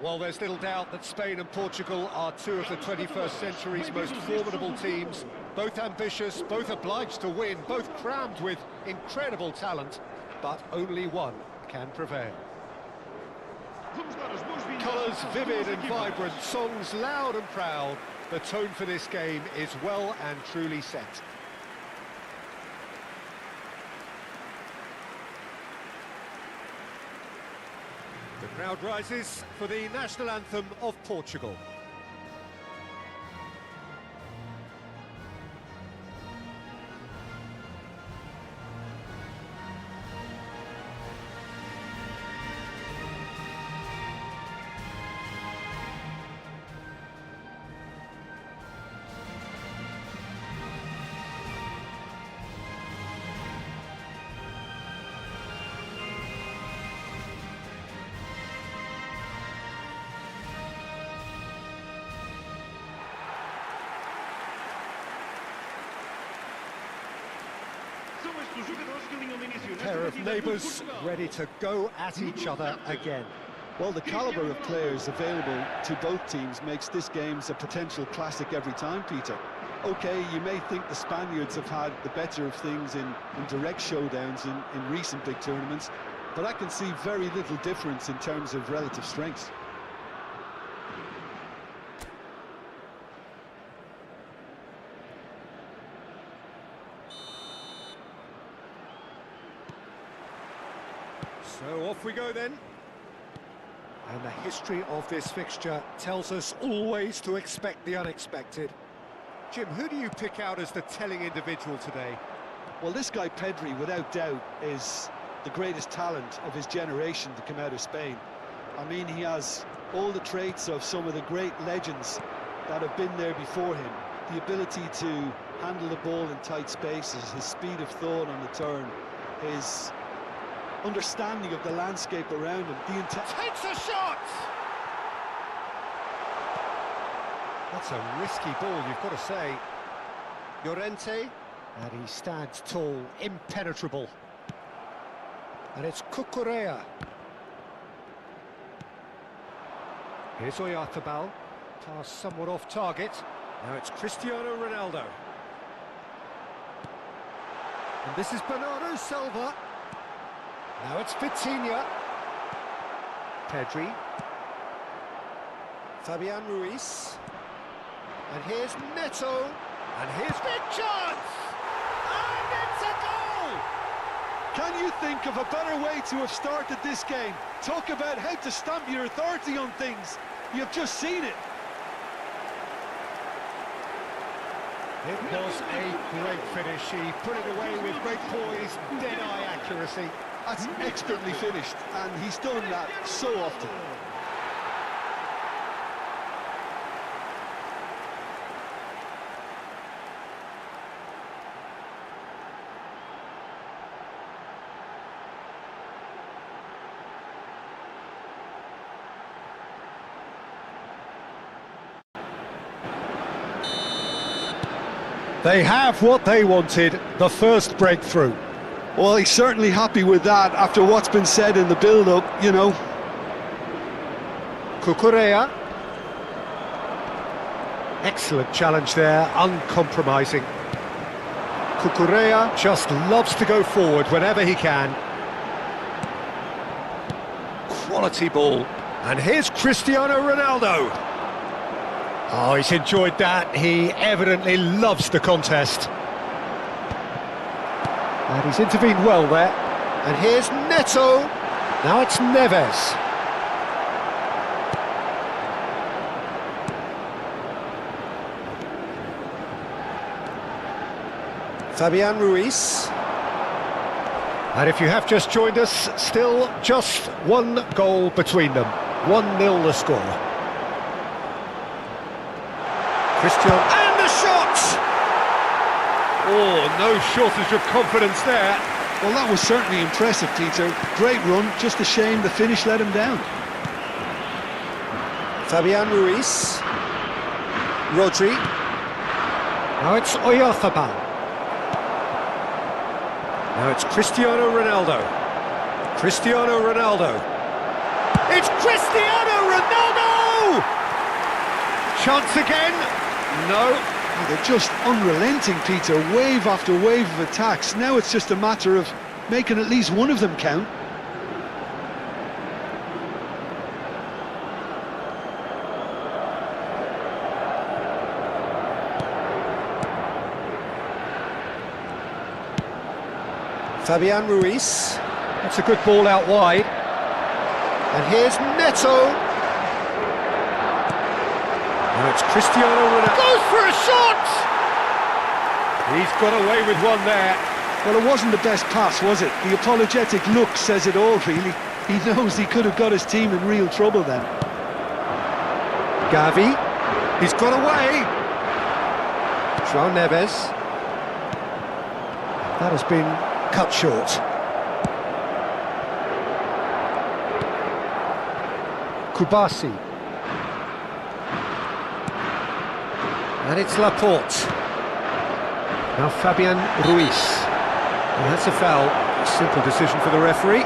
Well, there's little doubt that Spain and Portugal are two of the 21st century's most formidable teams. Both ambitious, both obliged to win, both crammed with incredible talent, but only one can prevail. Colours vivid and vibrant, songs loud and proud. The tone for this game is well and truly set. The crowd rises for the national anthem of Portugal. Pair of neighbours ready to go at each other again. Well, the calibre of players available to both teams makes this game a potential classic every time, Peter. OK, you may think the Spaniards have had the better of things in direct showdowns in recent big tournaments, but I can see very little difference in terms of relative strengths. So off we go then. And the history of this fixture tells us always to expect the unexpected. Jim, who do you pick out as the telling individual today? Well, this guy Pedri, without doubt, is the greatest talent of his generation to come out of Spain. I mean, he has all the traits of some of the great legends that have been there before him. The ability to handle the ball in tight spaces, his speed of thought on the turn, his understanding of the landscape around him, takes a shot! That's a risky ball, you've got to say. Llorente, and he stands tall, impenetrable. And it's Cucurella. Here's Oyarzabal, pass somewhat off target. Now it's Cristiano Ronaldo. And this is Bernardo Silva. Now it's Vitinha. Pedri. Fabian Ruiz. And here's Neto. And here's big chance! And it's a goal! Can you think of a better way to have started this game? Talk about how to stamp your authority on things. You've just seen it. It was a great finish. He put it away with great poise, dead-eye accuracy. That's expertly finished, and he's done that so often. They have what they wanted, the first breakthrough. Well, he's certainly happy with that after what's been said in the build-up, you know. Cucurella. Excellent challenge there, uncompromising. Cucurella just loves to go forward whenever he can. Quality ball. And here's Cristiano Ronaldo. Oh, he's enjoyed that. He evidently loves the contest. And he's intervened well there. And here's Neto. Now it's Neves. Fabian Ruiz. And if you have just joined us, still just one goal between them. 1-0 the score. Cristiano, and the shot! Oh, no shortage of confidence there. Well, that was certainly impressive, Peter. Great run, just a shame the finish let him down. Fabian Ruiz. Rodri. Now it's Oyarzabal. Now it's Cristiano Ronaldo. Cristiano Ronaldo. It's Cristiano Ronaldo! Chance again? No. They're just unrelenting, Peter. Wave after wave of attacks. Now it's just a matter of making at least one of them count. Fabian Ruiz. That's a good ball out wide. And here's Neto. Now it's Cristiano Ronaldo. Goes for a shot! He's got away with one there. Well, it wasn't the best pass, was it? The apologetic look says it all, really. He knows he could have got his team in real trouble then. Gavi. He's got away. João Neves. That has been cut short. Kubasi. And it's Laporte. Now Fabian Ruiz. And that's a foul. A simple decision for the referee.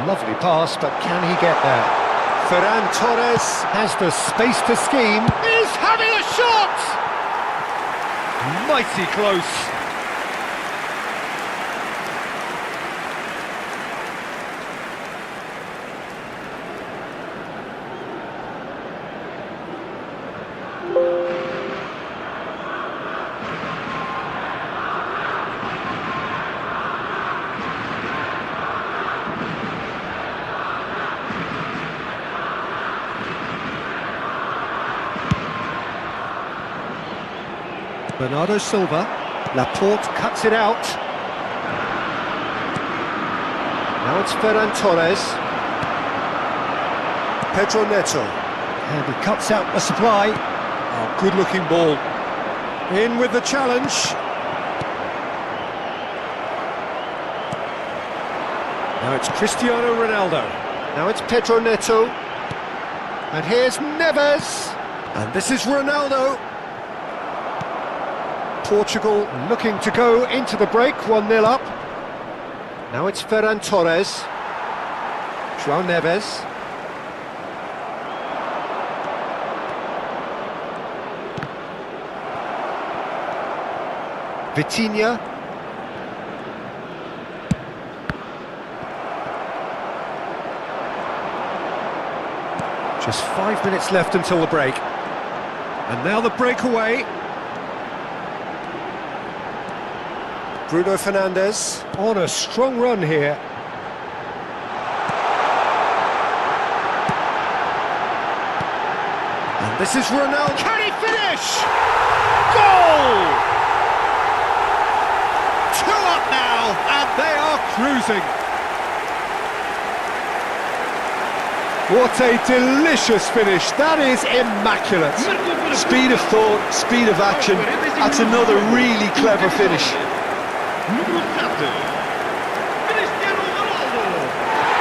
Lovely pass, but can he get there? Ferran Torres has the space to scheme. He's having a shot! Mighty close. Bernardo Silva. Laporte cuts it out. Now it's Ferran Torres. Pedro Neto. And he cuts out the supply. Oh, good-looking ball. In with the challenge. Now it's Cristiano Ronaldo. Now it's Pedro Neto. And here's Neves. And this is Ronaldo. Portugal looking to go into the break, 1-0 up. Now it's Ferran Torres. João Neves. Vitinha. Just 5 minutes left until the break. And now the breakaway. Bruno Fernandes on a strong run here. And this is Ronaldo. Can he finish? Goal! 2 up now, and they are cruising. What a delicious finish. That is immaculate. Speed of thought, speed of action. That's another really clever finish. Número 7, Cristiano Ronaldo.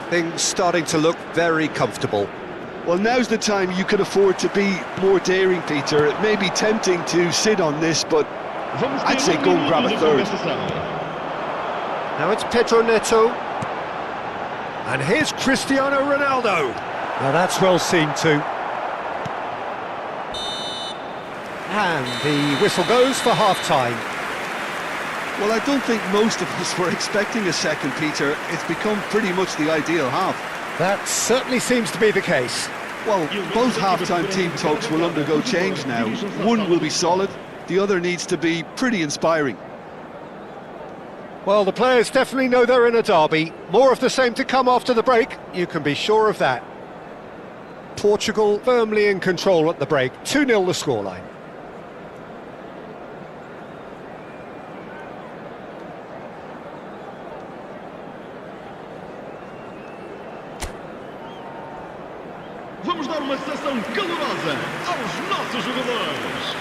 Things starting to look very comfortable. Well, now's the time you can afford to be more daring, Peter. It may be tempting to sit on this, but I'd say go and grab a third. Now it's Pedro Neto. And here's Cristiano Ronaldo. Now that's well seen too. And the whistle goes for half-time. Well, I don't think most of us were expecting a second, Peter. It's become pretty much the ideal half. That certainly seems to be the case. Well, both half-time team talks will undergo change now. One will be solid, the other needs to be pretty inspiring. Well, the players definitely know they're in a derby. More of the same to come after the break, you can be sure of that. Portugal firmly in control at the break, 2-0 the scoreline. Vamos dar uma sessão calorosa aos nossos jogadores.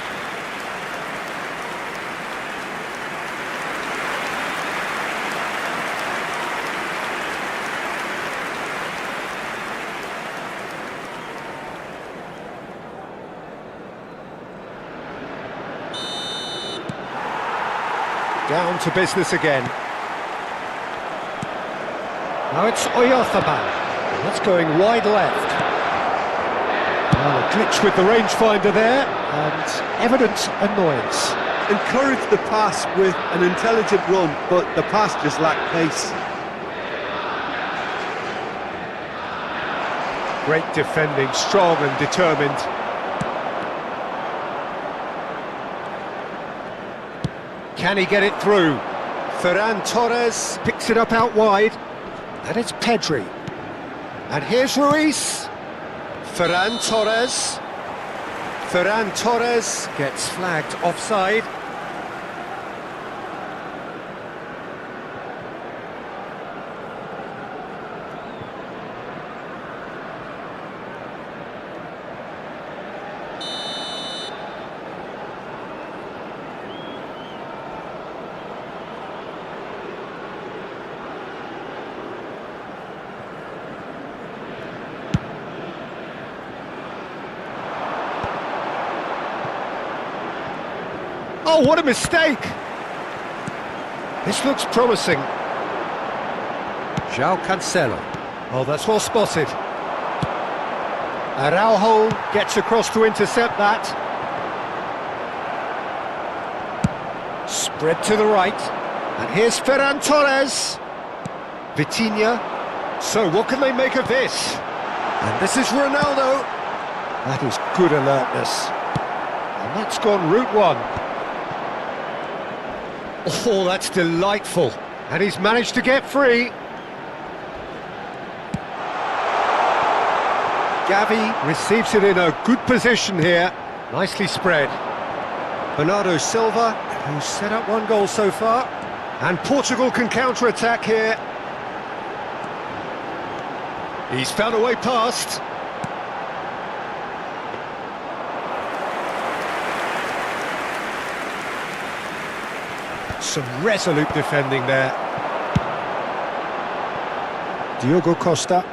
Down to business again. Now it's Oyarthabal. That's going wide left. Well, a glitch with the rangefinder there, and evident annoyance. Encouraged the pass with an intelligent run, but the pass just lacked pace. Great defending, strong and determined. Can he get it through? Ferran Torres picks it up out wide. And it's Pedri. And here's Ruiz. Ferran Torres. Ferran Torres gets flagged offside. Oh, what a mistake! This looks promising. João Cancelo. Oh, that's well spotted. Araujo gets across to intercept that. Spread to the right. And here's Ferran Torres. Vitinha. So, what can they make of this? And this is Ronaldo. That is good alertness. And that's gone route one. Oh, that's delightful. And he's managed to get free. Gavi receives it in a good position here. Nicely spread. Bernardo Silva, who's set up one goal so far. And Portugal can counter-attack here. He's found a way past. Some resolute defending there. Diogo Costa.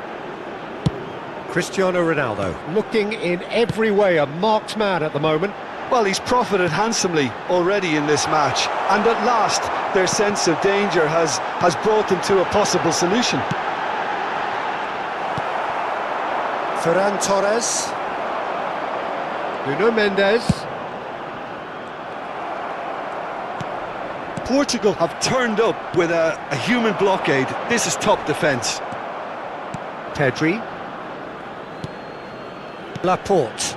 Cristiano Ronaldo, looking in every way a marked man at the moment. Well, he's profited handsomely already in this match, and at last their sense of danger has brought them to a possible solution. Ferran Torres. Nuno Mendes. Portugal have turned up with a human blockade. This is top defence. Pedri. Laporte.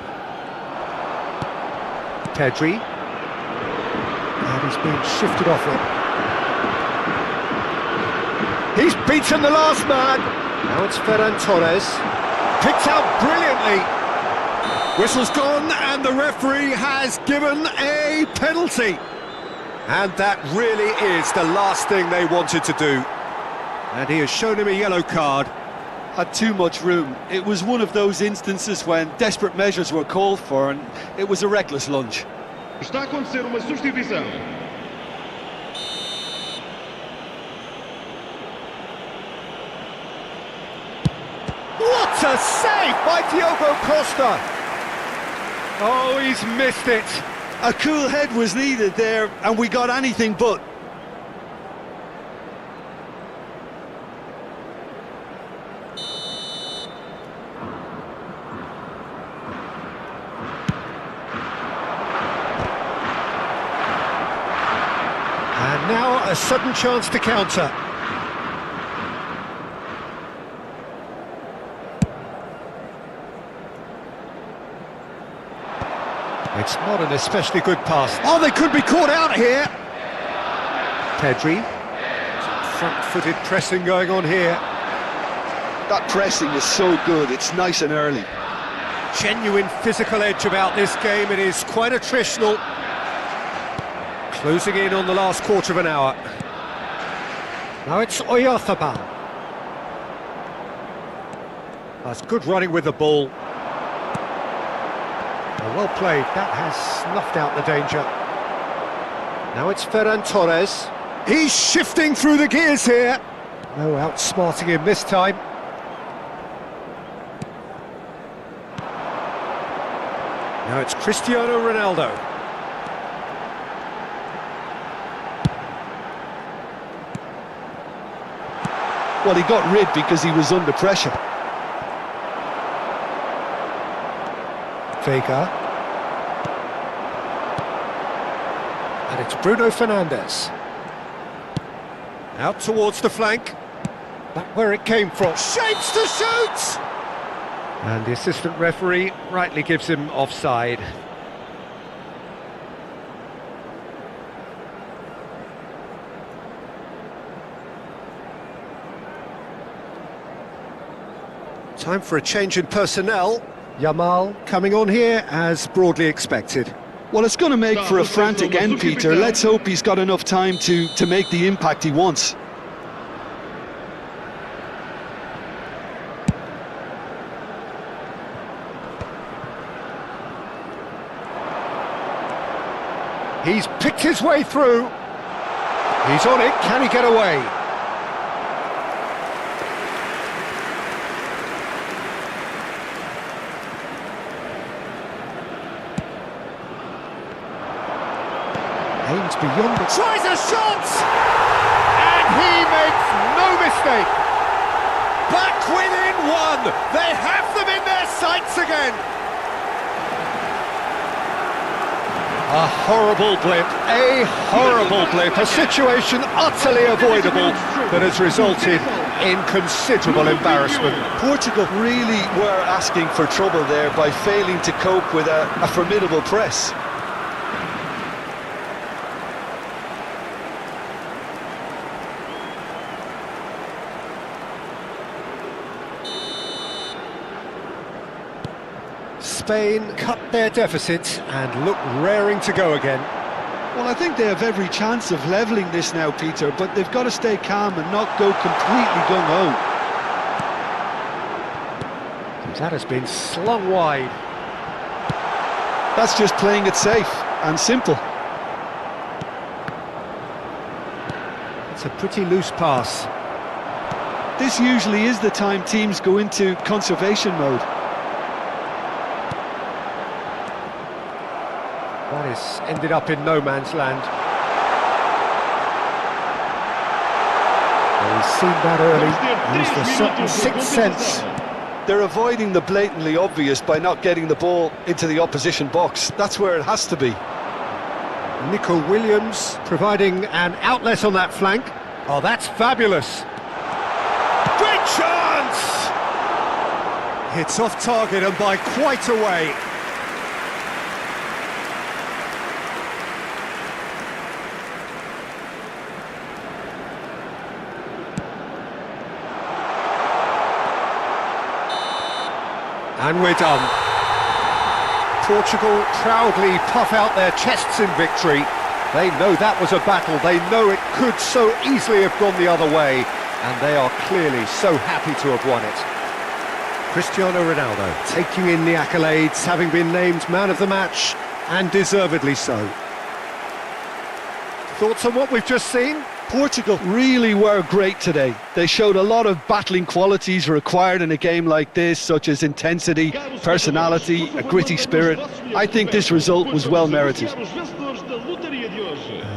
Pedri. And he's being shifted off it. He's beaten the last man. Now it's Ferran Torres. Picked out brilliantly. Whistle's gone and the referee has given a penalty. And that really is the last thing they wanted to do. And he has shown him a yellow card. Had too much room. It was one of those instances when desperate measures were called for, and it was a reckless lunge. Está a acontecer uma substituição. What a save by Diogo Costa! Oh, he's missed it. A cool head was needed there, and we got anything but. And now a sudden chance to counter. It's not an especially good pass. Oh, they could be caught out here. Pedri. Front-footed pressing going on here. That pressing is so good, it's nice and early. Genuine physical edge about this game. It is quite attritional. Closing in on the last quarter of an hour. Now it's Oyarthabal. That's good running with the ball. Well played, that has snuffed out the danger. Now it's Ferran Torres. He's shifting through the gears here. No outsmarting him this time. Now it's Cristiano Ronaldo. Well, he got rid because he was under pressure. Vega. And it's Bruno Fernandes. Out towards the flank. Back where it came from. Shapes to shoot! And the assistant referee rightly gives him offside. Time for a change in personnel. Yamal coming on here as broadly expected. Well, it's going to make for a frantic end, Peter. Let's hope he's got enough time to make the impact he wants. He's picked his way through. He's on it. Can he get away? Aims beyond it. Tries a shot! And he makes no mistake. Back within one. They have them in their sights again. A horrible blip, a situation utterly avoidable that has resulted in considerable embarrassment. Portugal really were asking for trouble there by failing to cope with a formidable press. Spain cut their deficit and look raring to go again. Well, I think they have every chance of levelling this now, Peter, but they've got to stay calm and not go completely gung-ho. That has been slung wide. That's just playing it safe and simple. It's a pretty loose pass. This usually is the time teams go into conservation mode. That has ended up in no man's land. Well, he's seen that early. Used a certain sixth sense. They're avoiding the blatantly obvious by not getting the ball into the opposition box. That's where it has to be. Nico Williams providing an outlet on that flank. Oh, that's fabulous. Great chance! It's off target and by quite a way. And we're done. Portugal proudly puff out their chests in victory. They know that was a battle. They know it could so easily have gone the other way. And they are clearly so happy to have won it. Cristiano Ronaldo taking in the accolades, having been named man of the match, and deservedly so. Thoughts on what we've just seen? Portugal really were great today. They showed a lot of battling qualities required in a game like this, such as intensity, personality, a gritty spirit. I think this result was well merited.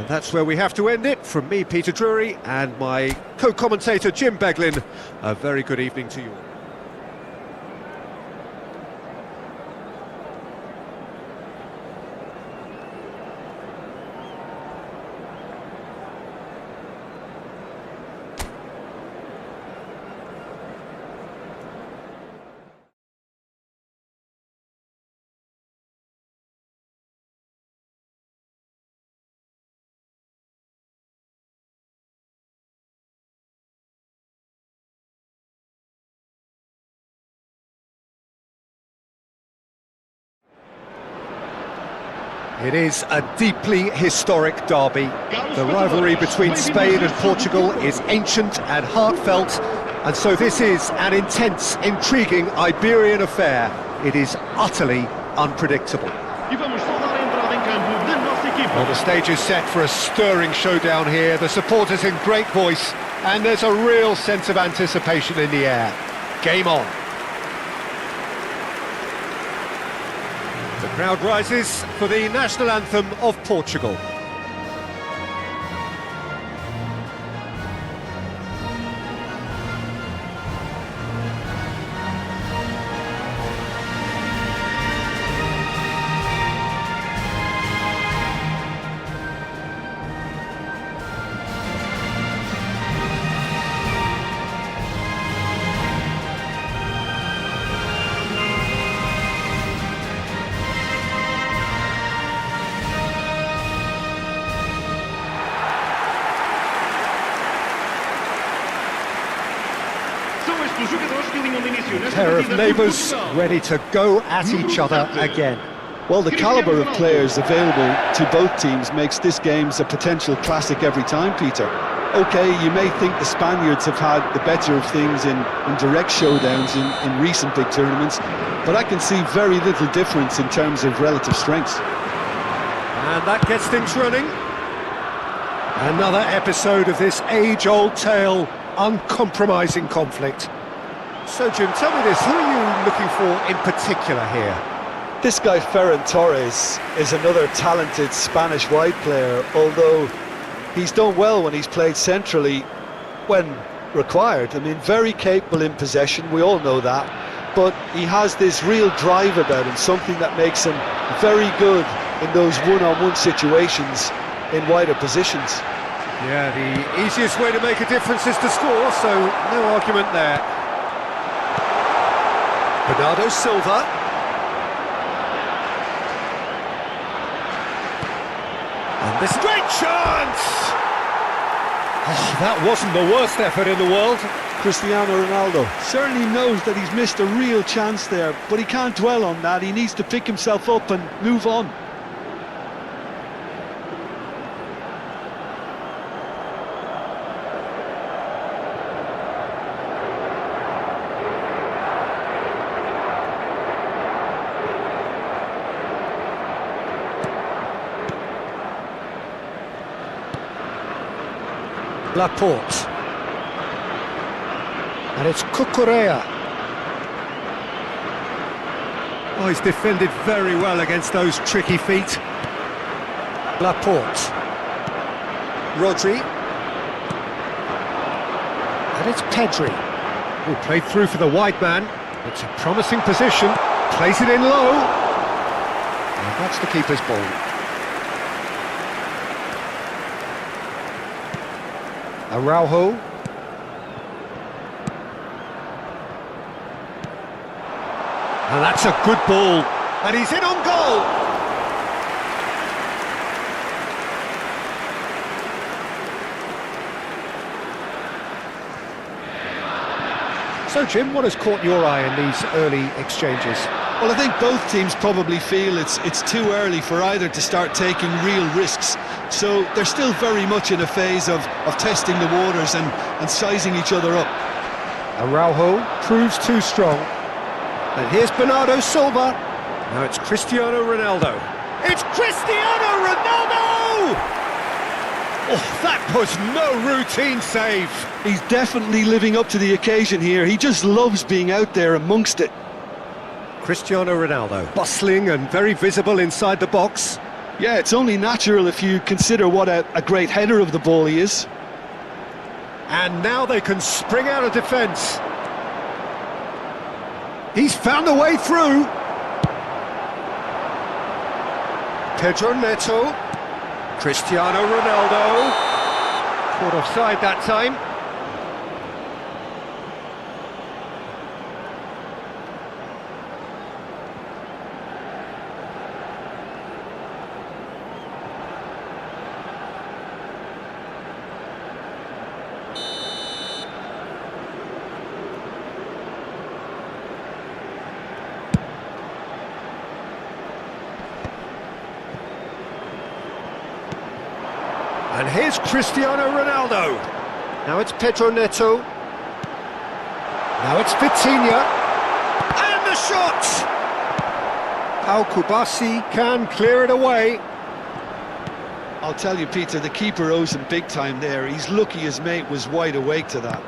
That's where we have to end it. From me, Peter Drury, and my co-commentator, Jim Beglin, a very good evening to you all. It is a deeply historic derby. The rivalry between Spain and Portugal is ancient and heartfelt, and so this is an intense, intriguing Iberian affair. It is utterly unpredictable. E vamos saudar a entrada em campo da nossa equipa. Well, the stage is set for a stirring showdown here. The supporters in great voice, and there's a real sense of anticipation in the air. Game on. The crowd rises for the national anthem of Portugal. A pair of neighbours ready to go at each other again. Well, the calibre of players available to both teams makes this game a potential classic every time, Peter. OK, you may think the Spaniards have had the better of things in direct showdowns in recent big tournaments, but I can see very little difference in terms of relative strengths. And that gets things running. Another episode of this age-old tale, uncompromising conflict. So, Jim, tell me this, who are you looking for in particular here? This guy, Ferran Torres, is another talented Spanish wide player, although he's done well when he's played centrally when required. I mean, very capable in possession, we all know that, but he has this real drive about him, something that makes him very good in those one-on-one situations in wider positions. Yeah, the easiest way to make a difference is to score, so no argument there. Bernardo Silva. And this great chance! Oh, that wasn't the worst effort in the world. Cristiano Ronaldo certainly knows that he's missed a real chance there, but he can't dwell on that. He needs to pick himself up and move on. Laporte. And it's Cucurella. Oh, he's defended very well against those tricky feet. Laporte. Rodri. And it's Pedri, who played through for the wide man. It's a promising position. Plays it in low. And that's the keeper's ball. Araujo. And that's a good ball. And he's in on goal. So, Jim, what has caught your eye in these early exchanges? Well, I think both teams probably feel it's too early for either to start taking real risks. So they're still very much in a phase of testing the waters and sizing each other up. Araujo proves too strong. And here's Bernardo Silva. Now it's Cristiano Ronaldo. It's Cristiano Ronaldo! Oh, that was no routine save. He's definitely living up to the occasion here. He just loves being out there amongst it. Cristiano Ronaldo, bustling and very visible inside the box. Yeah, it's only natural if you consider what a great header of the ball he is. And now they can spring out of defence. He's found a way through. Pedro Neto. Cristiano Ronaldo. Caught offside that time. And here's Cristiano Ronaldo. Now it's Pedro Neto. Now it's Vitinha. And the shot! Al Kubasi can clear it away. I'll tell you, Peter, the keeper owes him big time there. He's lucky his mate was wide awake to that.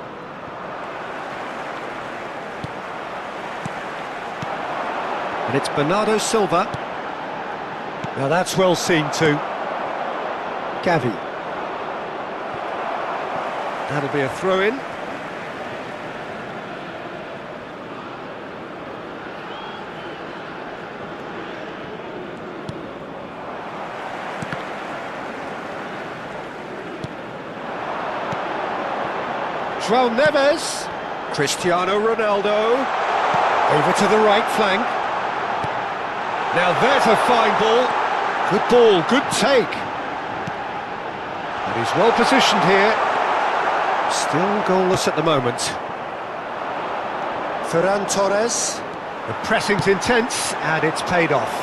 And it's Bernardo Silva. Now that's well seen too. Gavi. That'll be a throw-in. João Neves. Cristiano Ronaldo. Over to the right flank. Now there's a fine ball. Good ball, good take. And he's well positioned here. Still goalless at the moment. Ferran Torres. The pressing's intense and it's paid off.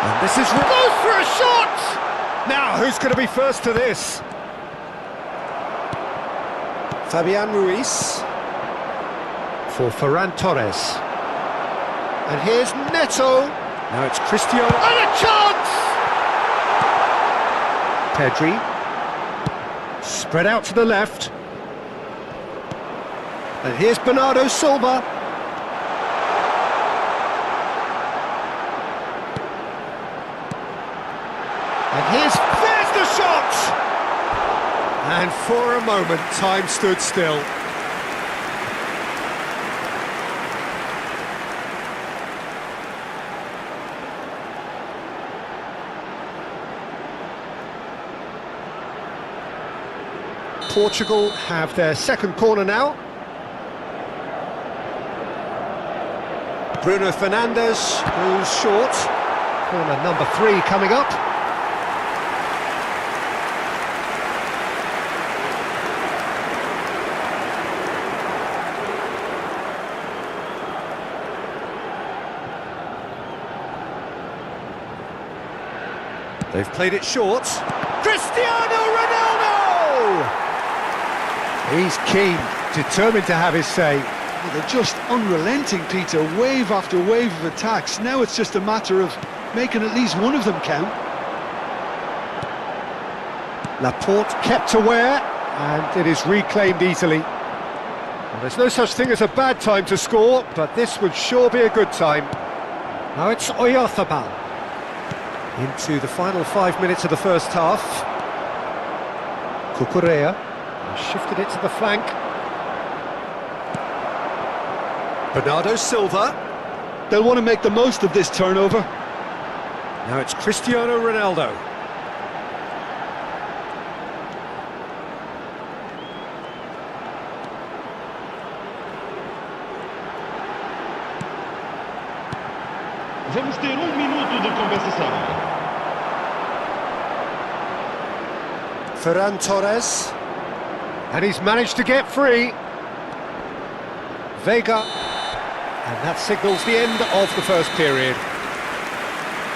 And this is... goes for a shot! Now, who's going to be first to this? Fabian Ruiz. For Ferran Torres. And here's Neto. Now it's Cristiano. And a chance! Pedri. Spread out to the left. And here's Bernardo Silva. And there's the shot! And for a moment, time stood still. Portugal have their second corner now. Bruno Fernandes goes short. Corner number 3 coming up. They've played it short. Cristiano Ronaldo! He's keen, determined to have his say. Well, they're just unrelenting, Peter, wave after wave of attacks. Now it's just a matter of making at least one of them count. Laporte kept aware, and it is reclaimed easily. Well, there's no such thing as a bad time to score, but this would sure be a good time. Now it's Oyarzabal. Into the final 5 minutes of the first half. Cucurella shifted it to the flank. Bernardo Silva. They'll want to make the most of this turnover. Now it's Cristiano Ronaldo. Vamos ter minuto de compensação. Ferran Torres. And he's managed to get free. Vega. And that signals the end of the first period.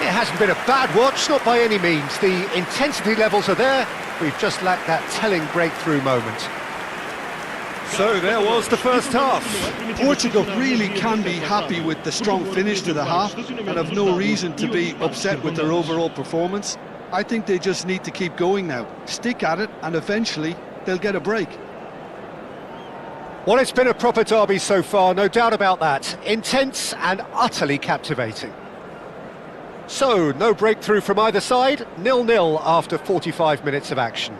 It hasn't been a bad watch, not by any means. The intensity levels are there. We've just lacked that telling breakthrough moment. So there was the first half. Portugal really can be happy with the strong finish to the half and have no reason to be upset with their overall performance. I think they just need to keep going now, stick at it, and eventually they'll get a break. Well, it's been a proper derby so far, no doubt about that. Intense and utterly captivating. So, no breakthrough from either side, 0-0 after 45 minutes of action.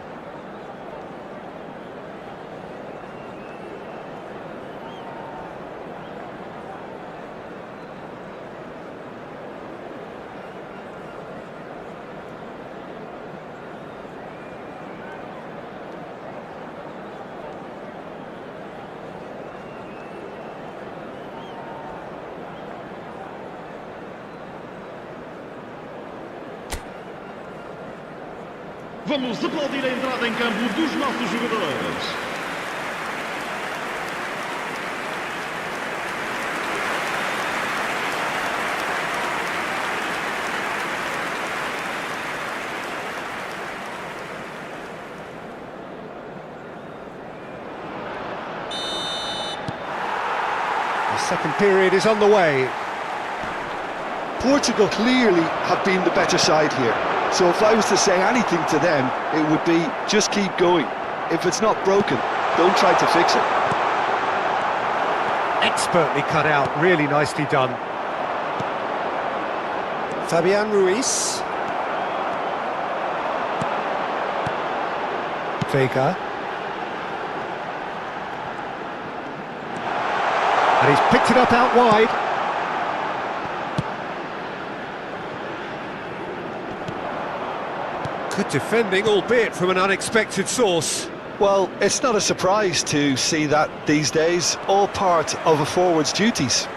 Vamos aplaudir a entrada em campo dos nossos jogadores. The second period is on the way. Portugal clearly have been the better side here. So if I was to say anything to them, it would be just keep going. If it's not broken, don't try to fix it. Expertly cut out, really nicely done. Fabian Ruiz. Vega. And he's picked it up out wide. Good defending, albeit from an unexpected source. Well, it's not a surprise to see that these days, all part of a forward's duties.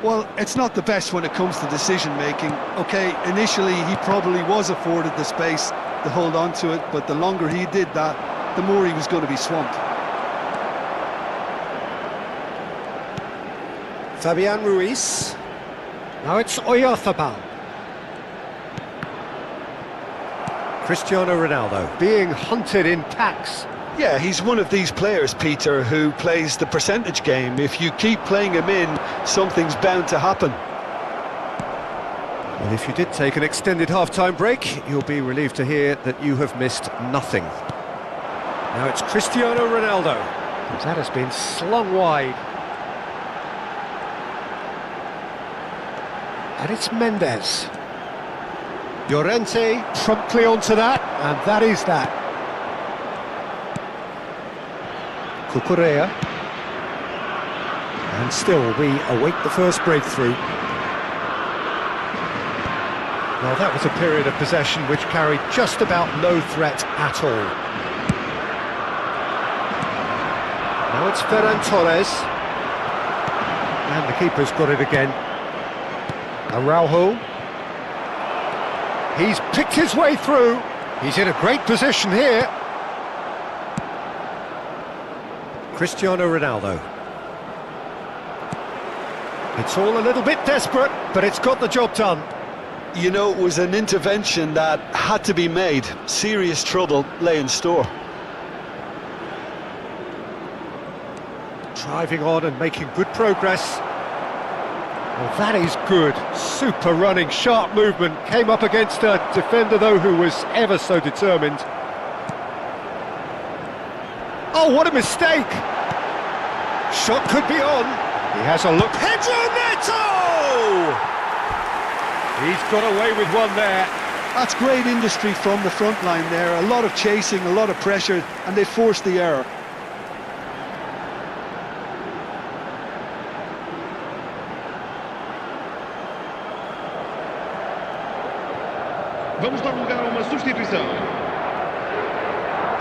Well, it's not the best when it comes to decision-making. Okay, initially he probably was afforded the space to hold on to it, but the longer he did that, the more he was going to be swamped. Fabian Ruiz. Now it's Oyarzabal. Cristiano Ronaldo being hunted in packs. Yeah, he's one of these players, Peter, who plays the percentage game. If you keep playing him in, something's bound to happen. Well, if you did take an extended half-time break, you'll be relieved to hear that you have missed nothing. Now it's Cristiano Ronaldo. And that has been slung wide. And it's Mendes. Llorente promptly onto that, and that is that. Cucurella. And still we await the first breakthrough. Well, that was a period of possession which carried just about no threat at all. Now it's Ferran Torres. And the keeper's got it again. Araujo. He's picked his way through. He's in a great position here. Cristiano Ronaldo. It's all a little bit desperate, but it's got the job done. You know, it was an intervention that had to be made. Serious trouble lay in store. Driving on and making good progress. Well, that is good. Super running, sharp movement. Came up against a defender, though, who was ever so determined. Oh, what a mistake! Shot could be on. He has a look. Pedro Neto! He's got away with one there. That's great industry from the front line there. A lot of chasing, a lot of pressure, and they forced the error. Vamos dar lugar a uma substituição.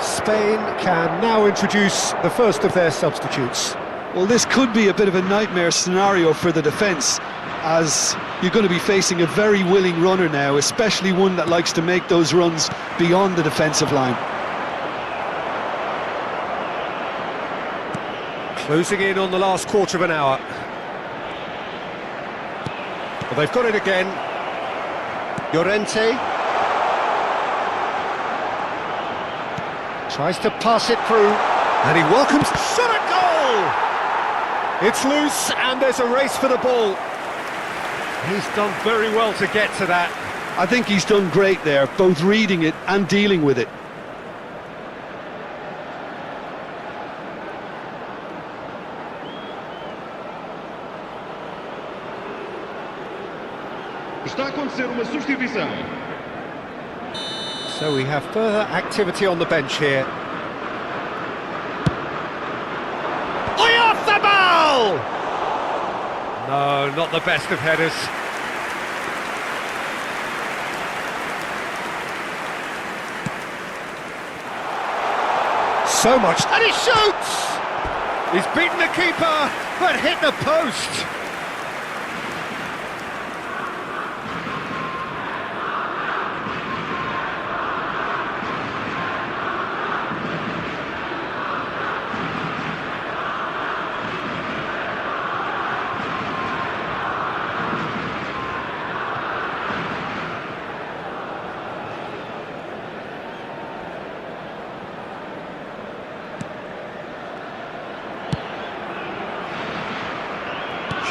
Spain can now introduce the first of their substitutes. Well, this could be a bit of a nightmare scenario for the defence, as you're going to be facing a very willing runner now, especially one that likes to make those runs beyond the defensive line. Closing in on the last quarter of an hour. Well, they've got it again. Llorente. Tries to pass it through, and he welcomes shot at goal! It's loose, and there's a race for the ball. He's done very well to get to that. I think he's done great there, both reading it and dealing with it. Está a acontecer uma substituição. So we have further activity on the bench here. Oyarzabal! No, not the best of headers. So much, and he shoots! He's beaten the keeper, but hit the post.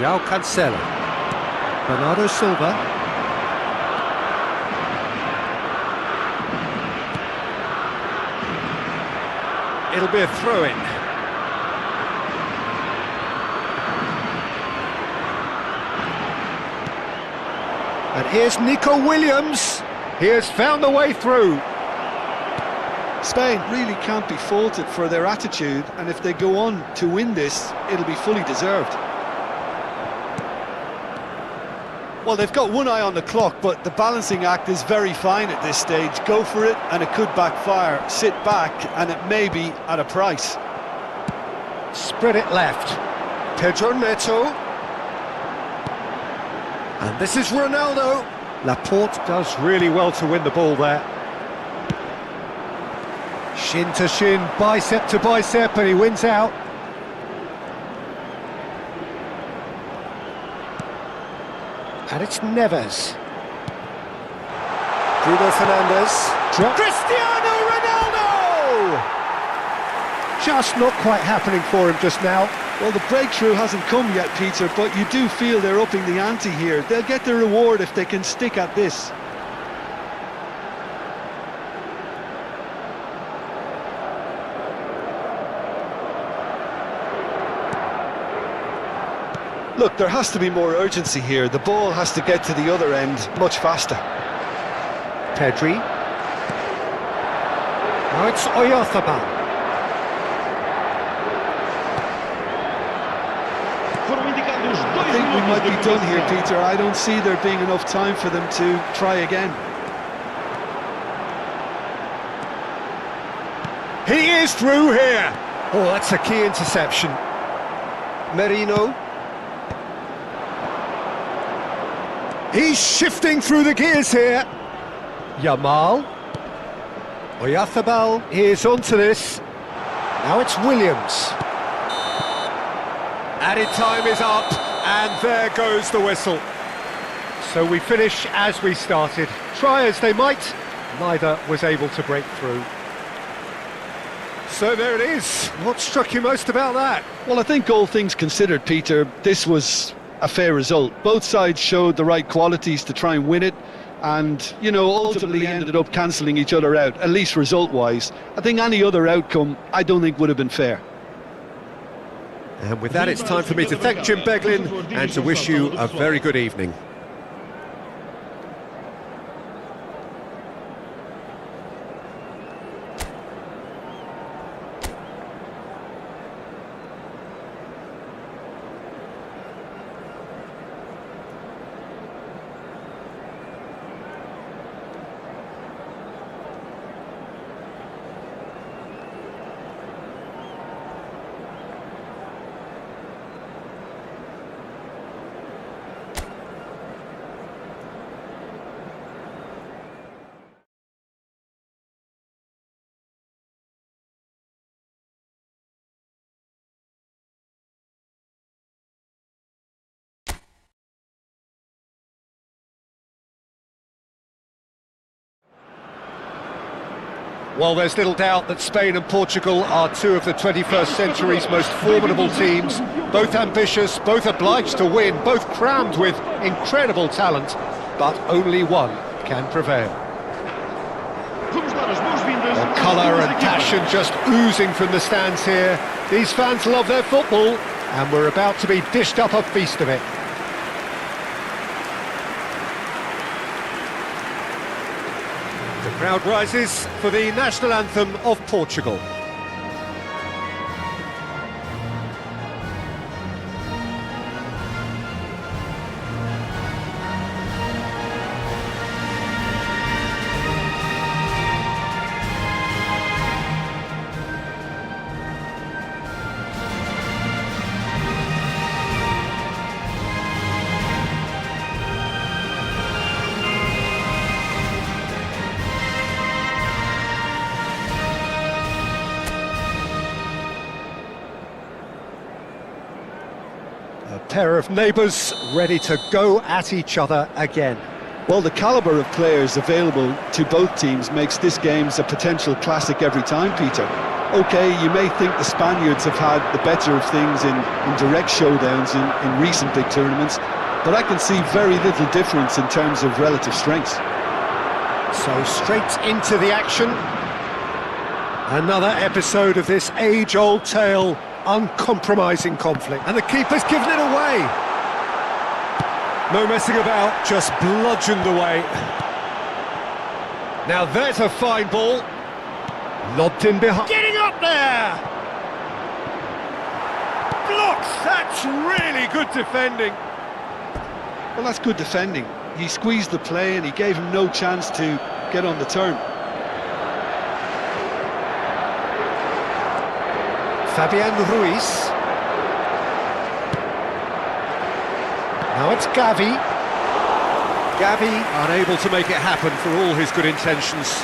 João Cancelo. Bernardo Silva. It'll be a throw-in. And here's Nico Williams. He has found the way through. Spain really can't be faulted for their attitude, and if they go on to win this, it'll be fully deserved. Well, they've got one eye on the clock, but the balancing act is very fine at this stage. Go for it, and it could backfire. Sit back, and it may be at a price. Spread it left. Pedro Neto. And this is Ronaldo. Laporte does really well to win the ball there. Shin to shin, bicep to bicep, and he wins out. And it's Neves. Bruno Fernandes. Cristiano Ronaldo! Just not quite happening for him just now. Well, the breakthrough hasn't come yet, Peter, but you do feel they're upping the ante here. They'll get the reward if they can stick at this. Look, there has to be more urgency here. The ball has to get to the other end much faster. Pedri. Now it's Oyarzabal. I think we might be done here, Peter. I don't see there being enough time for them to try again. He is through here. Oh, that's a key interception. Merino. He's shifting through the gears here. Yamal. Oyarzabal is onto this. Now it's Williams. Added time is up, and there goes the whistle. So we finish as we started. Try as they might, neither was able to break through. So there it is. What struck you most about that? Well, I think all things considered, Peter, this was a fair result. Both sides showed the right qualities to try and win it, and, you know, ultimately ended up cancelling each other out, at least result-wise. I think any other outcome, I don't think would have been fair. And with that, it's time for me to thank Jim Beglin and to wish you a very good evening. Well, there's little doubt that Spain and Portugal are two of the 21st century's most formidable teams. Both ambitious, both obliged to win, both crammed with incredible talent, but only one can prevail. Well, colour and passion just oozing from the stands here. These fans love their football, and we're about to be dished up a feast of it. The crowd rises for the national anthem of Portugal. A pair of neighbours ready to go at each other again. Well, the calibre of players available to both teams makes this game a potential classic every time, Peter. OK, you may think the Spaniards have had the better of things in direct showdowns in recent big tournaments, but I can see very little difference in terms of relative strengths. So straight into the action. Another episode of this age-old tale, uncompromising conflict. And the keeper's given it away. No messing about, just bludgeoned away. Now there's a fine ball. Lobbed in behind. Getting up there! Blocks! That's really good defending. Well, that's good defending. He squeezed the play and he gave him no chance to get on the turn. Fabian Ruiz. Now it's Gavi. Gavi unable to make it happen for all his good intentions.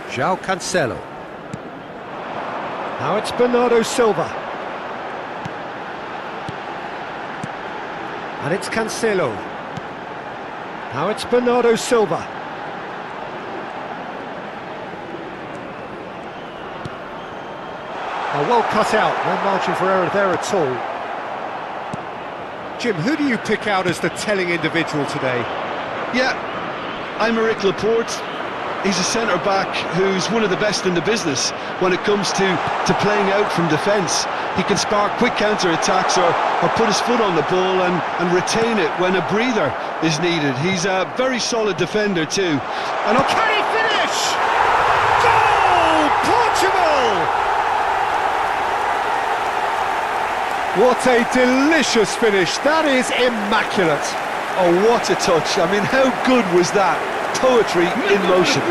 João Cancelo. Now it's Bernardo Silva. And it's Cancelo. Now it's Bernardo Silva. Well cut out, no margin for error there at all. Jim, who do you pick out as the telling individual today? Yeah, I'm Aymeric Laporte. He's a centre-back who's one of the best in the business when it comes to playing out from defence. He can spark quick counter-attacks or put his foot on the ball and retain it when a breather is needed. He's a very solid defender too. And can he finish? Goal! Portugal! What a delicious finish. That is immaculate. Oh, what a touch. I mean, how good was that? Poetry in motion.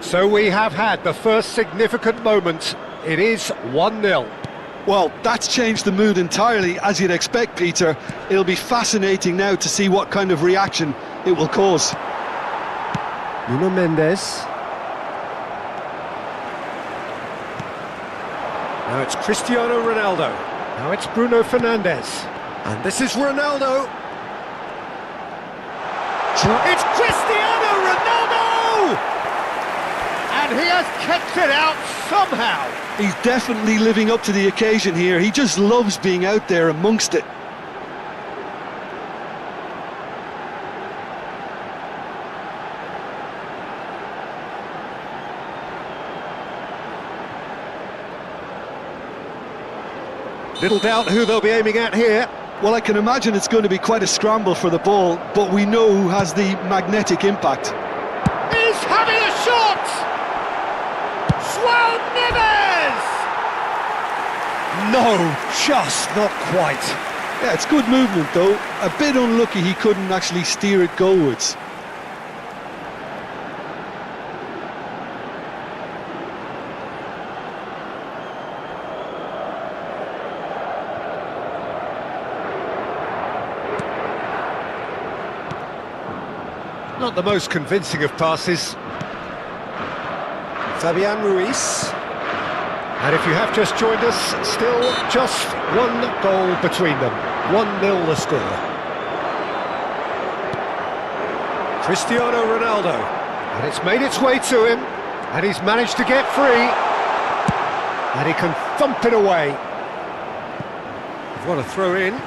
So we have had the first significant moment. It is 1-0. Well, that's changed the mood entirely, as you'd expect, Peter. It'll be fascinating now to see what kind of reaction it will cause. Nuno Mendes. Now it's Cristiano Ronaldo. Now it's Bruno Fernandes. And this is Ronaldo. It's Cristiano Ronaldo! And he has kept it out somehow. He's definitely living up to the occasion here. He just loves being out there amongst it. Little doubt who they'll be aiming at here. Well, I can imagine it's going to be quite a scramble for the ball, but we know who has the magnetic impact. He's having a shot! João Neves! No, just not quite. Yeah, it's good movement though. A bit unlucky he couldn't actually steer it goalwards. Not the most convincing of passes. Fabian Ruiz. And if you have just joined us, still just one goal between them. 1-0 the score. Cristiano Ronaldo. And it's made its way to him. And he's managed to get free. And he can thump it away. What a throw in.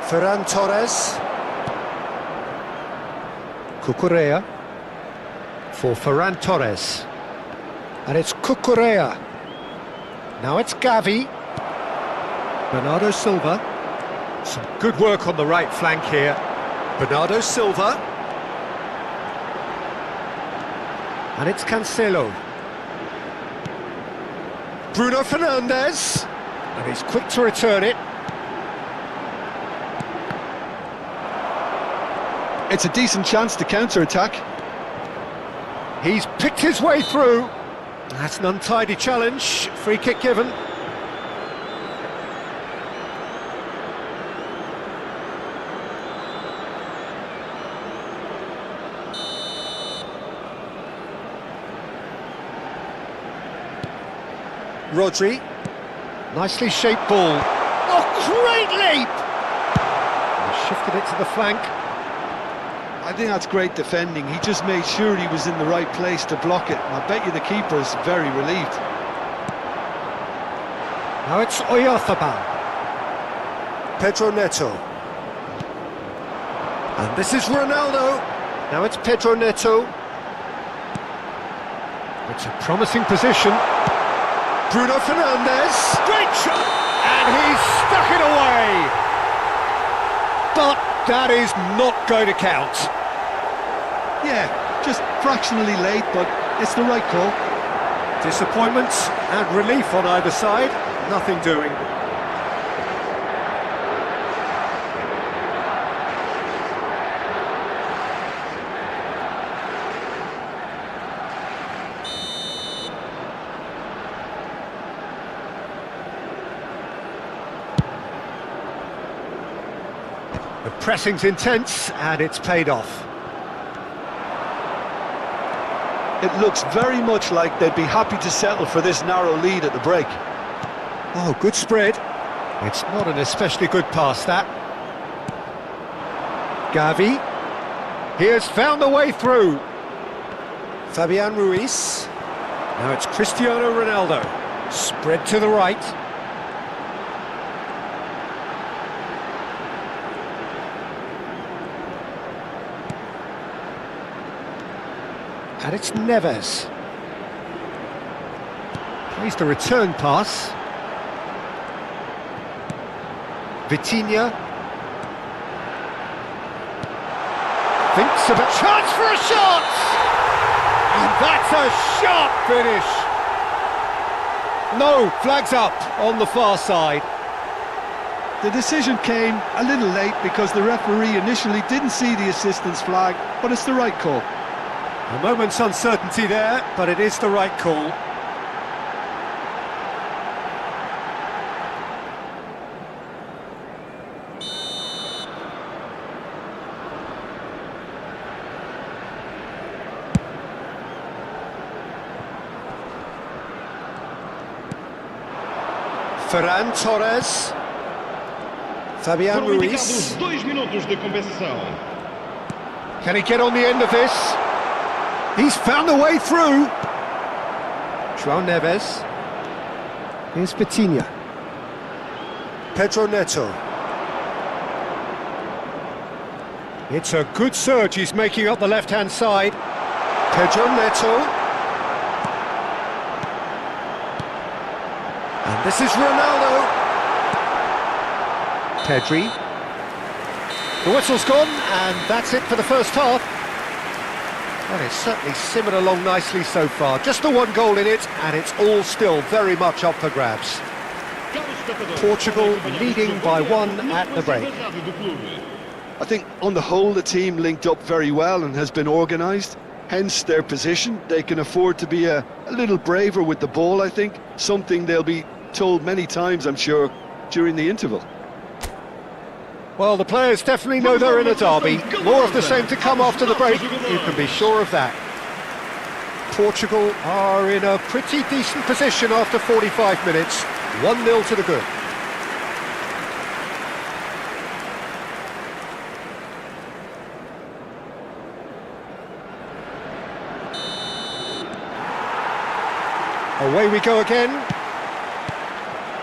Ferran Torres. Cucurella for Ferran Torres. And it's Cucurella. Now it's Gavi. Bernardo Silva. Some good work on the right flank here. Bernardo Silva. And it's Cancelo. Bruno Fernandes. And he's quick to return it. It's a decent chance to counter-attack. He's picked his way through. That's an untidy challenge. Free kick given. Rodri. Nicely shaped ball. Oh, great leap! He shifted it to the flank. I think that's great defending. He just made sure he was in the right place to block it. And I bet you the keeper's very relieved. Now it's Oyarzabal. Pedro Neto. And this is Ronaldo. Now it's Pedro Neto. It's a promising position. Bruno Fernandes. Great shot! And he's stuck it away. But that is not going to count. Yeah, just fractionally late, but it's the right call. Disappointment and relief on either side. Nothing doing. The pressing's intense and it's paid off. It looks very much like they'd be happy to settle for this narrow lead at the break. Oh, good spread. It's not an especially good pass, that. Gavi. He has found the way through. Fabian Ruiz. Now it's Cristiano Ronaldo. Spread to the right. And it's Neves. Plays the return pass. Vitinha. Thinks about... Chance for a shot! And that's a sharp finish. No, flags up on the far side. The decision came a little late because the referee initially didn't see the assistance flag, but it's the right call. A moment's uncertainty there, but it is the right call. Ferran Torres. Fabian Foram Ruiz. indicados 2 minutos de compensação. Can he get on the end of this? He's found a way through. João Neves. Here's Vitinha. Pedro Neto. It's a good surge he's making up the left-hand side. Pedro Neto. And this is Ronaldo. Pedri. The whistle's gone, and that's it for the first half. Well, it's certainly simmered along nicely so far. Just the one goal in it, and it's all still very much up for grabs. Portugal leading by 1 at the break. I think on the whole the team linked up very well and has been organised, hence their position. They can afford to be a little braver with the ball, I think, something they'll be told many times, I'm sure, during the interval. Well, the players definitely know they're in a derby. More of the same to come after the break, you can be sure of that. Portugal are in a pretty decent position after 45 minutes. 1-0 to the good. Away we go again.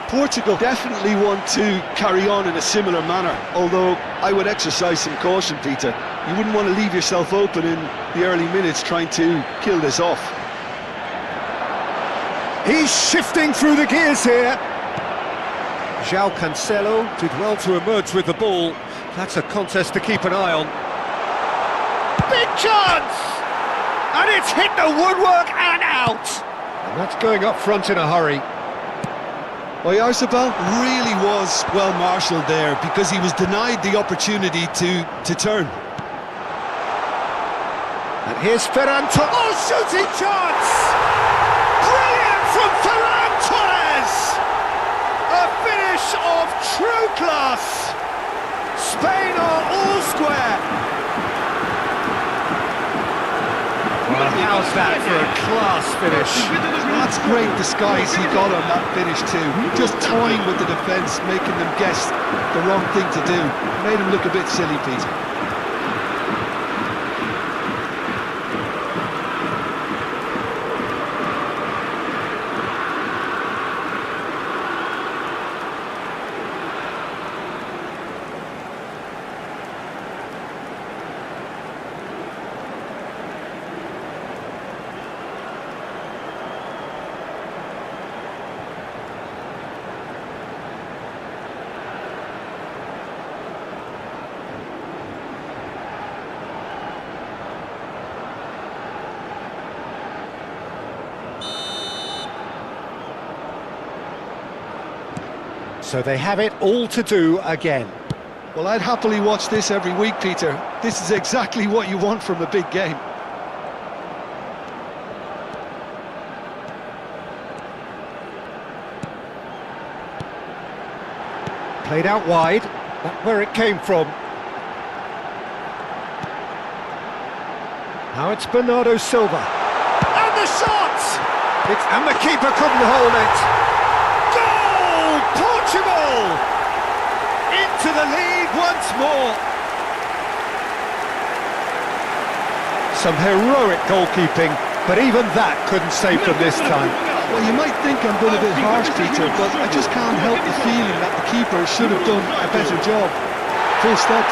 Portugal definitely want to carry on in a similar manner, although I would exercise some caution, Peter. You wouldn't want to leave yourself open in the early minutes trying to kill this off. He's shifting through the gears here. João Cancelo did well to emerge with the ball. That's a contest to keep an eye on. Big chance! And it's hit the woodwork and out! And that's going up front in a hurry. Oyarzabal really was well marshalled there because he was denied the opportunity to turn. And here's Ferran Torres. Oh, shooting chance! Brilliant from Ferran Torres! A finish of true class! Spain are all square! Well, how's that for a class finish? That's great disguise he got on that finish too. Just toying with the defence, making them guess the wrong thing to do. Made him look a bit silly, Peter. So they have it all to do again. Well, I'd happily watch this every week, Peter. This is exactly what you want from a big game. Played out wide, that's where it came from. Now it's Bernardo Silva. And the shot! And the keeper couldn't hold it. Portugal! Into the lead once more. Some heroic goalkeeping, but even that couldn't save them this time. Well, you might think I'm being a bit harsh, Peter, but I just can't help the feeling that the keeper should have done a better job. Full stop.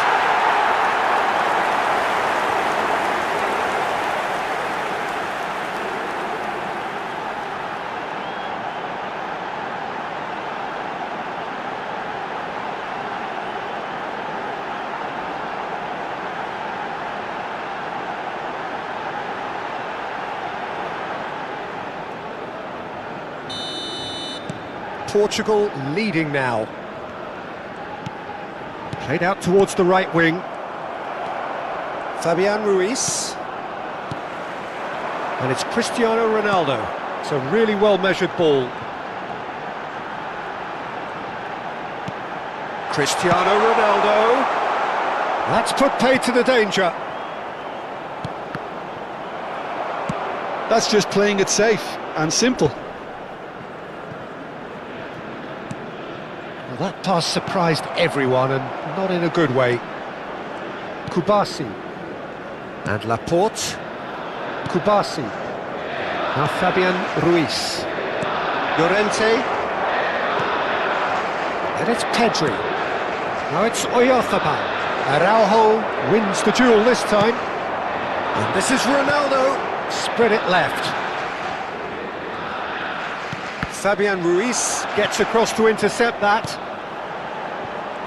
Portugal leading now. Played out towards the right wing. Fabian Ruiz. And it's Cristiano Ronaldo. It's a really well-measured ball. Cristiano Ronaldo. That's put paid to the danger. That's just playing it safe and simple. Well, that pass surprised everyone, and not in a good way. Kubasi. And Laporte. Kubasi. Now Fabian Ruiz. Llorente. And it's Pedri. Now it's Oyarzabal. Araujo wins the duel this time. And this is Ronaldo. Spread it left. Fabian Ruiz gets across to intercept that.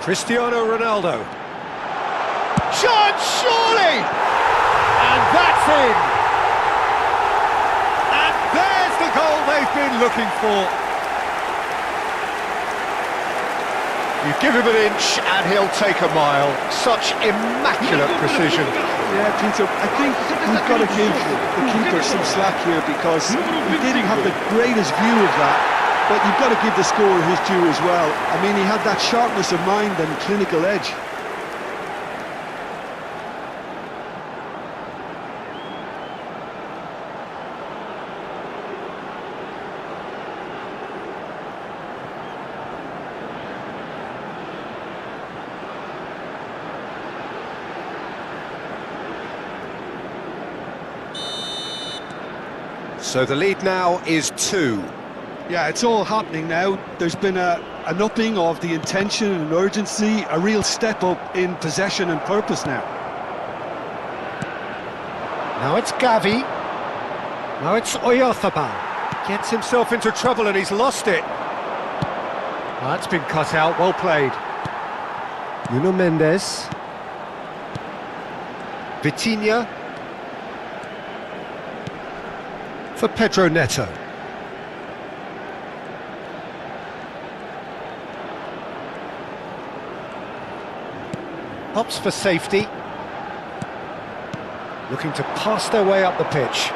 Cristiano Ronaldo. Chance, surely! And that's in! And there's the goal they've been looking for. You give him an inch and he'll take a mile. Such immaculate precision. Yeah, Peter, I think we've got to give the keeper some slack here because he didn't have the greatest view of that, but you've got to give the scorer his due as well. I mean, he had that sharpness of mind and clinical edge. So the lead now is 2. Yeah, it's all happening now. There's been an upping of the intention and urgency, a real step up in possession and purpose now. Now it's Gavi. Now it's Oyarzabal. Gets himself into trouble and he's lost it. Well, that's been cut out, well played. Nuno Mendes. Vitinha. for Pedro Neto. Opts for safety. Looking to pass their way up the pitch.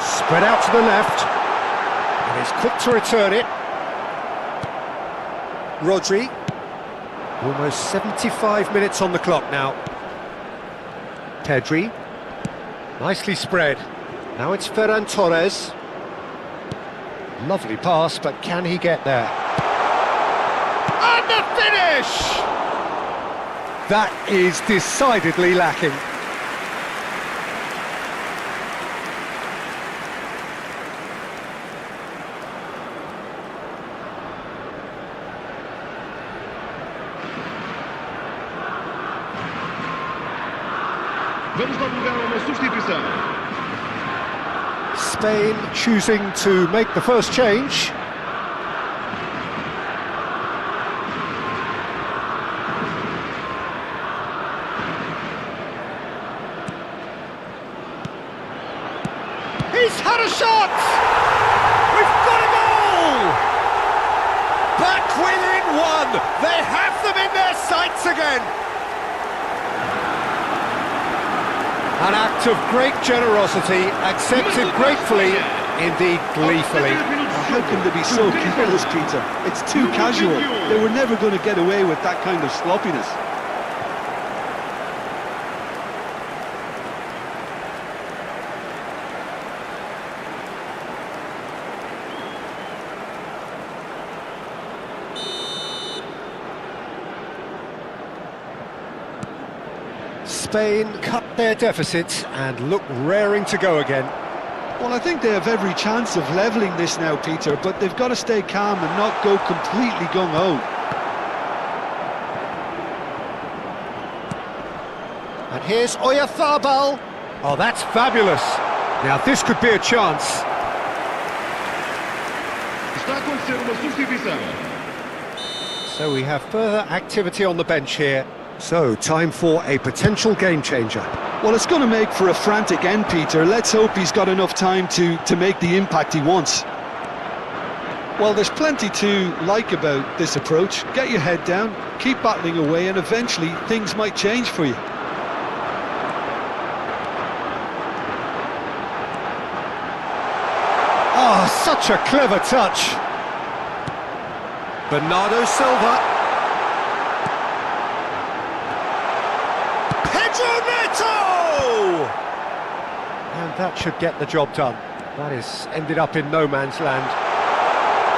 Spread out to the left. And he's quick to return it. Rodri. Almost 75 minutes on the clock now. Pedri. Nicely spread. Now it's Ferran Torres. Lovely pass, but can he get there? And the finish! That is decidedly lacking. Vamos dar lugar a uma substituição. Spain choosing to make the first change. He's had a shot! We've got a goal! Back within one! They have them in their sights again! An act of great generosity, accepted gratefully, indeed gleefully. How can they be so careless, Peter? It's too casual. They were never going to get away with that kind of sloppiness. Spain cut their deficit and look raring to go again. Well, I think they have every chance of levelling this now, Peter, but they've got to stay calm and not go completely gung-ho. And here's Oyarzabal. Oh, that's fabulous. Now, this could be a chance. Está a acontecer uma substituição. So we have further activity on the bench here. So, time for a potential game-changer. Well, it's going to make for a frantic end, Peter. Let's hope he's got enough time to make the impact he wants. Well, there's plenty to like about this approach. Get your head down, keep battling away, and eventually things might change for you. Oh, such a clever touch. Bernardo Silva. Neto! And that should get the job done. That is ended up in no man's land.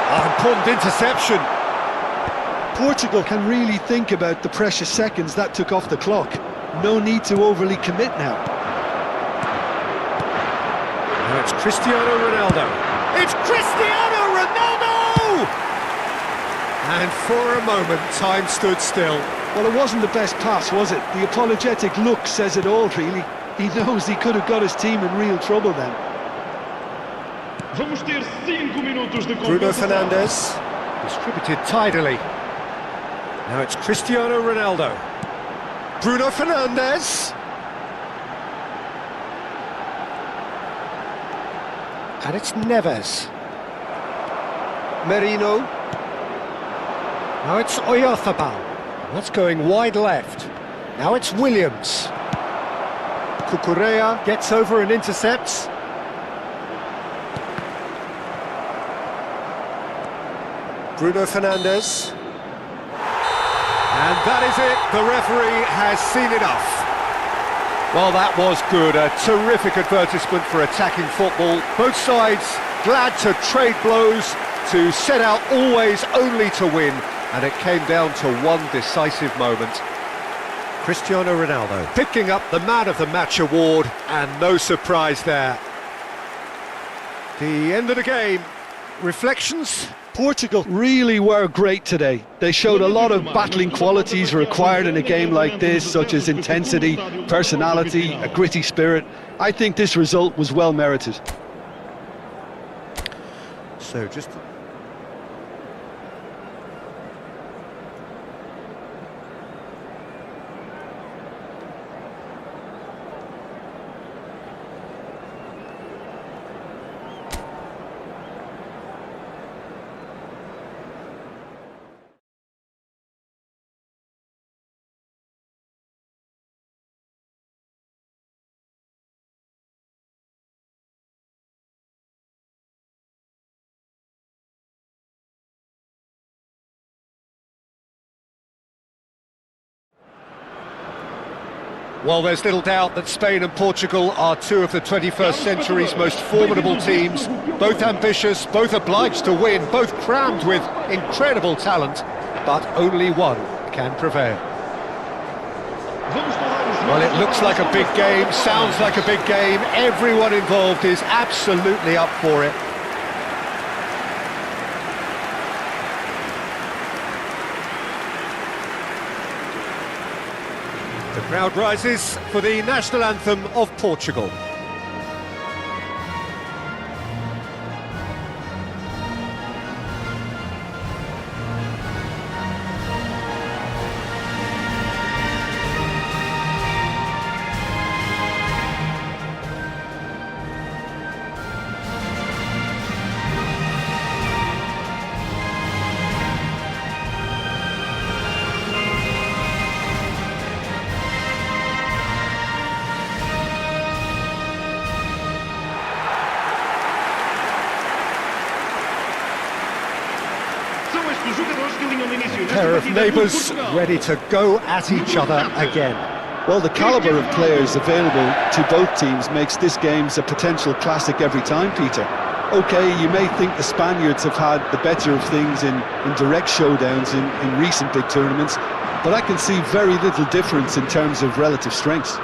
Oh, important interception. Portugal can really think about the precious seconds that took off the clock. No need to overly commit now. Now it's Cristiano Ronaldo. It's Cristiano Ronaldo! And for a moment, time stood still. Well, it wasn't the best pass, was it? The apologetic look says it all, really. He knows he could have got his team in real trouble then. Vamos ter 5 minutos de Bruno compensação. Fernandes, distributed tidily. Now it's Cristiano Ronaldo. Bruno Fernandes. And it's Neves. Merino. Now it's Oyarzabal. That's going wide left. Now it's Williams. Cucurella gets over and intercepts. Bruno Fernandes. And that is it. The referee has seen enough. Well, that was good. A terrific advertisement for attacking football. Both sides glad to trade blows, to set out always only to win. And it came down to one decisive moment. Cristiano Ronaldo picking up the Man of the Match award, and no surprise there. The end of the game. Reflections? Portugal really were great today. They showed a lot of battling qualities required in a game like this, such as intensity, personality, a gritty spirit. I think this result was well merited. So just... Well, there's little doubt that Spain and Portugal are two of the 21st century's most formidable teams. Both ambitious, both obliged to win, both crammed with incredible talent, but only one can prevail. Well, it looks like a big game, sounds like a big game. Everyone involved is absolutely up for it. The crowd rises for the national anthem of Portugal. Pair of neighbours ready to go at each other again. Well, the calibre of players available to both teams makes this game a potential classic every time, Peter. OK, you may think the Spaniards have had the better of things in direct showdowns in recent big tournaments, but I can see very little difference in terms of relative strengths.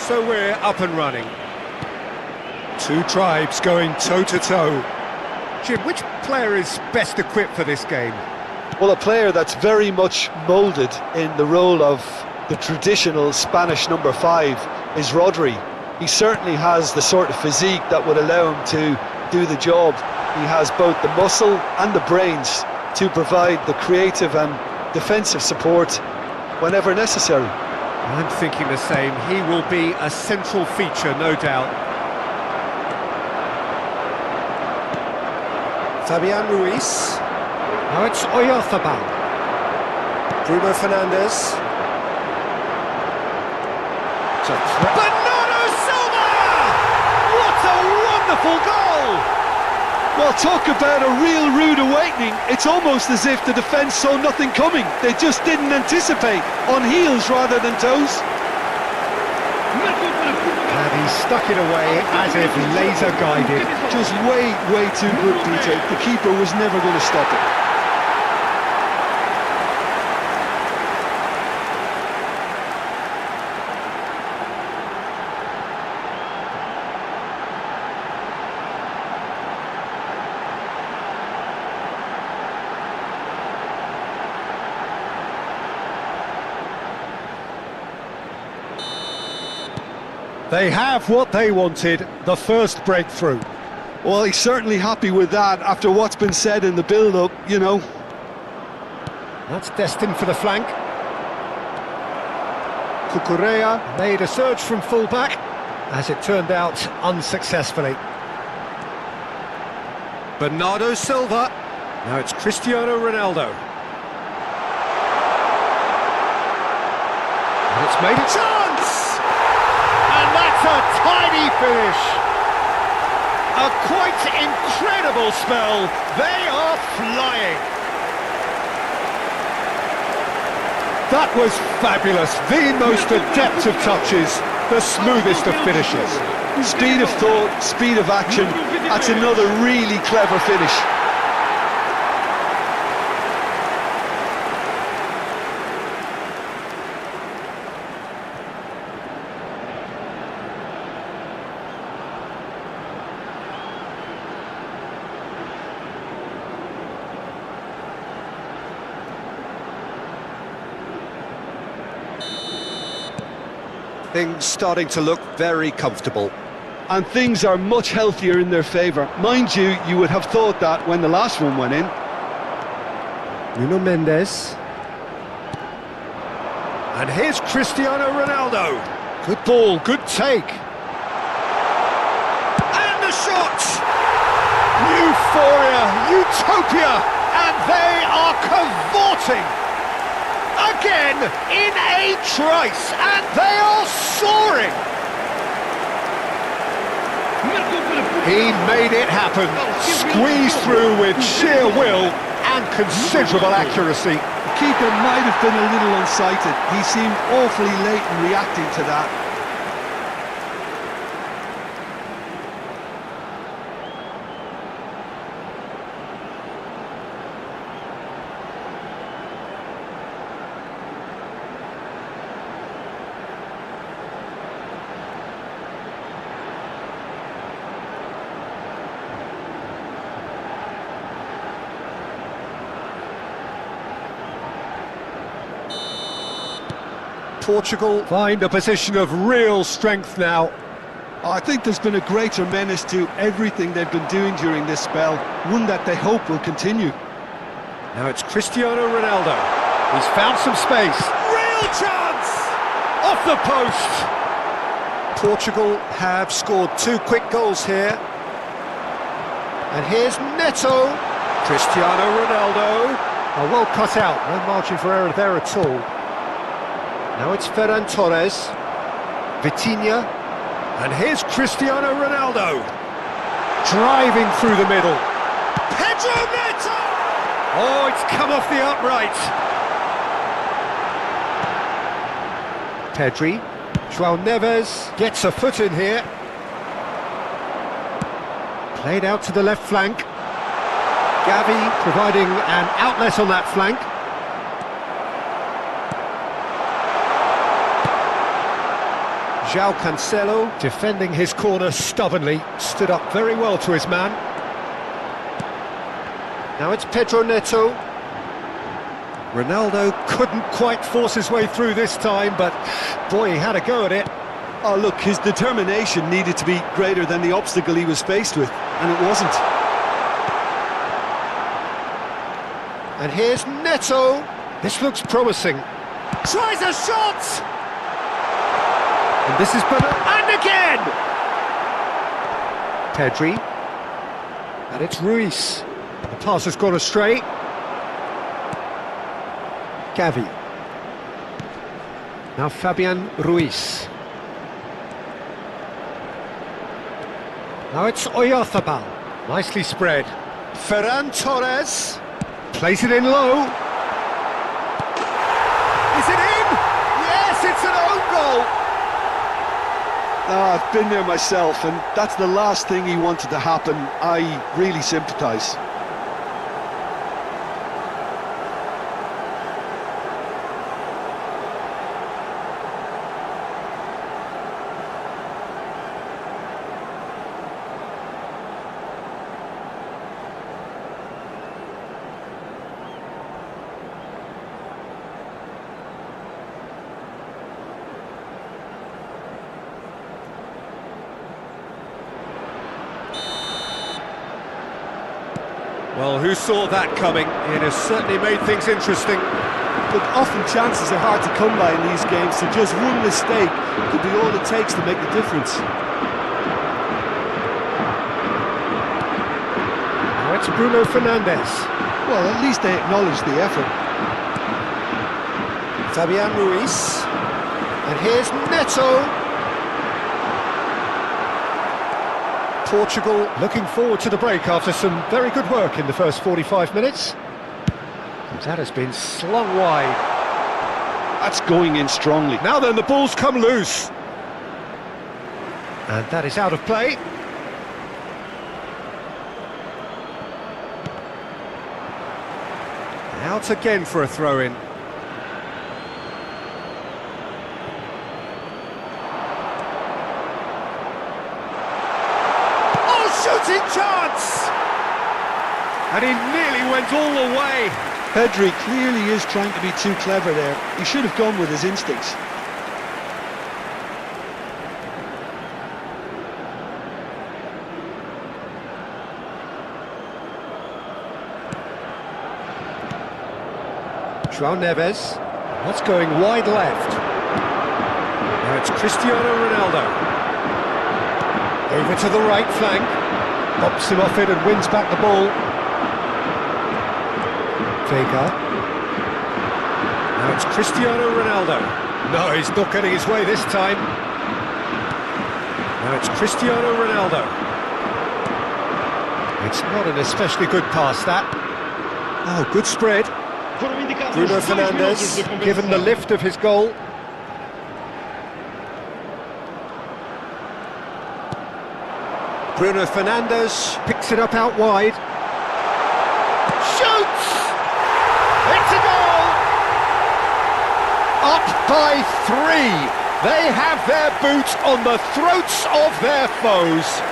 So we're up and running. Two tribes going toe-to-toe. Jim, which player is best equipped for this game? Well, a player that's very much moulded in the role of the traditional Spanish number 5 is Rodri. He certainly has the sort of physique that would allow him to do the job. He has both the muscle and the brains to provide the creative and defensive support whenever necessary. I'm thinking the same. He will be a central feature, no doubt. Fabian Ruiz. Now it's Oyarzabal. Bruno Fernandes. Bernardo Silva! What a wonderful goal! Well, talk about a real rude awakening. It's almost as if the defence saw nothing coming. They just didn't anticipate, on heels rather than toes. And he stuck it away as if laser guided. Just way too good, Peter. The keeper was never going to stop it. They have what they wanted, the first breakthrough. Well, he's certainly happy with that after what's been said in the build-up, you know. That's destined for the flank. Cucurella made a surge from full-back, as it turned out unsuccessfully. Bernardo Silva. Now it's Cristiano Ronaldo. And it's made a chance! And that's a tiny finish. A quite incredible spell. They are flying. That was fabulous. The most adept of touches, the smoothest of finishes. Speed of thought, speed of action. That's another really clever finish. Things starting to look very comfortable. And things are much healthier in their favour. Mind you, you would have thought that when the last one went in. Nuno Mendes. And here's Cristiano Ronaldo. Good ball, good take. And the shot! Euphoria, utopia, and they are cavorting. Again, in a trice, and they are soaring. He made it happen, squeezed through with sheer will and considerable accuracy. The keeper might have been a little unsighted. He seemed awfully late in reacting to that. Portugal find a position of real strength now. I think there's been a greater menace to everything they've been doing during this spell, one that they hope will continue. Now it's Cristiano Ronaldo. He's found some space. Real chance! Off the post! Portugal have scored 2 quick goals here. And here's Neto. Cristiano Ronaldo. Oh, well cut out. No margin for error there at all. Now it's Ferran Torres, Vitinha, and here's Cristiano Ronaldo, driving through the middle. Pedro Neto! Oh, it's come off the upright. Pedri, João Neves gets a foot in here. Played out to the left flank. Gavi providing an outlet on that flank. João Cancelo, defending his corner stubbornly, stood up very well to his man. Now it's Pedro Neto. Ronaldo couldn't quite force his way through this time, but boy, he had a go at it. Oh, look, his determination needed to be greater than the obstacle he was faced with, and it wasn't. And here's Neto. This looks promising. Tries a shot! And this is better. And again! Pedri. And it's Ruiz. The pass has gone astray. Gavi. Now Fabian Ruiz. Now it's Oyarzabal. Nicely spread. Ferran Torres. Plays it in low. Is it in? Yes, it's an own goal. I've been there myself, and that's the last thing he wanted to happen. I really sympathise. Well, who saw that coming? It has certainly made things interesting. But often chances are hard to come by in these games, so just one mistake could be all it takes to make the difference. Now it's Bruno Fernandes. Well, at least they acknowledge the effort. Fabian Ruiz. And here's Neto. Portugal looking forward to the break after some very good work in the first 45 minutes. And that has been slung wide. That's going in strongly. Now then, the ball's come loose. And that is out of play. Out again for a throw-in. Shooting chance! And he nearly went all the way. Pedri clearly is trying to be too clever there. He should have gone with his instincts. João Neves. That's going wide left. Now it's Cristiano Ronaldo. Over to the right flank. Pops him off it and wins back the ball. Vega. Now it's Cristiano Ronaldo. No, he's not getting his way this time. Now it's Cristiano Ronaldo. It's not an especially good pass, that. Oh, good spread. Bruno Fernandes, given the lift of his goal. Bruno Fernandes picks it up out wide. Shoots! It's a goal! Up by 3. They have their boot on the throats of their foes.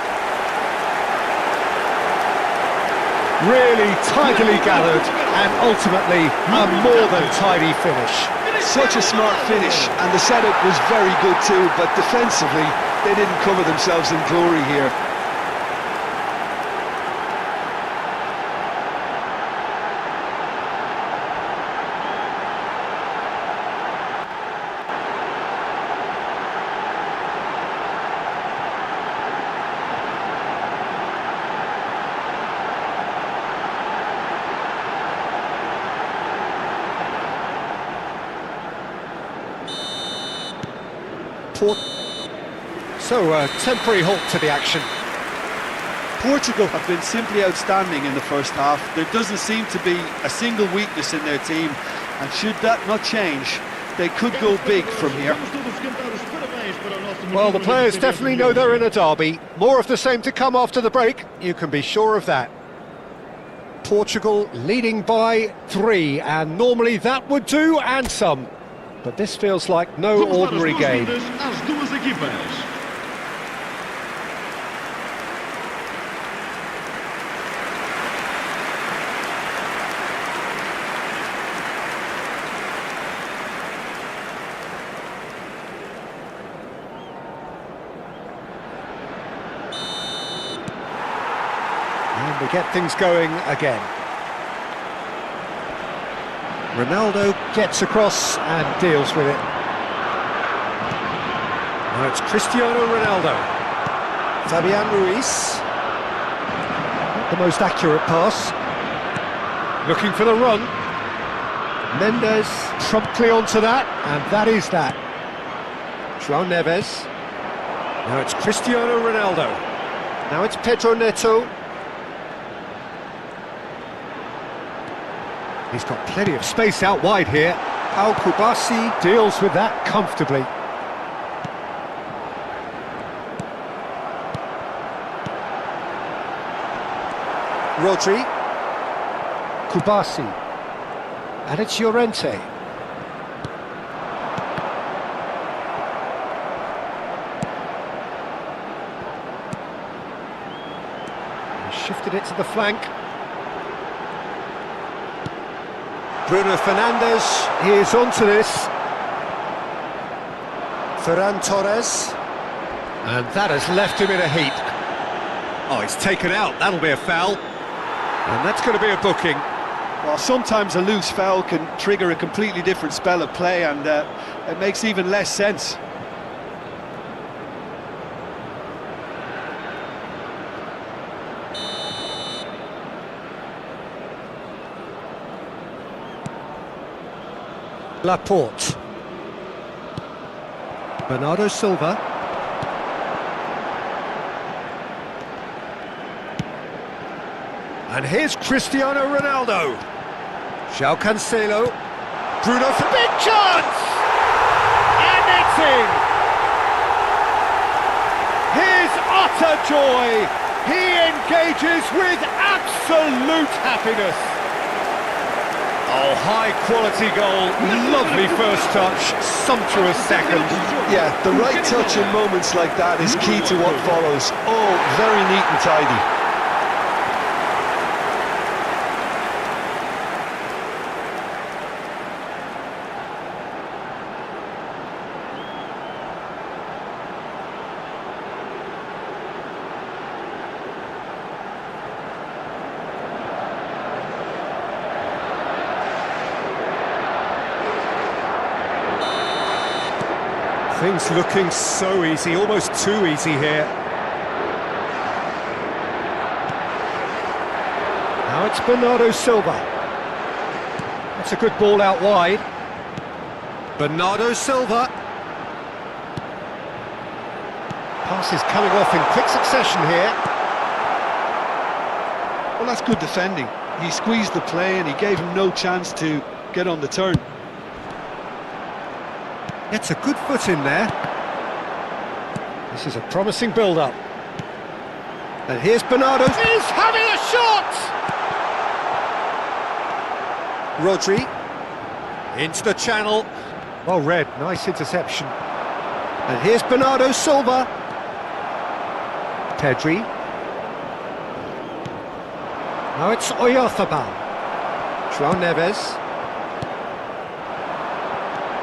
Really tidily gathered and ultimately a more than tidy finish. Such a smart finish, and the setup was very good too, but defensively they didn't cover themselves in glory here. So, a temporary halt to the action. Portugal have been simply outstanding in the first half. There doesn't seem to be a single weakness in their team, and should that not change, they could go big from here. Well, the players definitely know they're in a derby. More of the same to come after the break, you can be sure of that. Portugal leading by 3, and normally that would do, and some. But this feels like no ordinary game. And we get things going again. Ronaldo gets across and deals with it. Now it's Cristiano Ronaldo. Fabian Ruiz. Not the most accurate pass. Looking for the run. Mendes promptly onto that, and that is that. João Neves. Now it's Cristiano Ronaldo. Now it's Pedro Neto. He's got plenty of space out wide here. Pau Kubasi deals with that comfortably. Rodri. Kubasi. And it's Llorente. He shifted it to the flank. Bruno Fernandes, he is onto this. Ferran Torres. And that has left him in a heap. Oh, he's taken out, that'll be a foul. And that's going to be a booking. Well, sometimes a loose foul can trigger a completely different spell of play, and it makes even less sense. Laporte. Bernardo Silva. And here's Cristiano Ronaldo. João Cancelo. Bruno for big chance! And it's in! His utter joy. He engages with absolute happiness. Oh, high-quality goal, lovely first touch, sumptuous second. Yeah, the right touch in moments like that is key to what follows. Oh, very neat and tidy. Things looking so easy, almost too easy here. Now it's Bernardo Silva. That's a good ball out wide. Bernardo Silva. Pass is coming off in quick succession here. Well, that's good defending. He squeezed the play and he gave him no chance to get on the turn. Gets a good foot in there. This is a promising build-up. And here's Bernardo. He's having a shot! Rodri. Into the channel. Well read, nice interception. And here's Bernardo Silva. Pedri. Now it's Oyarzabal. João Neves.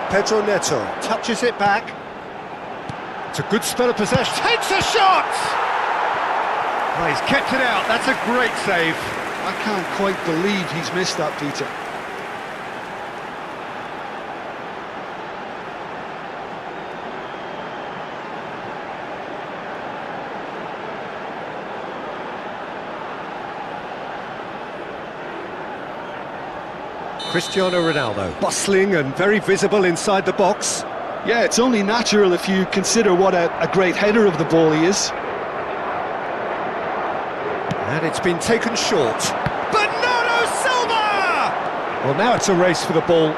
Pedro Neto touches it back. It's a good spell of possession. Takes a shot! Oh, he's kept it out. That's a great save. I can't quite believe he's missed that, Peter. Cristiano Ronaldo, bustling and very visible inside the box. Yeah, it's only natural if you consider what a great header of the ball he is. And it's been taken short. Bernardo Silva! Well, now it's a race for the ball.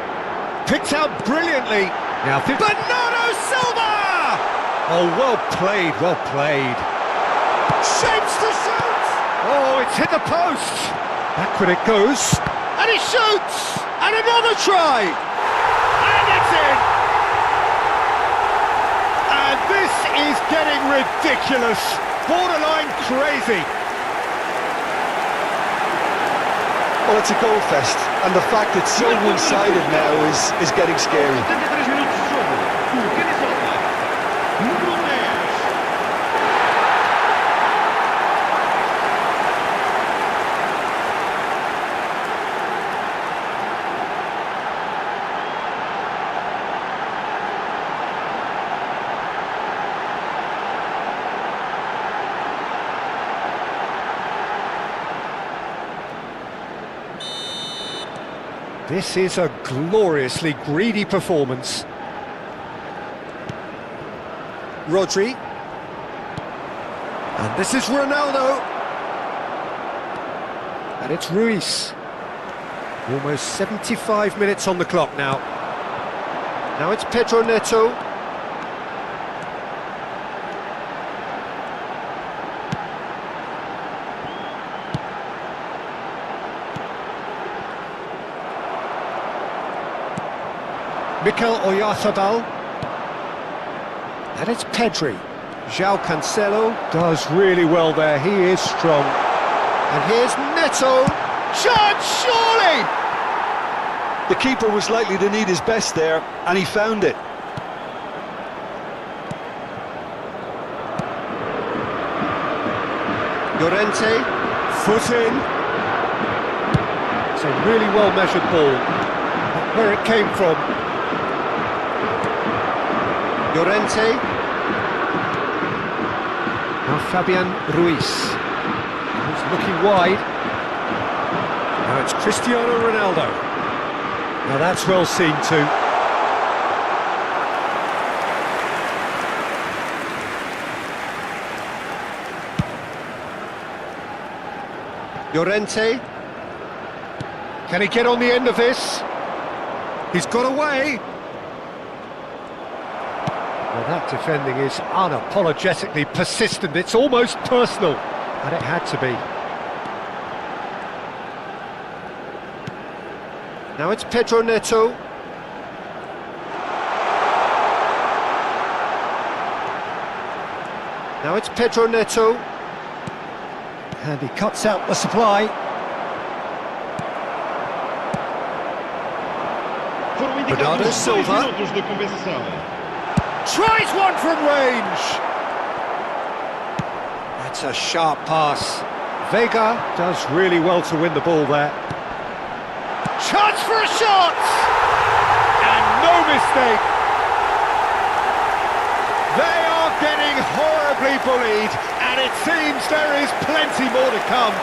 Picked out brilliantly. Now, Bernardo Silva! Oh, well played, well played. Shapes to shoot! Oh, it's hit the post. Backward it goes. And he shoots! And another try! And it's in! And this is getting ridiculous. Borderline crazy. Well, it's a goal fest, and the fact it's so one-sided now is getting scary. 73 minutos de jogo. O Camisola número 10. This is a gloriously greedy performance. Rodri. And this is Ronaldo. And it's Ruiz. Almost 75 minutes on the clock now. Now it's Pedro Neto. Mikel Oyarzabal. And it's Pedri. João Cancelo does really well there, he is strong. And here's Neto. Chance, surely! The keeper was likely to need his best there, and he found it. Llorente, foot in. It's a really well-measured ball. Where it came from. Llorente. Now Fabian Ruiz. He's looking wide. Now it's Cristiano Ronaldo. Now that's well seen too. Llorente. Can he get on the end of this? He's got away. Well, that defending is unapologetically persistent. It's almost personal. And it had to be. Now it's Pedro Neto. Now it's Pedro Neto. And he cuts out the supply. Bernardo Silva. Tries one from range. That's a sharp pass. Vega does really well to win the ball there. Chance for a shot! And no mistake. bullied, and it seems there is plenty more to come.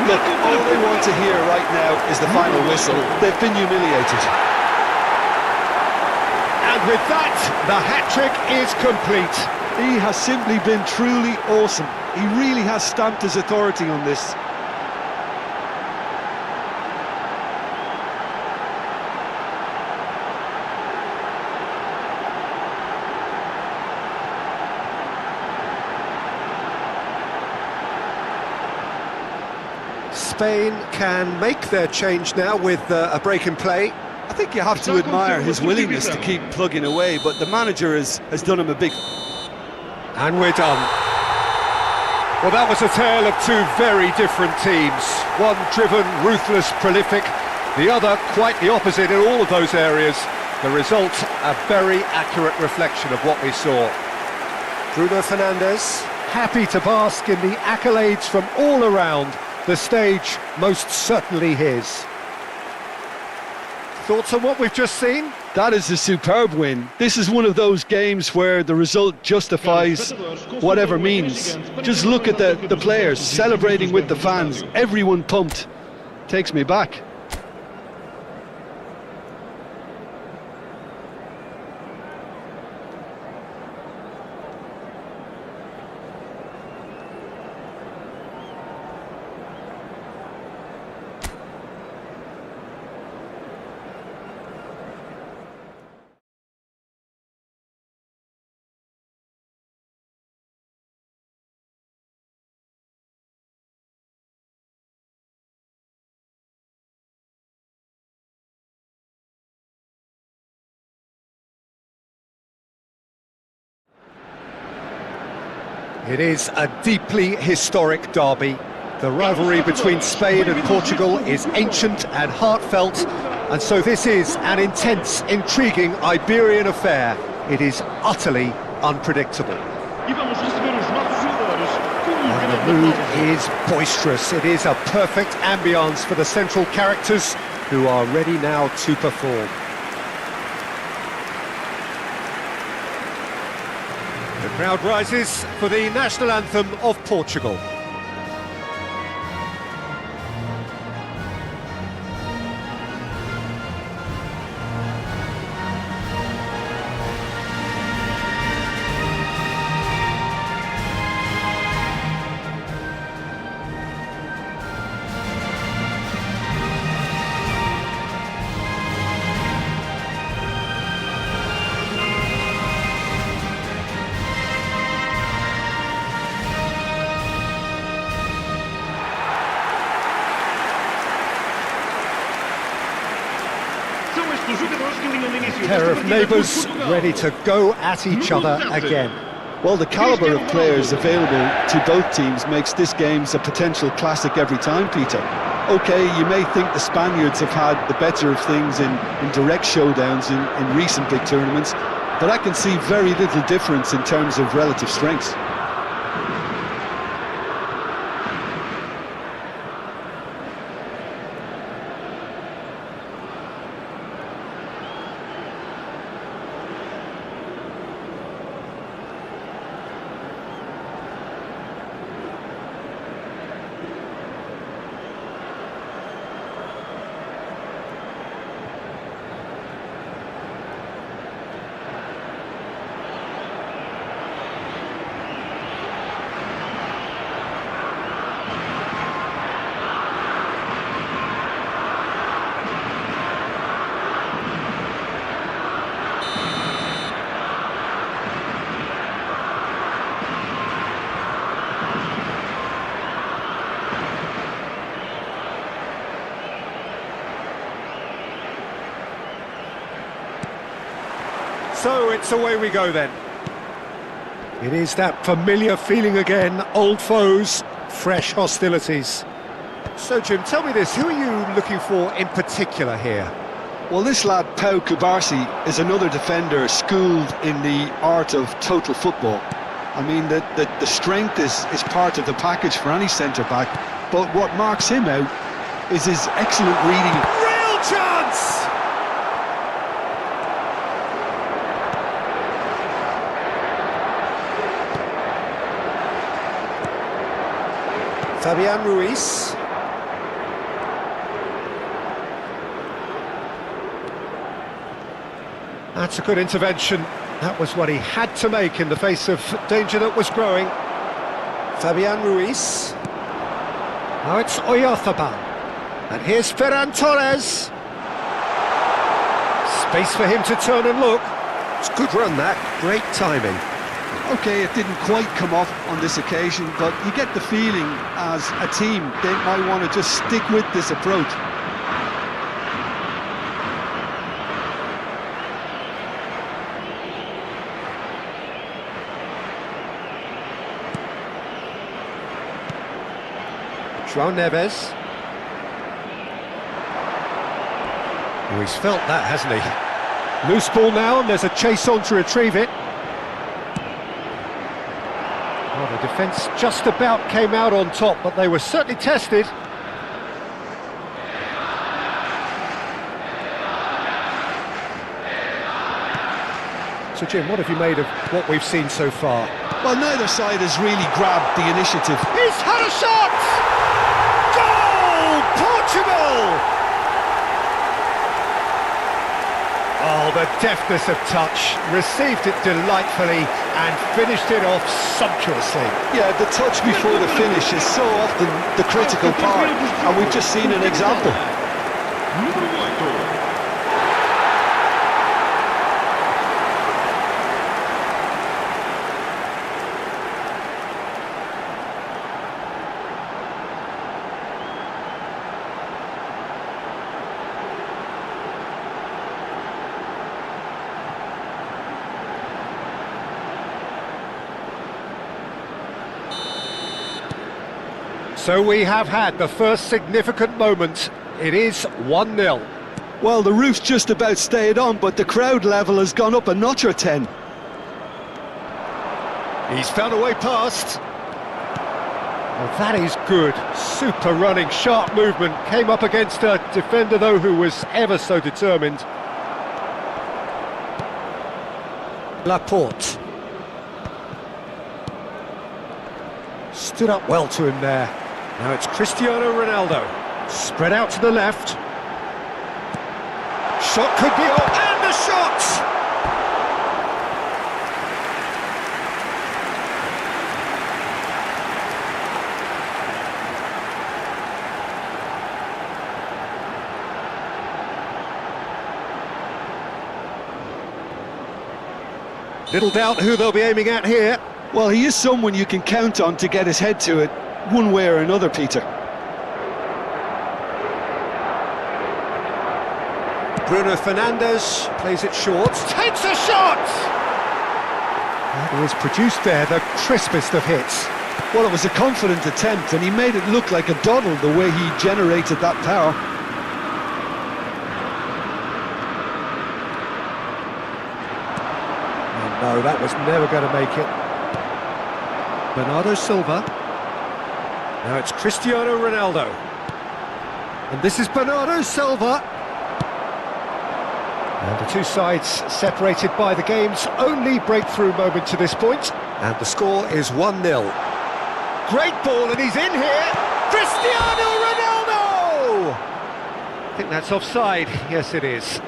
Look, all they want to hear right now is the final whistle. They've been humiliated. And with that, the hat-trick is complete. He has simply been truly awesome. He really has stamped his authority on this. Spain can make their change now with a break in play. I think you have to admire his willingness to keep plugging away, but the manager has done him a big... And we're done. Well, that was a tale of two very different teams. One driven, ruthless, prolific. The other quite the opposite in all of those areas. The result, a very accurate reflection of what we saw. Bruno Fernandes, happy to bask in the accolades from all around. The stage most certainly his. Thoughts on what we've just seen? That is a superb win. This is one of those games where the result justifies whatever means. Just look at the players celebrating with the fans. Everyone pumped. Takes me back. It is a deeply historic derby. The rivalry between Spain and Portugal is ancient and heartfelt, and so this is an intense, intriguing Iberian affair. It is utterly unpredictable. And the mood is boisterous. It is a perfect ambience for the central characters who are ready now to perform. The crowd rises for the national anthem of Portugal. A pair of neighbours ready to go at each other again. Well, the calibre of players available to both teams makes this game a potential classic every time, Peter. OK, you may think the Spaniards have had the better of things in direct showdowns in recent big tournaments, but I can see very little difference in terms of relative strengths. So it's away we go then. It is that familiar feeling again, old foes, fresh hostilities. So Jim, tell me this, who are you looking for in particular here? Well, this lad, Pau Cubarsí, is another defender schooled in the art of total football. I mean, the strength is part of the package for any centre-back, but what marks him out is his excellent reading. Real chance! Fabian Ruiz. That's a good intervention. That was what he had to make in the face of danger that was growing. Fabian Ruiz. Now it's Oyarzabal. And here's Ferran Torres. Space for him to turn and look. It's a good run, that. Great timing. Okay, it didn't quite come off on this occasion, but you get the feeling as a team they might want to just stick with this approach. João Neves. Oh, he's felt that, hasn't he? Loose ball now, and there's a chase on to retrieve it. Well, the defence just about came out on top, but they were certainly tested. So, Jim, what have you made of what we've seen so far? Well, neither side has really grabbed the initiative. He's had a shot! Goal! Portugal! Oh, the deftness of touch, received it delightfully and finished it off sumptuously. Yeah, the touch before the finish is so often the critical part, and we've just seen an example. So we have had the first significant moment. It is 1-0. Well, the roof's just about stayed on, but the crowd level has gone up a notch or 10. He's found a way past. Well, that is good. Super running, sharp movement. Came up against a defender, though, who was ever so determined. Laporte. Stood up well to him there. Now it's Cristiano Ronaldo. Spread out to the left. Shot could be on, and the shot! Little doubt who they'll be aiming at here. Well, he is someone you can count on to get his head to it, one way or another, Peter. Bruno Fernandes plays it short. Takes a shot! That was produced there, the crispest of hits. Well, it was a confident attempt, and he made it look like a doddle the way he generated that power. Oh, no, that was never going to make it. Bernardo Silva. Now it's Cristiano Ronaldo. And this is Bernardo Silva. And the two sides separated by the game's only breakthrough moment to this point. And the score is 1-0. Great ball, and he's in here. Cristiano Ronaldo! I think that's offside. Yes, it is.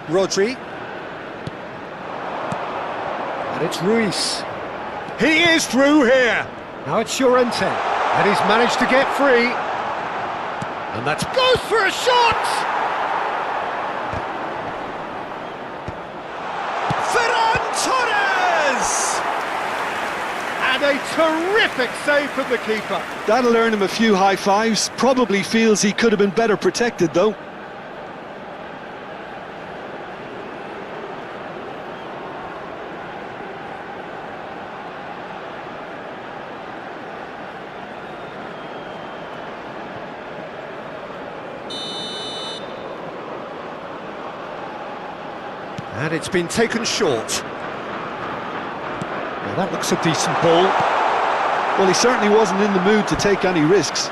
Rodri. And it's Ruiz. He is through here. Now it's Llorente. And he's managed to get free. And that goes for a shot! Ferran Torres! And a terrific save from the keeper. That'll earn him a few high fives. Probably feels he could have been better protected, though. And it's been taken short. Well, that looks a decent ball. Well, he certainly wasn't in the mood to take any risks.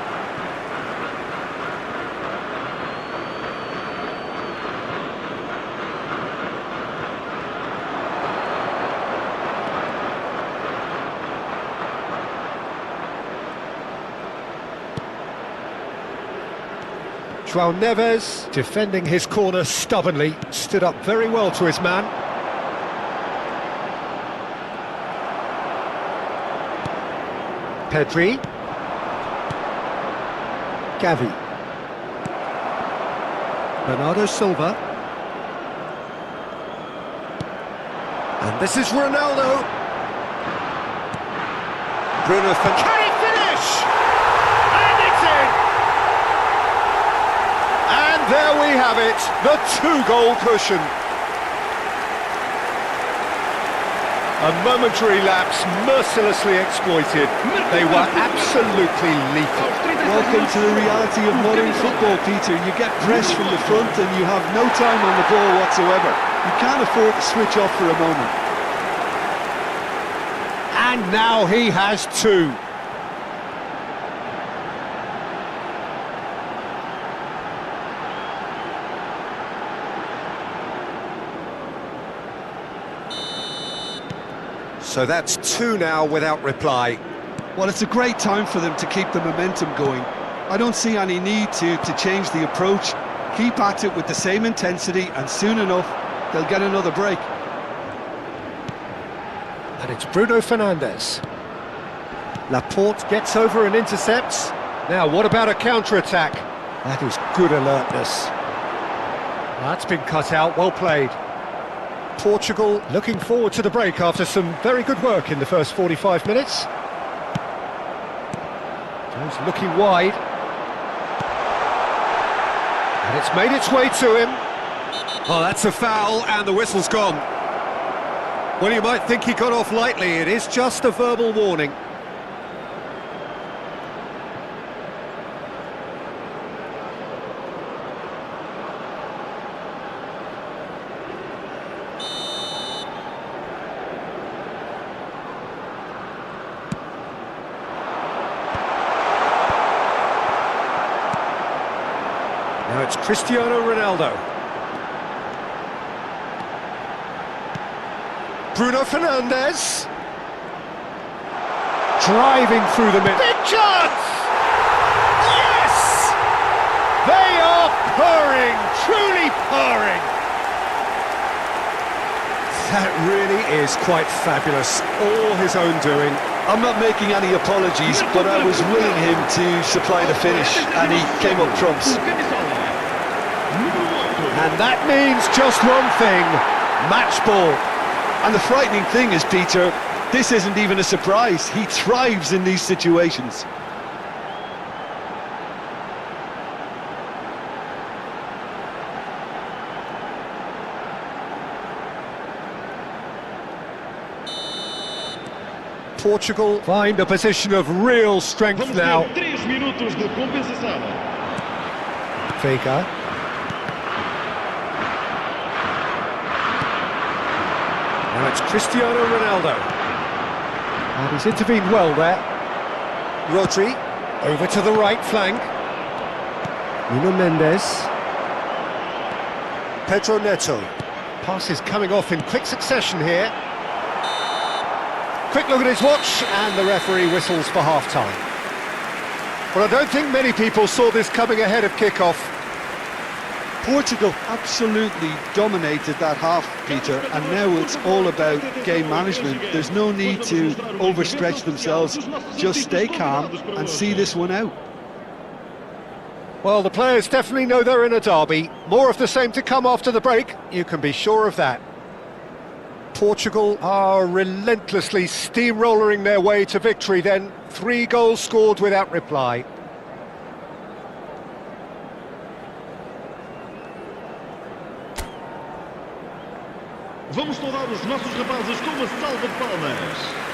João Neves, defending his corner stubbornly, stood up very well to his man. Pedri. Gavi. Bernardo Silva. And this is Ronaldo. Bruno Fernandes. Can he finish? And it's in! And there we have it, the two-goal cushion. A momentary lapse mercilessly exploited. They were absolutely lethal. Welcome to the reality of modern football, Peter. You get pressed from the front and you have no time on the ball whatsoever. You can't afford to switch off for a moment. And now he has two. So that's two now without reply. Well, it's a great time for them to keep the momentum going. I don't see any need to change the approach. Keep at it with the same intensity, and soon enough, they'll get another break. And it's Bruno Fernandes. Laporte gets over and intercepts. Now, what about a counter-attack? That is good alertness. That's been cut out, well played. Portugal looking forward to the break after some very good work in the first 45 minutes. He's looking wide. And it's made its way to him. Oh, that's a foul, and the whistle's gone. Well, you might think he got off lightly. It is just a verbal warning. Now it's Cristiano Ronaldo. Bruno Fernandes. Driving through the middle. Big chance! Yes! They are purring, truly purring. That really is quite fabulous. All his own doing. I'm not making any apologies, but I was willing him to supply the finish, and he came up trumps. And that means just one thing, match ball. And the frightening thing is, Peter, this isn't even a surprise. He thrives in these situations. Portugal find a position of real strength now. Vega. Now it's Cristiano Ronaldo. And he's intervened well there. Rodri, over to the right flank. Nuno Mendes. Pedro Neto. Passes coming off in quick succession here. Quick look at his watch, and the referee whistles for half-time. Well, I don't think many people saw this coming ahead of kick-off. Portugal absolutely dominated that half, Peter, and now it's all about game management. There's no need to overstretch themselves. Just stay calm and see this one out. Well, the players definitely know they're in a derby. More of the same to come after the break, you can be sure of that. Portugal are relentlessly steamrollering their way to victory then. 3 goals scored without reply. Vamos saudar os nossos rapazes com uma salva de palmas.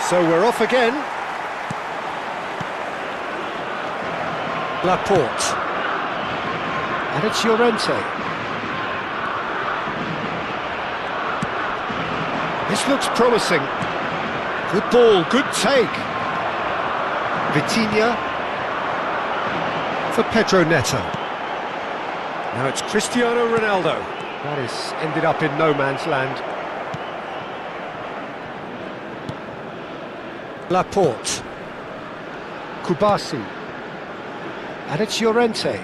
So we're off again. Laporte. And it's Llorente. This looks promising. Good ball, good take. Vitinha for Pedro Neto. Now it's Cristiano Ronaldo. That is ended up in no man's land. Laporte. Kubasi. And it's Llorente.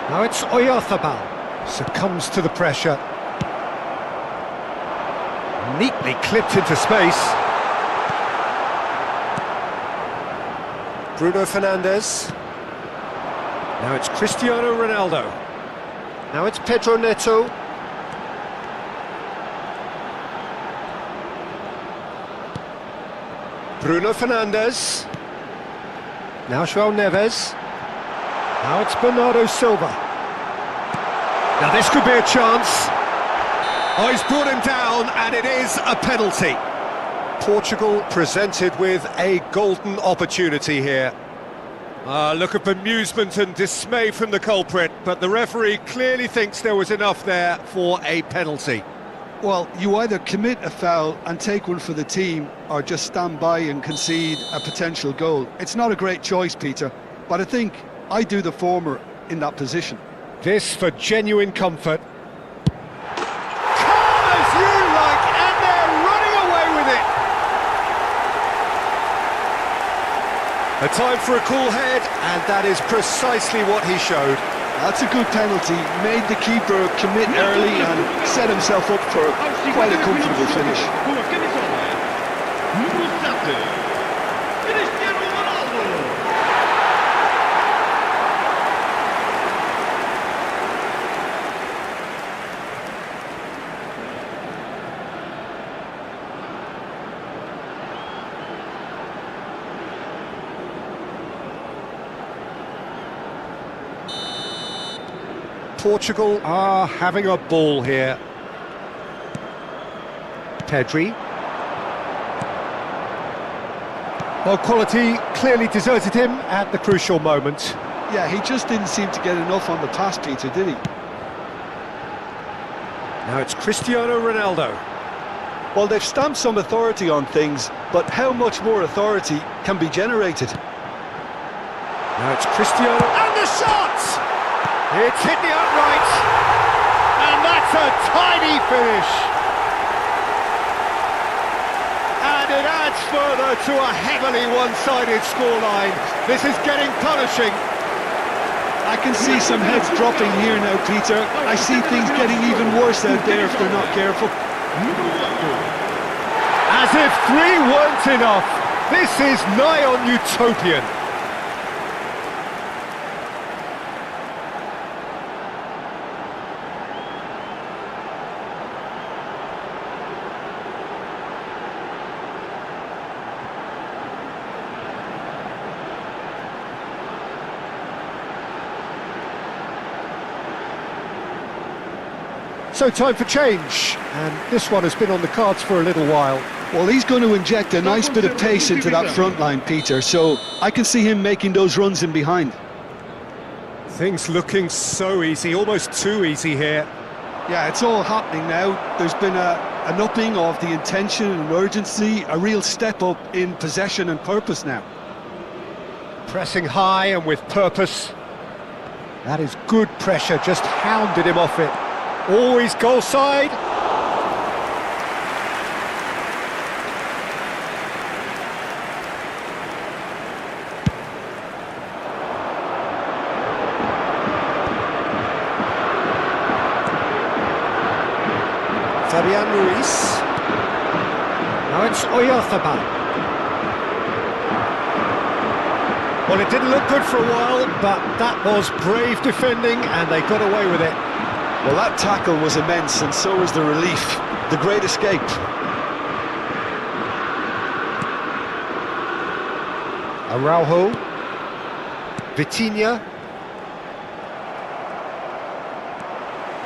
Now it's Oyarzabal. Succumbs to the pressure. Neatly clipped into space. Bruno Fernandes. Now it's Cristiano Ronaldo. Now it's Pedro Neto. Bruno Fernandes. Now João Neves. Now it's Bernardo Silva. Now this could be a chance. Oh, he's brought him down, and it is a penalty. Portugal presented with a golden opportunity here. A look of bemusement and dismay from the culprit, but the referee clearly thinks there was enough there for a penalty. Well, you either commit a foul and take one for the team, or just stand by and concede a potential goal. It's not a great choice, Peter, but I think I do the former in that position. This for genuine comfort. Calm as you like, and they're running away with it. A time for a cool head, and that is precisely what he showed. That's a good penalty, made the keeper commit early and set himself up for quite a comfortable finish. Portugal are having a ball here. Pedri. Well, quality clearly deserted him at the crucial moment. Yeah, he just didn't seem to get enough on the pass, Peter, did he? Now it's Cristiano Ronaldo. Well, they've stamped some authority on things, but how much more authority can be generated? Now it's Cristiano, and the shot! It's hit the upright, and that's a tiny finish. And it adds further to a heavily one-sided scoreline. This is getting punishing. I can see some heads dropping here now, Peter. I see things getting even worse out there if they're not careful. As if 3 weren't enough, this is nigh on utopian. So time for change, and this one has been on the cards for a little while. Well, he's going to inject a nice bit of pace into that front line, Peter, so I can see him making those runs in behind. Things looking so easy, almost too easy here. Yeah, it's all happening now. There's been an upping of the intention and urgency, a real step up in possession and purpose now. Pressing high and with purpose. That is good pressure, just hounded him off it. Always goal side. Fabian Ruiz. Now it's Oyarzabal. Well, it didn't look good for a while, but that was brave defending, and they got away with it. Well, that tackle was immense, and so was the relief. The great escape. Araujo. Vitinha.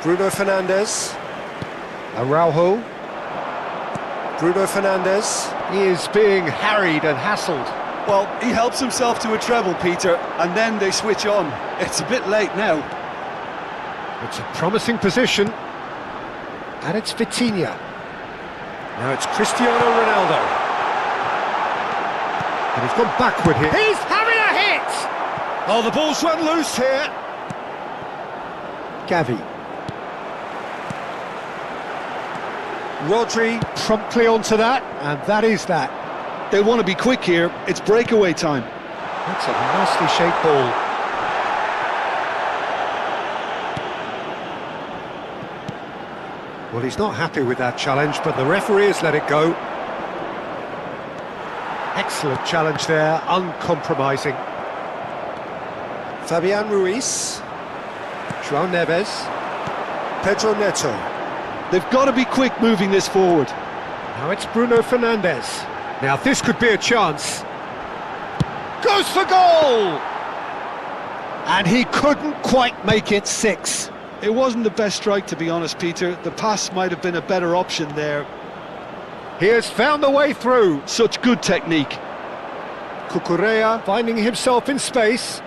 Bruno Fernandes. Araujo. Bruno Fernandes. He is being harried and hassled. Well, he helps himself to a treble, Peter, and then they switch on. It's a bit late now. It's a promising position. And it's Vitinha. Now it's Cristiano Ronaldo. And he's gone backward here. He's having a hit! Oh, the ball's run loose here. Gavi. Rodri promptly onto that, and that is that. They want to be quick here. It's breakaway time. That's a nicely shaped ball. Well, he's not happy with that challenge, but the referee has let it go. Excellent challenge there, uncompromising. Fabian Ruiz. João Neves. Pedro Neto. They've got to be quick moving this forward. Now it's Bruno Fernandes. Now this could be a chance. Goes for goal! And he couldn't quite make it 6. It wasn't the best strike, to be honest, Peter. The pass might have been a better option there. He has found the way through. Such good technique. Cucurella finding himself in space.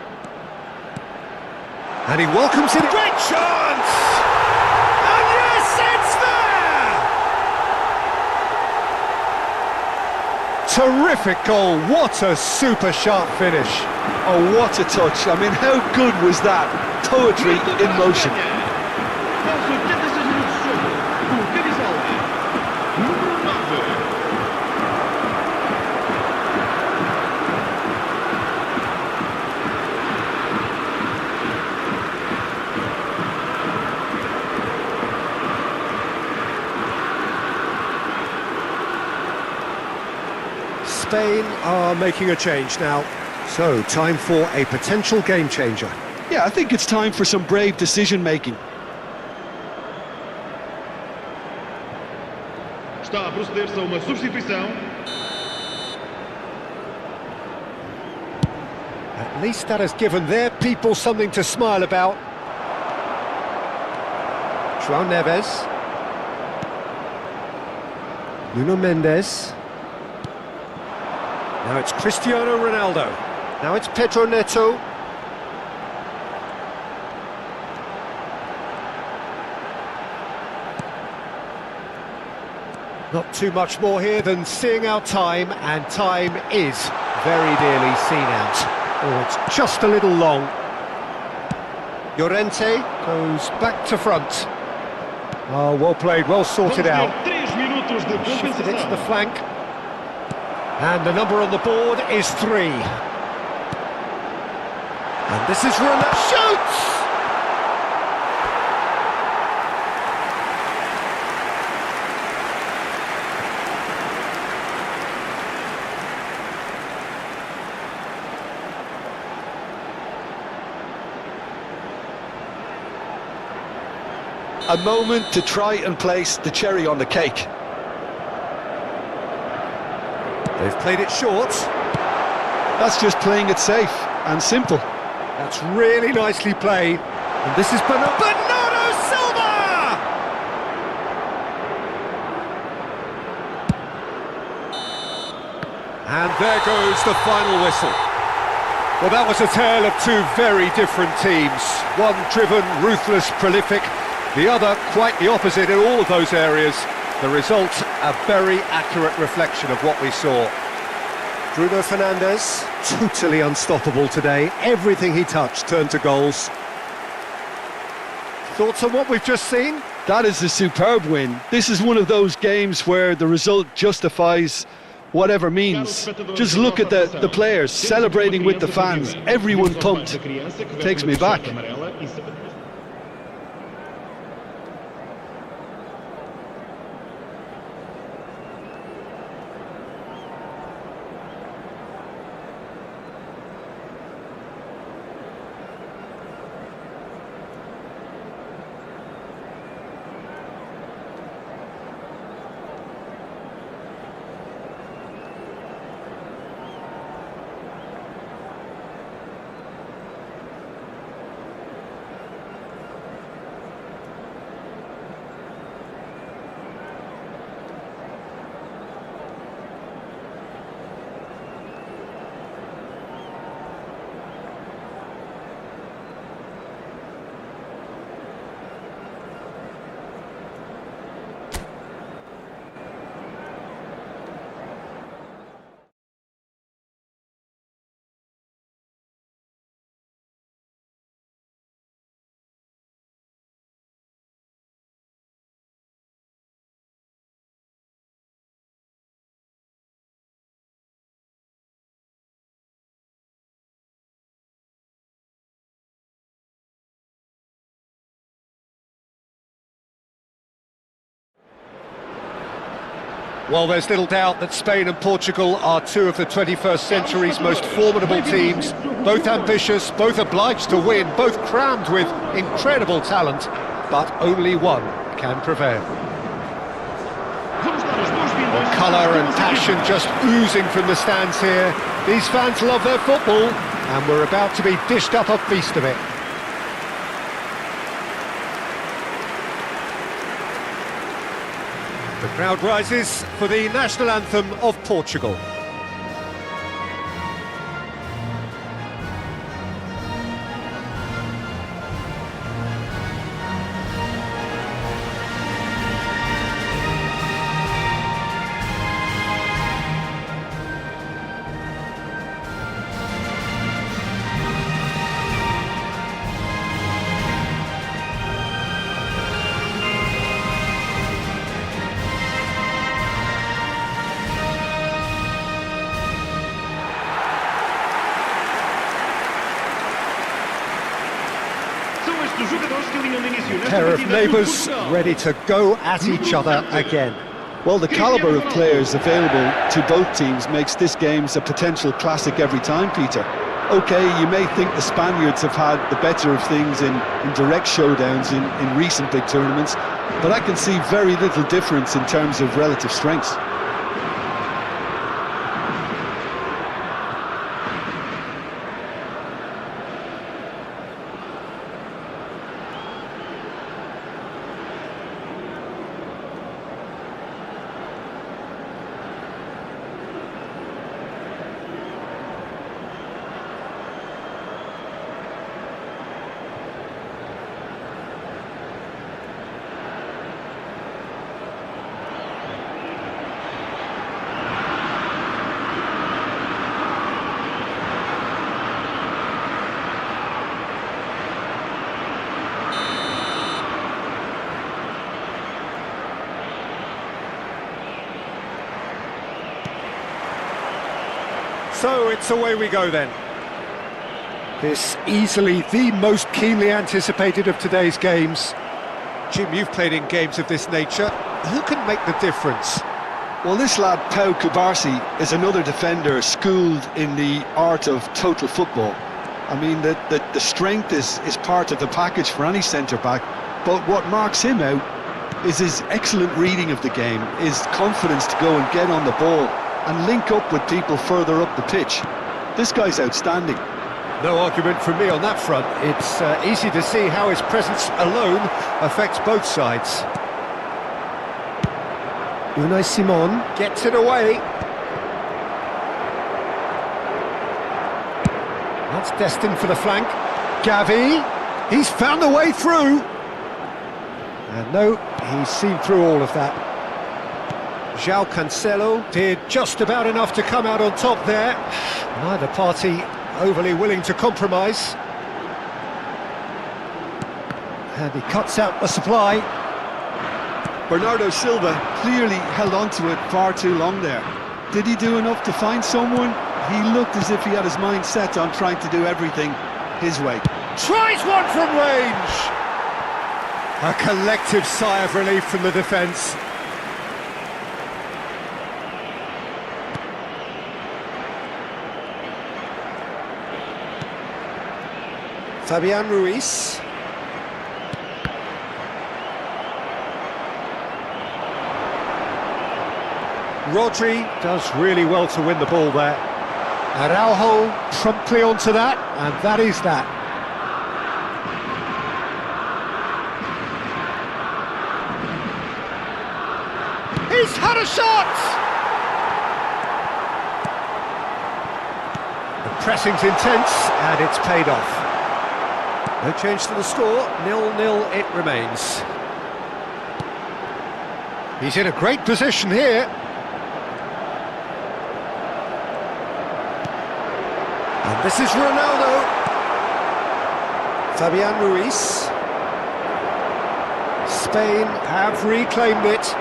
And he welcomes it. Great chance! And yes, it's there! Terrific goal. What a super sharp finish. Oh, what a touch. I mean, how good was that? Poetry in motion. Spain are making a change now. So, time for a potential game changer. Yeah, I think it's time for some brave decision-making. Está a proceder-se a uma substituição. At least that has given their people something to smile about. João Neves. Nuno Mendes. Now it's Cristiano Ronaldo. Now it's Pedro Neto. Not too much more here than seeing out time, and time is very dearly seen out. Oh, it's just a little long. Llorente goes back to front. Oh, well played, well sorted out. Shifted it to the flank. And the number on the board is 3. And this is Ronaldo. Shoots! A moment to try and place the cherry on the cake. They've played it short. That's just playing it safe and simple. That's really nicely played. And this is Bernardo Silva! And there goes the final whistle. Well, that was a tale of two very different teams. One driven, ruthless, prolific. The other quite the opposite in all of those areas. The result, a very accurate reflection of what we saw. Bruno Fernandes, totally unstoppable today. Everything he touched turned to goals. Thoughts on what we've just seen? That is a superb win. This is one of those games where the result justifies whatever means. Just look at the players celebrating with the fans. Everyone pumped. Takes me back. Well, there's little doubt that Spain and Portugal are two of the 21st century's most formidable teams. Both ambitious, both obliged to win, both crammed with incredible talent, but only one can prevail. Colour and passion just oozing from the stands here. These fans love their football, and we're about to be dished up a feast of it. The crowd rises for the national anthem of Portugal. Pair of neighbours ready to go at each other again. Well, the calibre of players available to both teams makes this game a potential classic every time, Peter. OK, you may think the Spaniards have had the better of things in direct showdowns in recent big tournaments, but I can see very little difference in terms of relative strengths. So it's away we go then. This easily the most keenly anticipated of today's games. Jim, you've played in games of this nature. Who can make the difference? Well, this lad, Pau Cubarsí, is another defender schooled in the art of total football. I mean, the strength is part of the package for any centre-back, but what marks him out is his excellent reading of the game, his confidence to go and get on the ball and link up with people further up the pitch. This guy's outstanding. No argument from me on that front. It's easy to see how his presence alone affects both sides. Unai Simon gets it away. That's destined for the flank. Gavi, he's found the way through. And no, he's seen through all of that. João Cancelo did just about enough to come out on top there. Neither party overly willing to compromise. And he cuts out the supply. Bernardo Silva clearly held on to it far too long there. Did he do enough to find someone? He looked as if he had his mind set on trying to do everything his way. Tries one from range! A collective sigh of relief from the defence. Fabian Ruiz. Rodri does really well to win the ball there. Araujo promptly onto that, and that is that. He's had a shot! The pressing's intense, and it's paid off. No change to the score, 0-0 it remains. He's in a great position here. And this is Ronaldo. Fabian Ruiz. Spain have reclaimed it.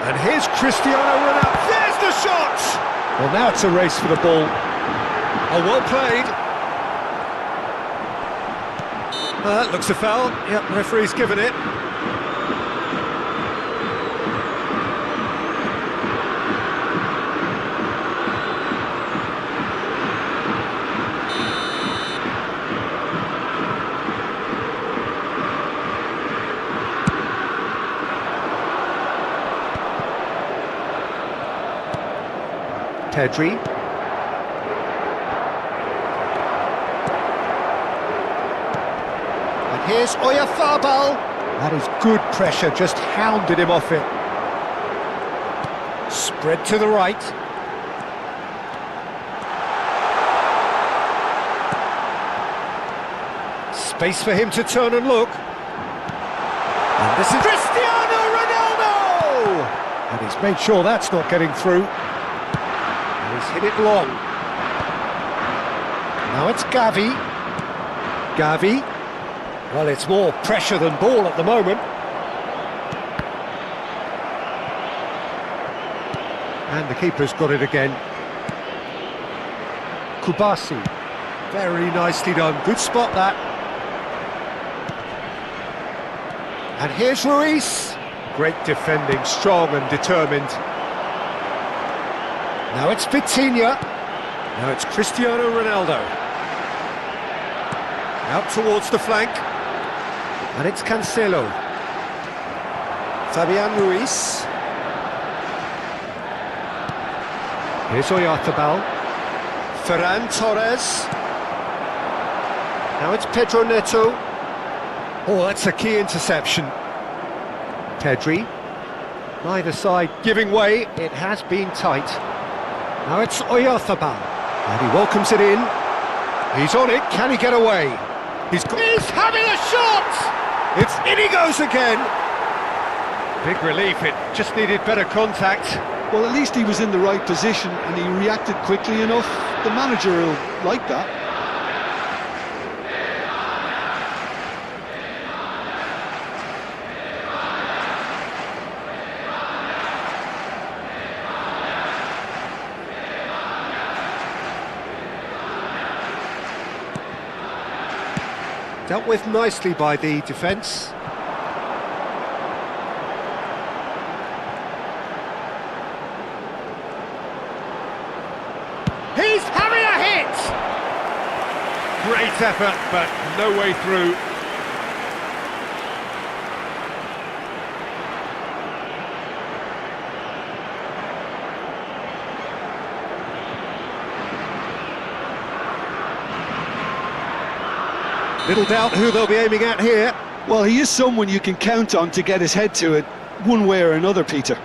And here's Cristiano Ronaldo. There's the shot! Well, now it's a race for the ball. Oh, well played. That looks a foul. Yep, referee's given it. Pedri. And here's Oyarzabal. That is good pressure, just hounded him off it. Spread to the right. Space for him to turn and look. And this is Cristiano Ronaldo! And he's made sure that's not getting through. And he's hit it long. Now it's Gavi. Gavi. Well, it's more pressure than ball at the moment. And the keeper's got it again. Kubasi. Very nicely done. Good spot, that. And here's Ruiz. Great defending, strong and determined. Now it's Vitinha. Now it's Cristiano Ronaldo. Out towards the flank. And it's Cancelo. Fabian Ruiz. Here's Oyarzabal. Ferran Torres. Now it's Pedro Neto. Oh, that's a key interception. Pedri. Neither side giving way. It has been tight. Now it's Oyarzabal. And he welcomes it in. He's on it. Can he get away? He's having a shot! It's in he goes again. Big relief. It just needed better contact. Well, at least he was in the right position and he reacted quickly enough. The manager will like that. Dealt with nicely by the defence. He's having a hit! Great effort, but no way through. Little doubt who they'll be aiming at here. Well, he is someone you can count on to get his head to it, one way or another, Peter.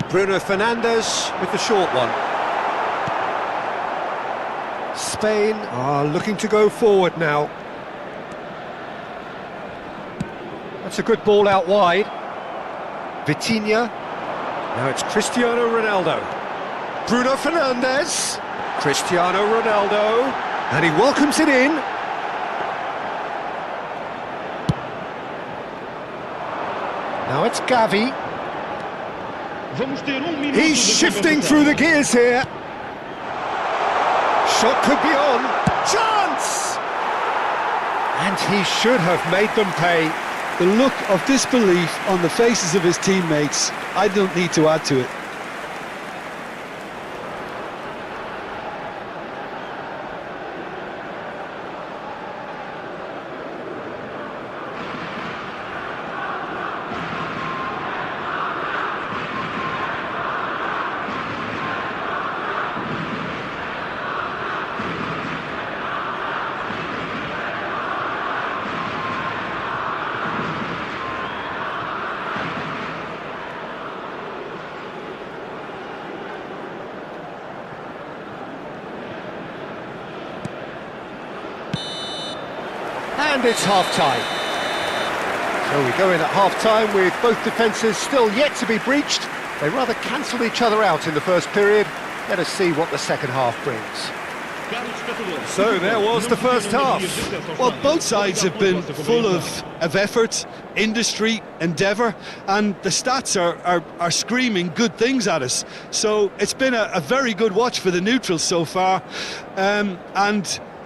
Bruno Fernandes with the short one. Spain are looking to go forward now. That's a good ball out wide. Vitinha. Now it's Cristiano Ronaldo. Bruno Fernandes. Cristiano Ronaldo. And he welcomes it in. Now it's Gavi. He's shifting through the gears here. Shot could be on. Chance! And he should have made them pay. The look of disbelief on the faces of his teammates, I don't need to add to it. And it's half-time. So we go in at half-time with both defences still yet to be breached. They rather cancelled each other out in the first period. Let us see what the second half brings. So there was the first half. Well, both sides have been full of effort, industry, endeavour, and the stats are screaming good things at us. So it's been a very good watch for the neutrals so far. And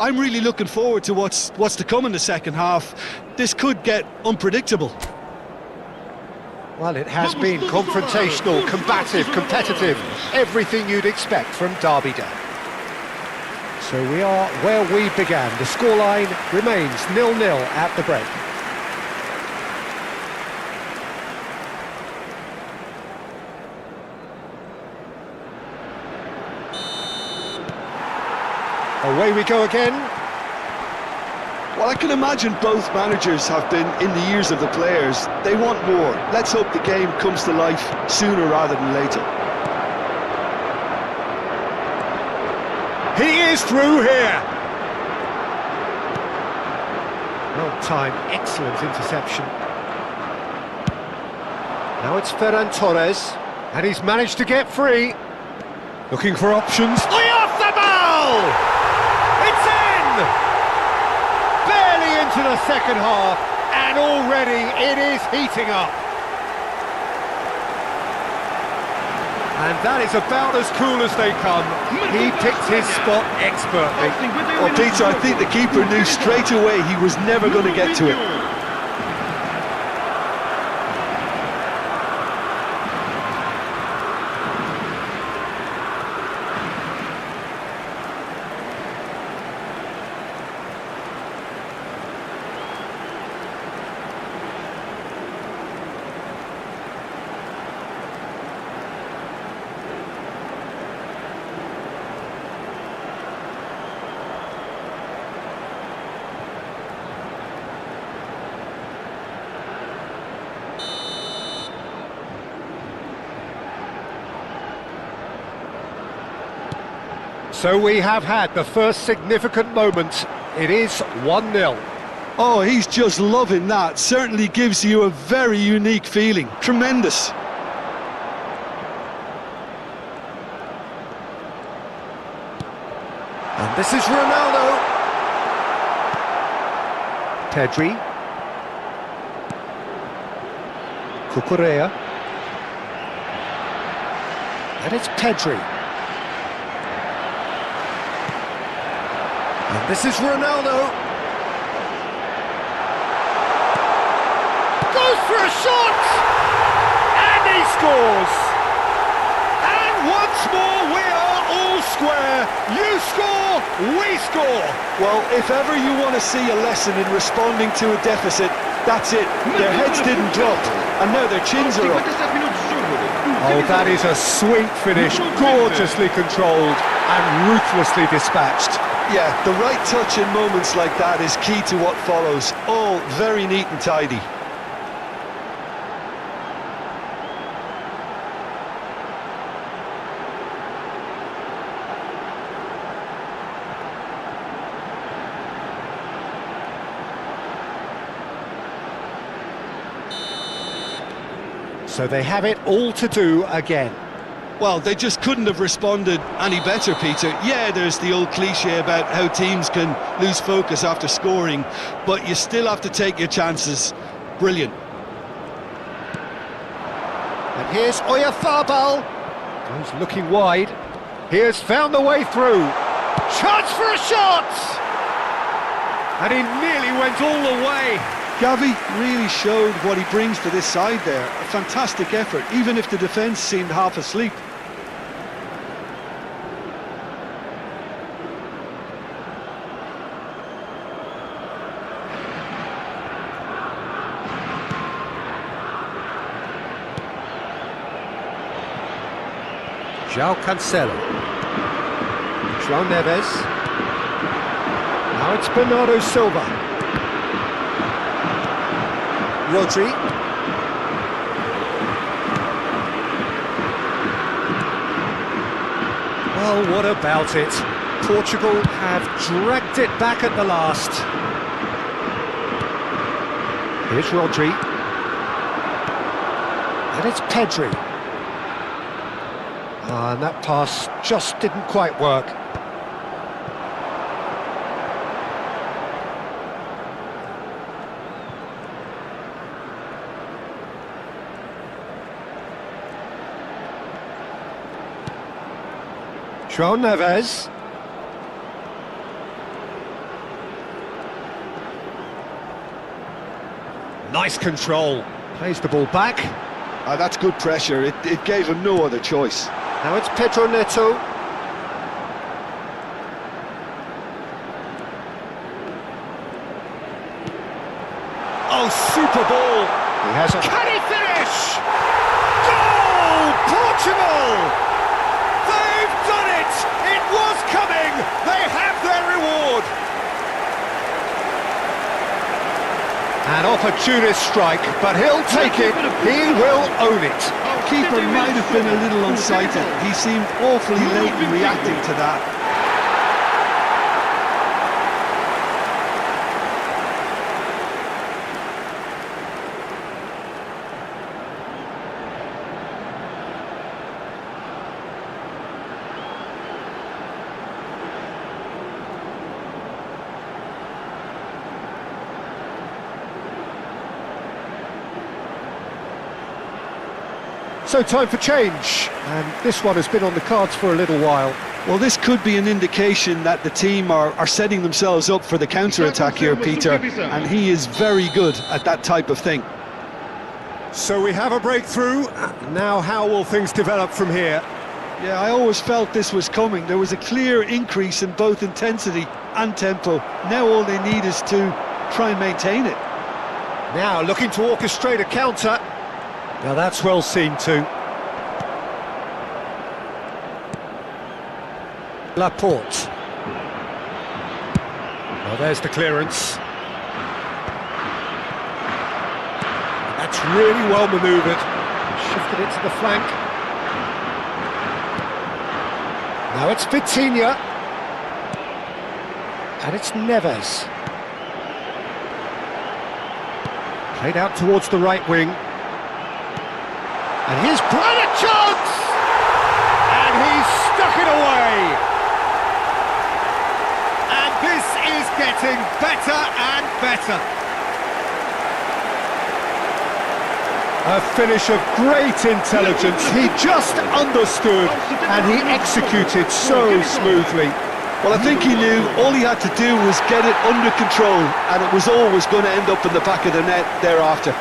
I'm really looking forward to what's to come in the second half. This could get unpredictable. Well, it has been confrontational, combative, competitive, everything you'd expect from Derby Day. So we are where we began. The scoreline remains 0-0 at the break. Away we go again. Well, I can imagine both managers have been in the ears of the players. They want more. Let's hope the game comes to life sooner rather than later. He is through here. Well timed, excellent interception. Now it's Ferran Torres, and he's managed to get free. Looking for options. Oyarzabal! It's in! Barely into the second half, and already it is heating up. And that is about as cool as they come. He picked his spot expertly. Well, Peter, I think the keeper knew straight away he was never going to get to it. So we have had the first significant moment. It is 1-0. Oh, he's just loving that. Certainly gives you a very unique feeling. Tremendous. And this is Ronaldo. Pedri. Cucurella. And it's Pedri. And this is Ronaldo. Goes for a shot! And he scores! And once more we are all square. You score, we score. Well, if ever you want to see a lesson in responding to a deficit, that's it. Their heads didn't drop, and now their chins are up. Oh, that is a sweet finish, gorgeously controlled and ruthlessly dispatched. Yeah, the right touch in moments like that is key to what follows. All very neat and tidy. So they have it all to do again. Well, they just couldn't have responded any better, Peter. Yeah, there's the old cliche about how teams can lose focus after scoring, but you still have to take your chances. Brilliant. And here's Oyarzabal. Goes looking wide. He has found the way through. Chance for a shot! And he nearly went all the way. Gavi really showed what he brings to this side there. A fantastic effort, even if the defence seemed half asleep. João Cancelo. João Neves. Now it's Bernardo Silva. Rodri. Well, what about it? Portugal have dragged it back at the last. Here's Rodri. And it's Pedri. And that pass just didn't quite work. João Neves. Nice control. Plays the ball back. That's good pressure. It gave him no other choice. Now it's Pedro Neto. Oh, super ball. He has a... Can he finish? Goal! Portugal! They've done it! It was coming! They have their reward! An opportunist strike, but he'll take it. He will own it. Keeper might have been a little unsighted. He seemed awfully late in reacting to that. So time for change, and this one has been on the cards for a little while. Well, this could be an indication that the team are setting themselves up for the counter-attack here, Peter, and he is very good at that type of thing. So we have a breakthrough. Now how will things develop from here? Yeah, I always felt this was coming. There was a clear increase in both intensity and tempo. Now all they need is to try and maintain it. Now looking to orchestrate a counter. Now that's well seen too. Laporte. Well, there's the clearance. That's really well manoeuvred. Shifted it to the flank. Now it's Vitinha. And it's Neves. Played out towards the right wing. And here's a chance! And he's stuck it away! And this is getting better and better. A finish of great intelligence. He just understood and he executed so smoothly. Well, I think he knew all he had to do was get it under control, and it was always going to end up in the back of the net thereafter.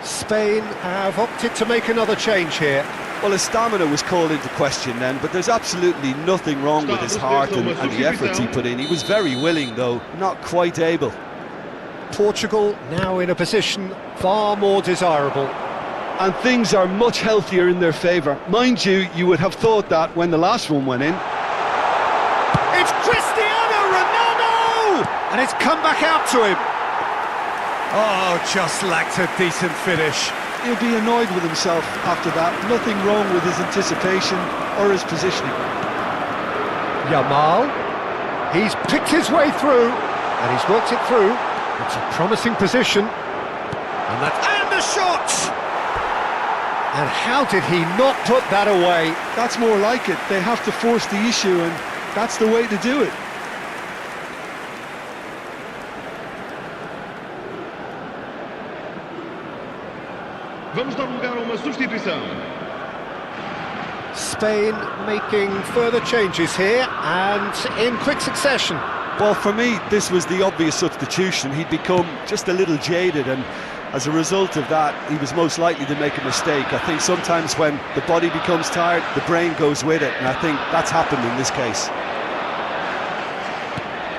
Spain have opted to make another change here. Well, his stamina was called into question then, but there's absolutely nothing wrong with his heart and the efforts he put in. He was very willing, though, not quite able. Portugal now in a position far more desirable. And things are much healthier in their favour. Mind you, you would have thought that when the last one went in. It's Cristiano Ronaldo! And it's come back out to him. Oh, just lacked a decent finish. He'll be annoyed with himself after that. Nothing wrong with his anticipation or his positioning. Yamal. He's picked his way through, and he's worked it through. It's a promising position. And the shot! And how did he not put that away? That's more like it. They have to force the issue, and that's the way to do it. Vamos dar lugar a uma substituição. Spain making further changes here, and in quick succession. Well, for me, this was the obvious substitution. He'd become just a little jaded, and as a result of that, he was most likely to make a mistake. I think sometimes when the body becomes tired, the brain goes with it, and I think that's happened in this case.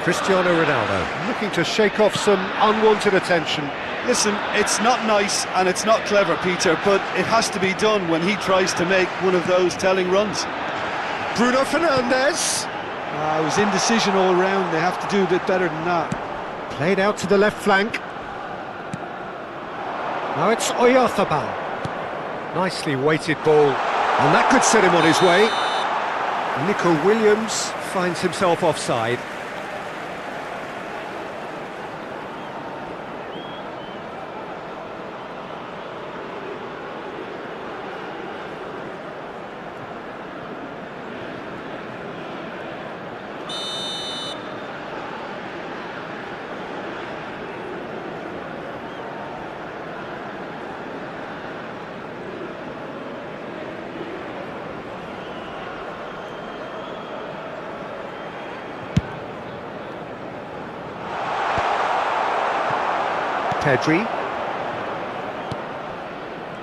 Cristiano Ronaldo looking to shake off some unwanted attention. Listen, it's not nice and it's not clever, Peter, but it has to be done when he tries to make one of those telling runs. Bruno Fernandes. It was indecision all round. They have to do a bit better than that. Played out to the left flank. Now it's Oyarzabal. Nicely weighted ball. And that could set him on his way. Nico Williams finds himself offside. Pedri.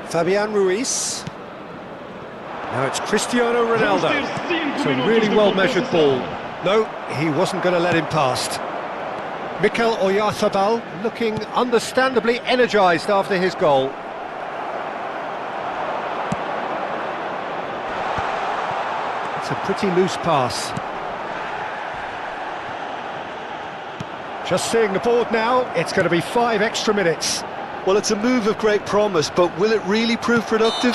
Fabian Ruiz. Now it's Cristiano Ronaldo. It's a really well-measured ball. No, he wasn't going to let him past. Mikel Oyarzabal looking understandably energised after his goal. It's a pretty loose pass. Just seeing the board now, it's going to be 5 extra minutes. Well, it's a move of great promise, but will it really prove productive?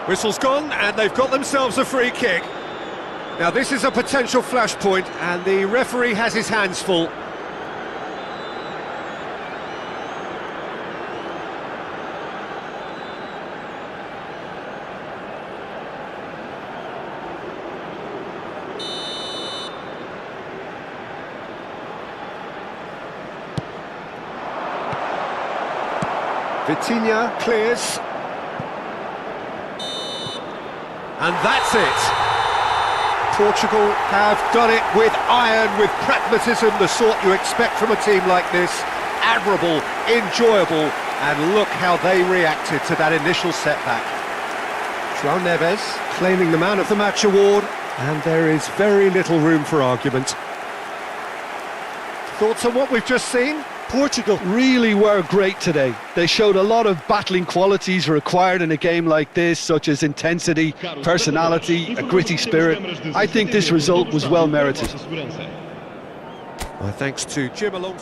Whistle's gone, and they've got themselves a free kick. Now, this is a potential flashpoint, and the referee has his hands full. Vitinha clears. And that's it. Portugal have done it with iron, with pragmatism, the sort you expect from a team like this. Admirable, enjoyable, and look how they reacted to that initial setback. João Neves claiming the Man of the Match award, and there is very little room for argument. Thoughts on what we've just seen? Portugal really were great today. They showed a lot of battling qualities required in a game like this, such as intensity, personality, a gritty spirit. I think this result was well merited. My thanks to Jim along.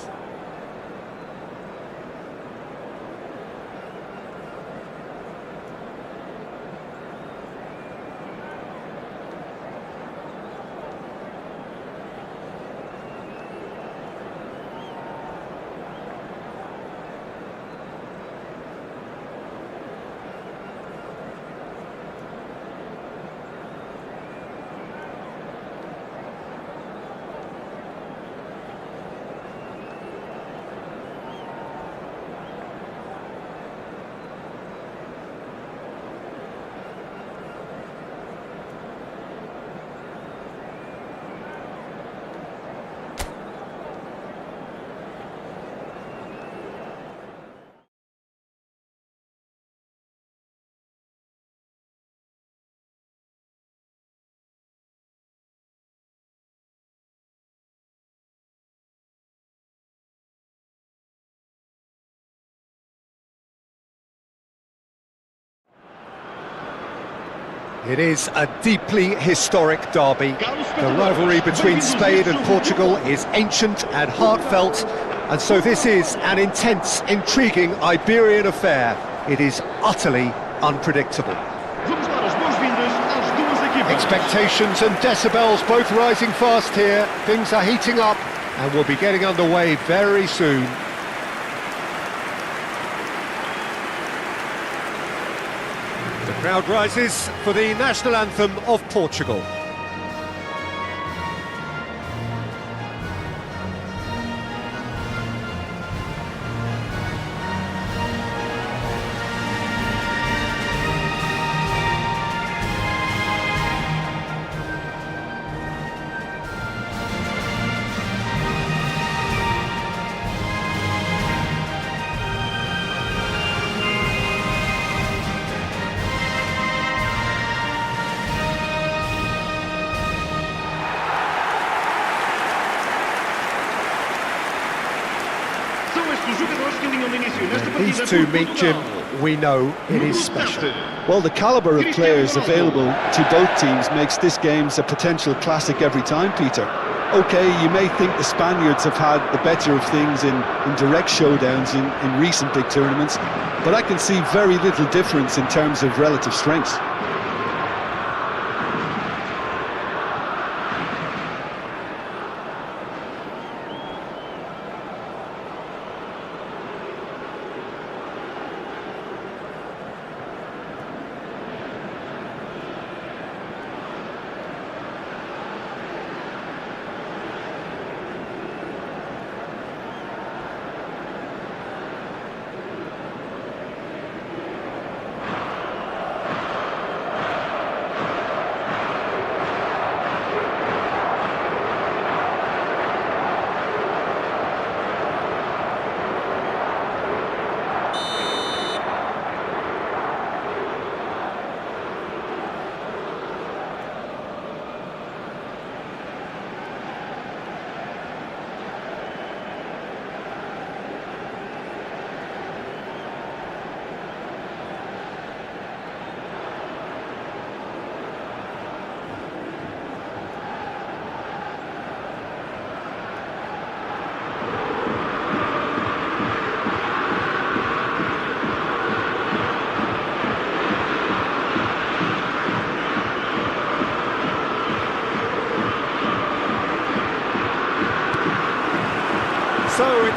It is a deeply historic derby. The rivalry between Spain and Portugal is ancient and heartfelt, and so this is an intense, intriguing Iberian affair. It is utterly unpredictable. Expectations and decibels both rising fast here. Things are heating up and we'll be getting underway very soon. The crowd rises for the national anthem of Portugal. These two meet, Jim, we know it is special. Well, the calibre of players available to both teams makes this game a potential classic every time, Peter. OK, you may think the Spaniards have had the better of things in direct showdowns in recent big tournaments, but I can see very little difference in terms of relative strengths.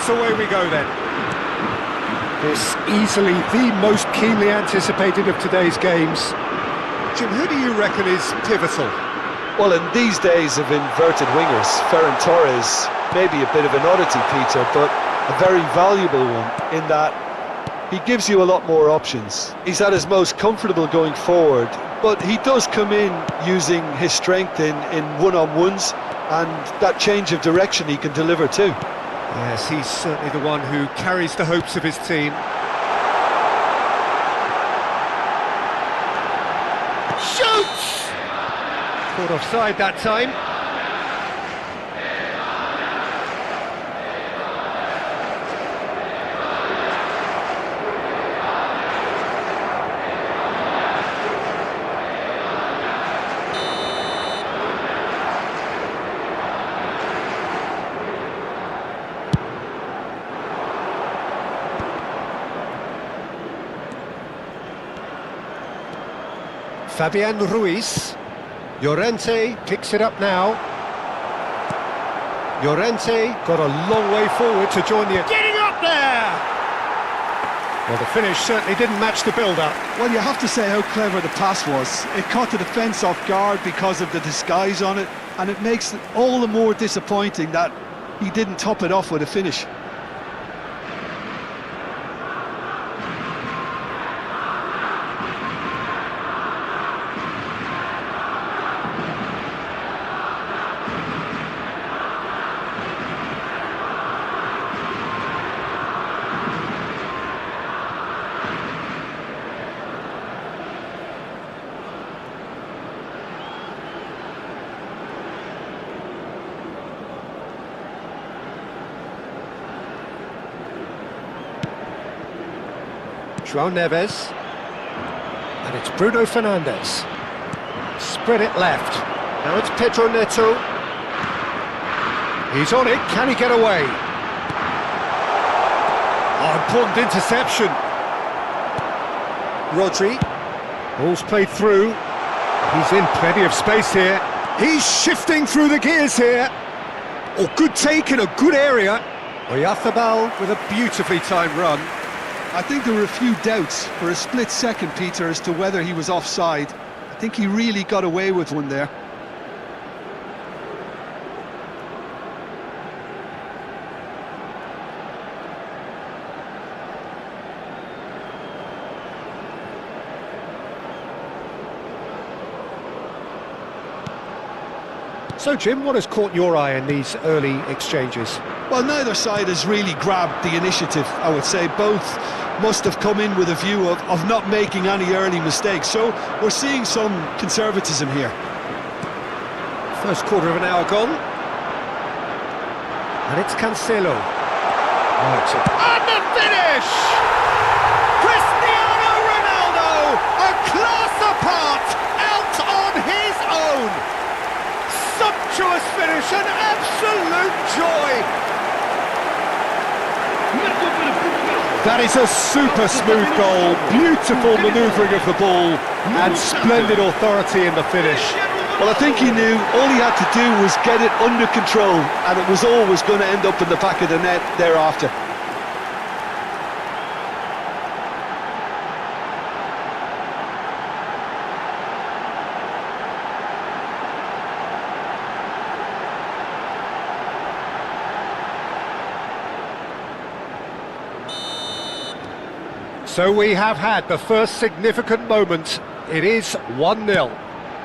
minutes, away we go then. This easily the most keenly anticipated of today's games. Jim, who do you reckon is pivotal? Well, in these days of inverted wingers, Ferran Torres may be a bit of an oddity, Peter, but a very valuable one in that he gives you a lot more options. He's at his most comfortable going forward, but he does come in using his strength in one-on-ones, and that change of direction he can deliver too. Yes, he's certainly the one who carries the hopes of his team. Shoots! Caught offside that time. Fabian Ruiz. Llorente picks it up now. Llorente got a long way forward to join the... Getting up there! Well, the finish certainly didn't match the build-up. Well, you have to say how clever the pass was. It caught the defence off guard because of the disguise on it, and it makes it all the more disappointing that he didn't top it off with a finish. João Neves, and it's Bruno Fernandes. Spread it left. Now it's Pedro Neto. He's on it. Can he get away? Oh, important interception. Rodri. Ball's played through. He's in plenty of space here. He's shifting through the gears here. Oh, good take in a good area. Oyarzabal with a beautifully timed run. I think there were a few doubts for a split second, Peter, as to whether he was offside. I think he really got away with one there. So, Jim, what has caught your eye in these early exchanges? Well, neither side has really grabbed the initiative, I would say. Both must have come in with a view of not making any early mistakes. So we're seeing some conservatism here. First quarter of an hour gone. And it's Cancelo. Oh, and the finish! Cristiano Ronaldo, a class apart, out on his own. Sumptuous finish, an absolute joy. That is a super smooth goal, beautiful manoeuvring of the ball, and splendid authority in the finish. Well, I think he knew all he had to do was get it under control, and it was always going to end up in the back of the net thereafter. So we have had the first significant moment. It is 1-0.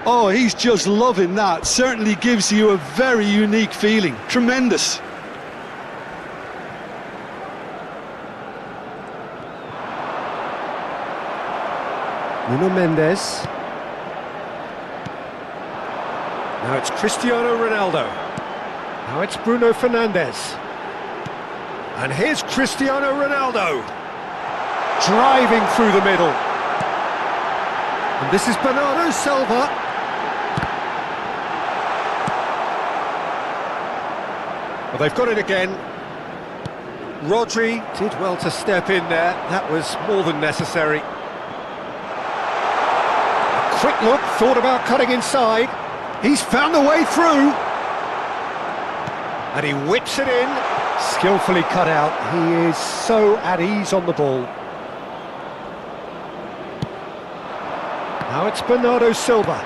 Oh, he's just loving that. Certainly gives you a very unique feeling. Tremendous. Nuno Mendes. Now it's Cristiano Ronaldo. Now it's Bruno Fernandes. And here's Cristiano Ronaldo. Driving through the middle. And this is Bernardo Silva. Well, they've got it again. Rodri did well to step in there. That was more than necessary. A quick look, thought about cutting inside. He's found a way through. And he whips it in. Skillfully cut out. He is so at ease on the ball. Now it's Bernardo Silva.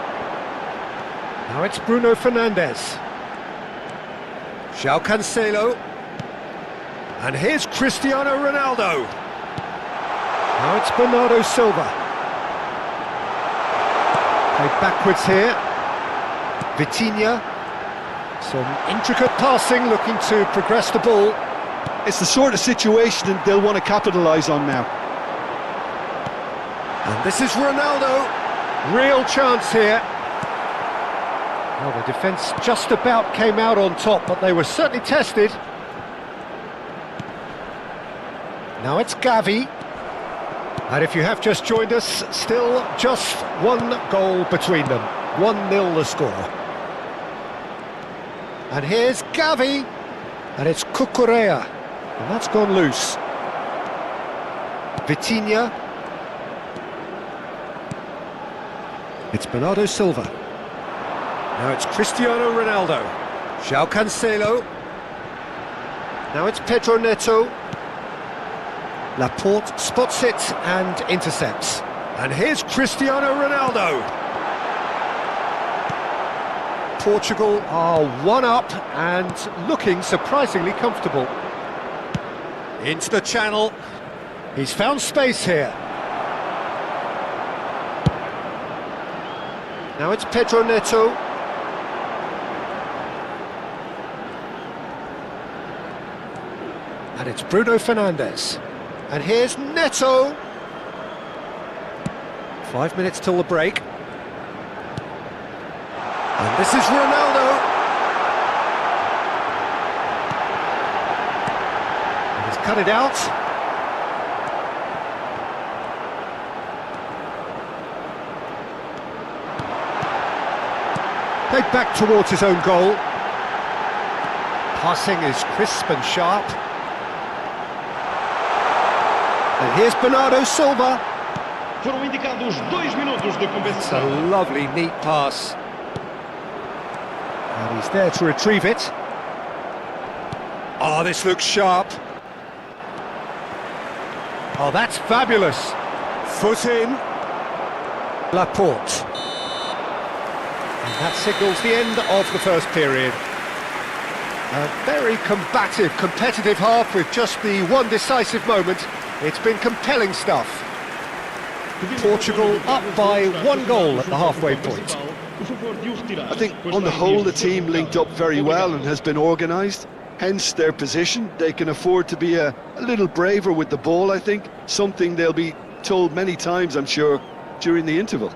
Now it's Bruno Fernandes. João Cancelo. And here's Cristiano Ronaldo. Now it's Bernardo Silva. Played backwards here. Vitinha. Some intricate passing, looking to progress the ball. It's the sort of situation that they'll want to capitalise on now. And this is Ronaldo. Real chance here. Well, the defence just about came out on top, but they were certainly tested. Now it's Gavi. And if you have just joined us, still just one goal between them. 1-0 the score. And here's Gavi. And it's Cucurella. And that's gone loose. Vitinha. It's Bernardo Silva. Now it's Cristiano Ronaldo. João Cancelo. Now it's Pedro Neto. Laporte spots it and intercepts. And here's Cristiano Ronaldo. Portugal are 1-up and looking surprisingly comfortable. Into the channel. He's found space here. Now it's Pedro Neto. And it's Bruno Fernandes. And here's Neto. 5 minutes till the break. And this is Ronaldo. And he's cut it out. Played back towards his own goal. Passing is crisp and sharp. And here's Bernardo Silva. Foram indicados 2 minutos de It's a competição. lovely, neat pass. And he's there to retrieve it. Oh, this looks sharp. Oh, that's fabulous. Foot in. Laporte. And that signals the end of the first period. A very combative, competitive half with just the one decisive moment. It's been compelling stuff. Portugal up by 1 goal at the halfway point. I think on the whole the team linked up very well and has been organised, hence their position. They can afford to be a little braver with the ball, I think, something they'll be told many times, I'm sure, during the interval.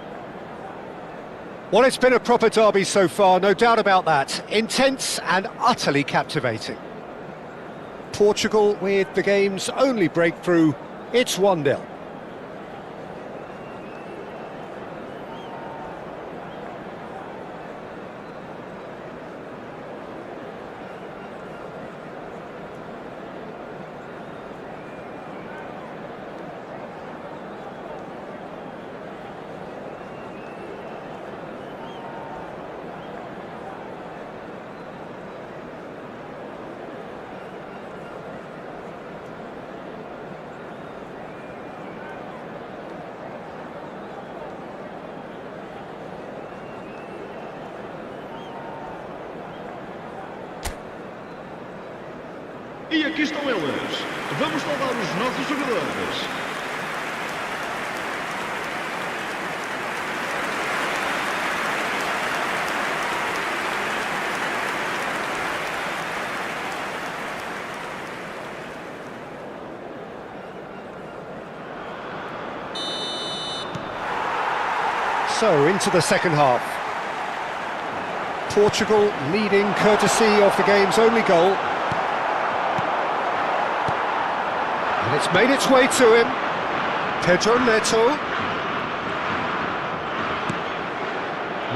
Well, it's been a proper derby so far, no doubt about that. Intense and utterly captivating. Portugal with the game's only breakthrough. It's 1-0. E aqui estão eles. Vamos saudar os nossos jogadores. So, into the second half. Portugal leading courtesy of the game's only goal. And it's made its way to him. Pedro Neto.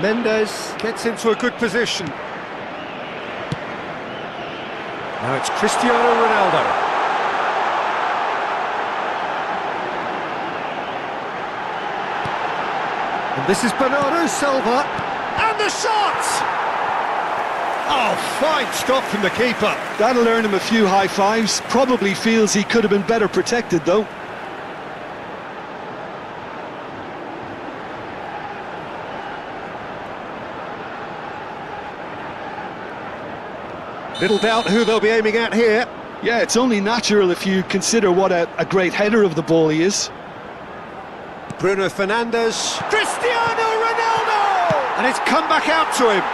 Mendes gets into a good position. Now it's Cristiano Ronaldo. And this is Bernardo Silva. And the shot! Oh, fine stop from the keeper. That'll earn him a few high fives. Probably feels he could have been better protected, though. Little doubt who they'll be aiming at here. Yeah, it's only natural if you consider what a great header of the ball he is. Bruno Fernandes. Cristiano Ronaldo! And it's come back out to him.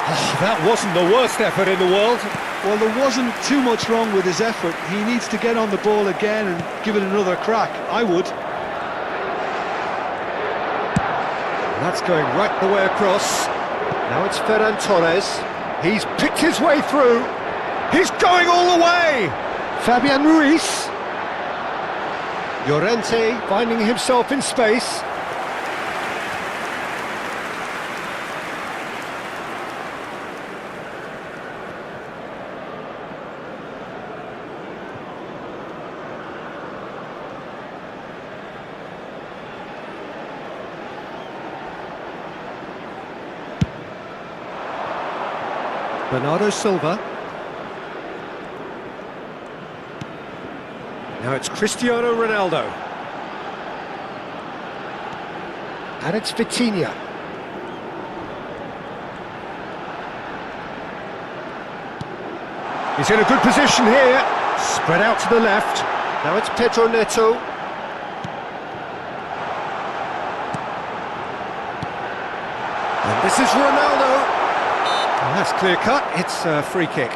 Oh, that wasn't the worst effort in the world. Well, there wasn't too much wrong with his effort. He needs to get on the ball again and give it another crack. I would. That's going right the way across. Now it's Ferran Torres. He's picked his way through. He's going all the way. Fabian Ruiz. Llorente finding himself in space. Bernardo Silva. Now it's Cristiano Ronaldo. And it's Vitinha. He's in a good position here. Spread out to the left. Now it's Pedro Neto. And this is Ronaldo. And that's clear cut. It's a free kick.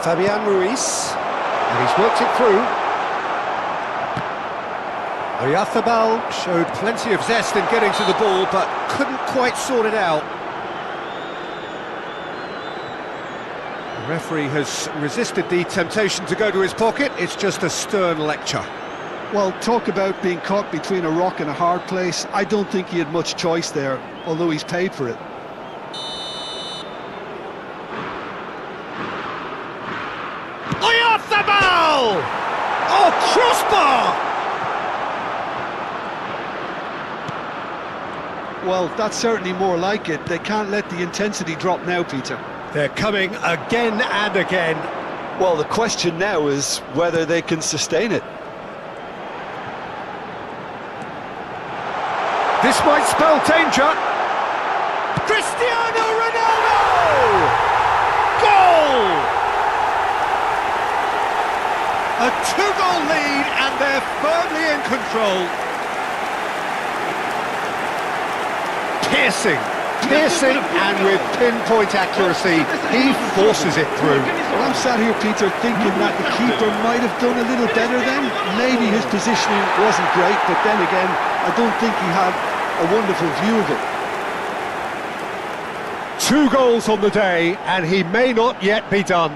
Fabian Ruiz, and he's worked it through. Oyarzabal showed plenty of zest in getting to the ball, but couldn't quite sort it out. The referee has resisted the temptation to go to his pocket. It's just a stern lecture. Well, talk about being caught between a rock and a hard place. I don't think he had much choice there, although he's paid for it. Oyarzabal! Oh, crossbar! Well, that's certainly more like it. They can't let the intensity drop now, Peter. They're coming again and again. Well, the question now is whether they can sustain it. This might spell danger. Cristiano Ronaldo! Goal! A two-goal lead, and they're firmly in control. Piercing, and with pinpoint accuracy, he forces it through. Well, I'm sat here, Peter, thinking that the keeper might have done a little better then. Maybe his positioning wasn't great, but then again, I don't think he had a wonderful view of it. 2 goals on the day, and he may not yet be done.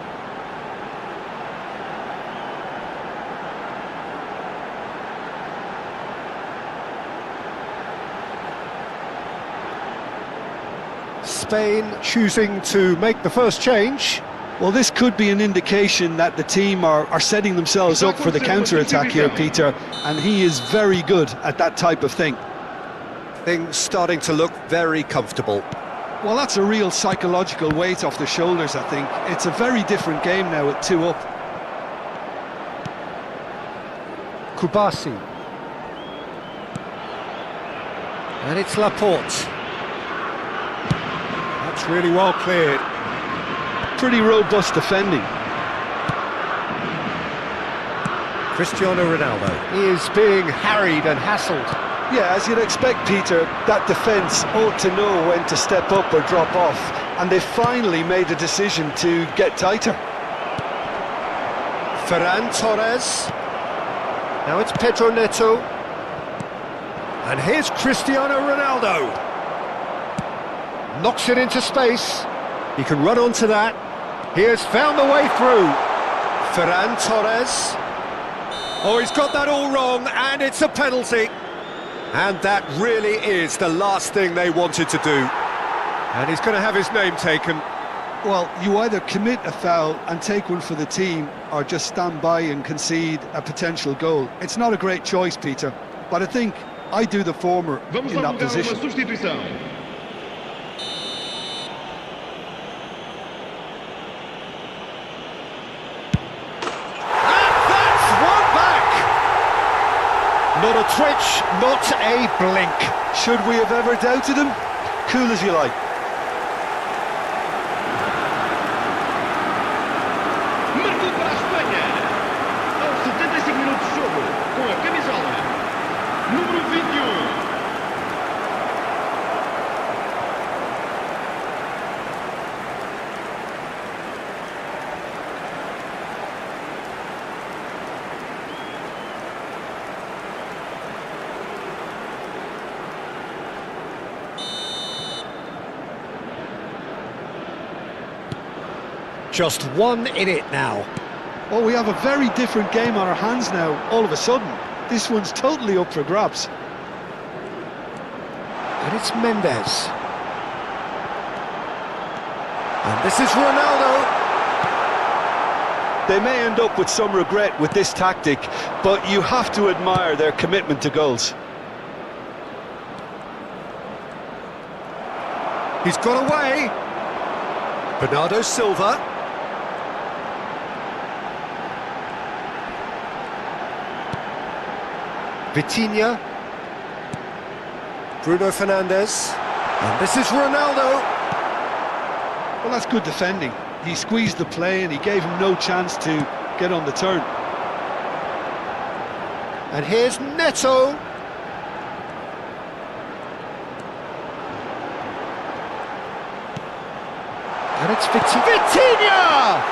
Spain choosing to make the first change. Well, this could be an indication that the team are setting themselves up for the counter-attack here, Peter, and he is very good at that type of thing. Things starting to look very comfortable. Well, that's a real psychological weight off the shoulders, I think. It's a very different game now with 2 up. Kubasi. And it's Laporte. That's really well cleared. Pretty robust defending. Cristiano Ronaldo. He is being harried and hassled. Yeah, as you'd expect, Peter, that defence ought to know when to step up or drop off, and they finally made a decision to get tighter. Ferran Torres. Now it's Pedro Neto. And here's Cristiano Ronaldo. Knocks it into space. He can run onto that. He has found the way through. Ferran Torres. Oh, he's got that all wrong, and it's a penalty. And that really is the last thing they wanted to do. And he's going to have his name taken. Well, you either commit a foul and take one for the team, or just stand by and concede a potential goal. It's not a great choice, Peter, but I think I do the former Vamos in dar that lugar a uma position. substituição. That's one back! Not a twitch, not a blink. Should we have ever doubted him? Cool as you like. Marcou para a Espanha. Aos 75 minutos de jogo, com a camisola número 21. Just one in it now. Well, we have a very different game on our hands now, all of a sudden. This one's totally up for grabs. And it's Mendes. And this is Ronaldo. They may end up with some regret with this tactic, but you have to admire their commitment to goals. He's got away. Bernardo Silva. Vitinha. Bruno Fernandes. And this is Ronaldo. Well, that's good defending. He squeezed the play and he gave him no chance to get on the turn. And here's Neto. And it's Vitinha!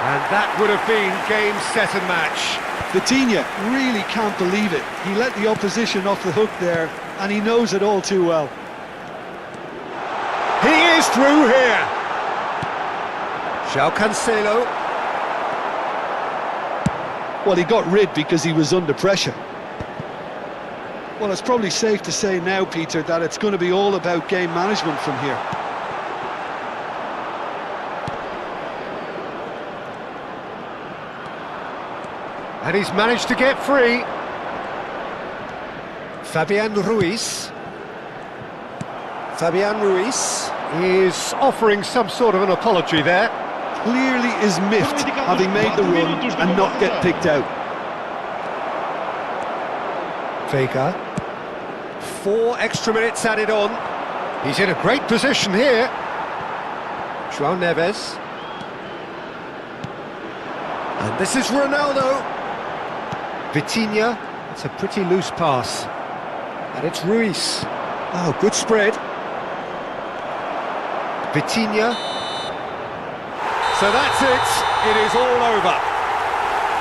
And that would have been game, set and match. Vitinha really can't believe it. He let the opposition off the hook there, and he knows it all too well. He is through here. João Cancelo. Well, he got rid because he was under pressure. Well, it's probably safe to say now, Peter, that it's going to be all about game management from here. And he's managed to get free. Fabian Ruiz. Fabian Ruiz is offering some sort of an apology there. Clearly is miffed, having made the run and not get picked out. Vega. 4 extra minutes added on. He's in a great position here. João Neves. And this is Ronaldo. Vitinha. It's a pretty loose pass. And it's Ruiz. Oh, good spread. Vitinha. So that's it. It is all over.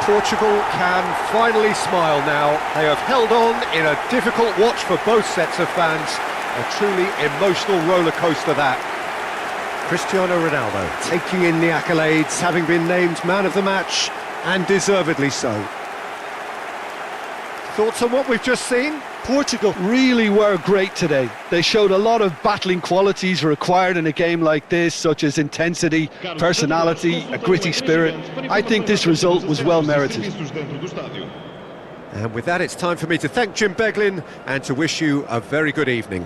Portugal can finally smile now. They have held on in a difficult watch for both sets of fans. A truly emotional roller coaster that. Cristiano Ronaldo taking in the accolades, having been named man of the match, and deservedly so. Thoughts on what we've just seen? Portugal really were great today. They showed a lot of battling qualities required in a game like this, such as intensity, personality, a gritty spirit. I think this result was well merited. And with that, it's time for me to thank Jim Beglin and to wish you a very good evening.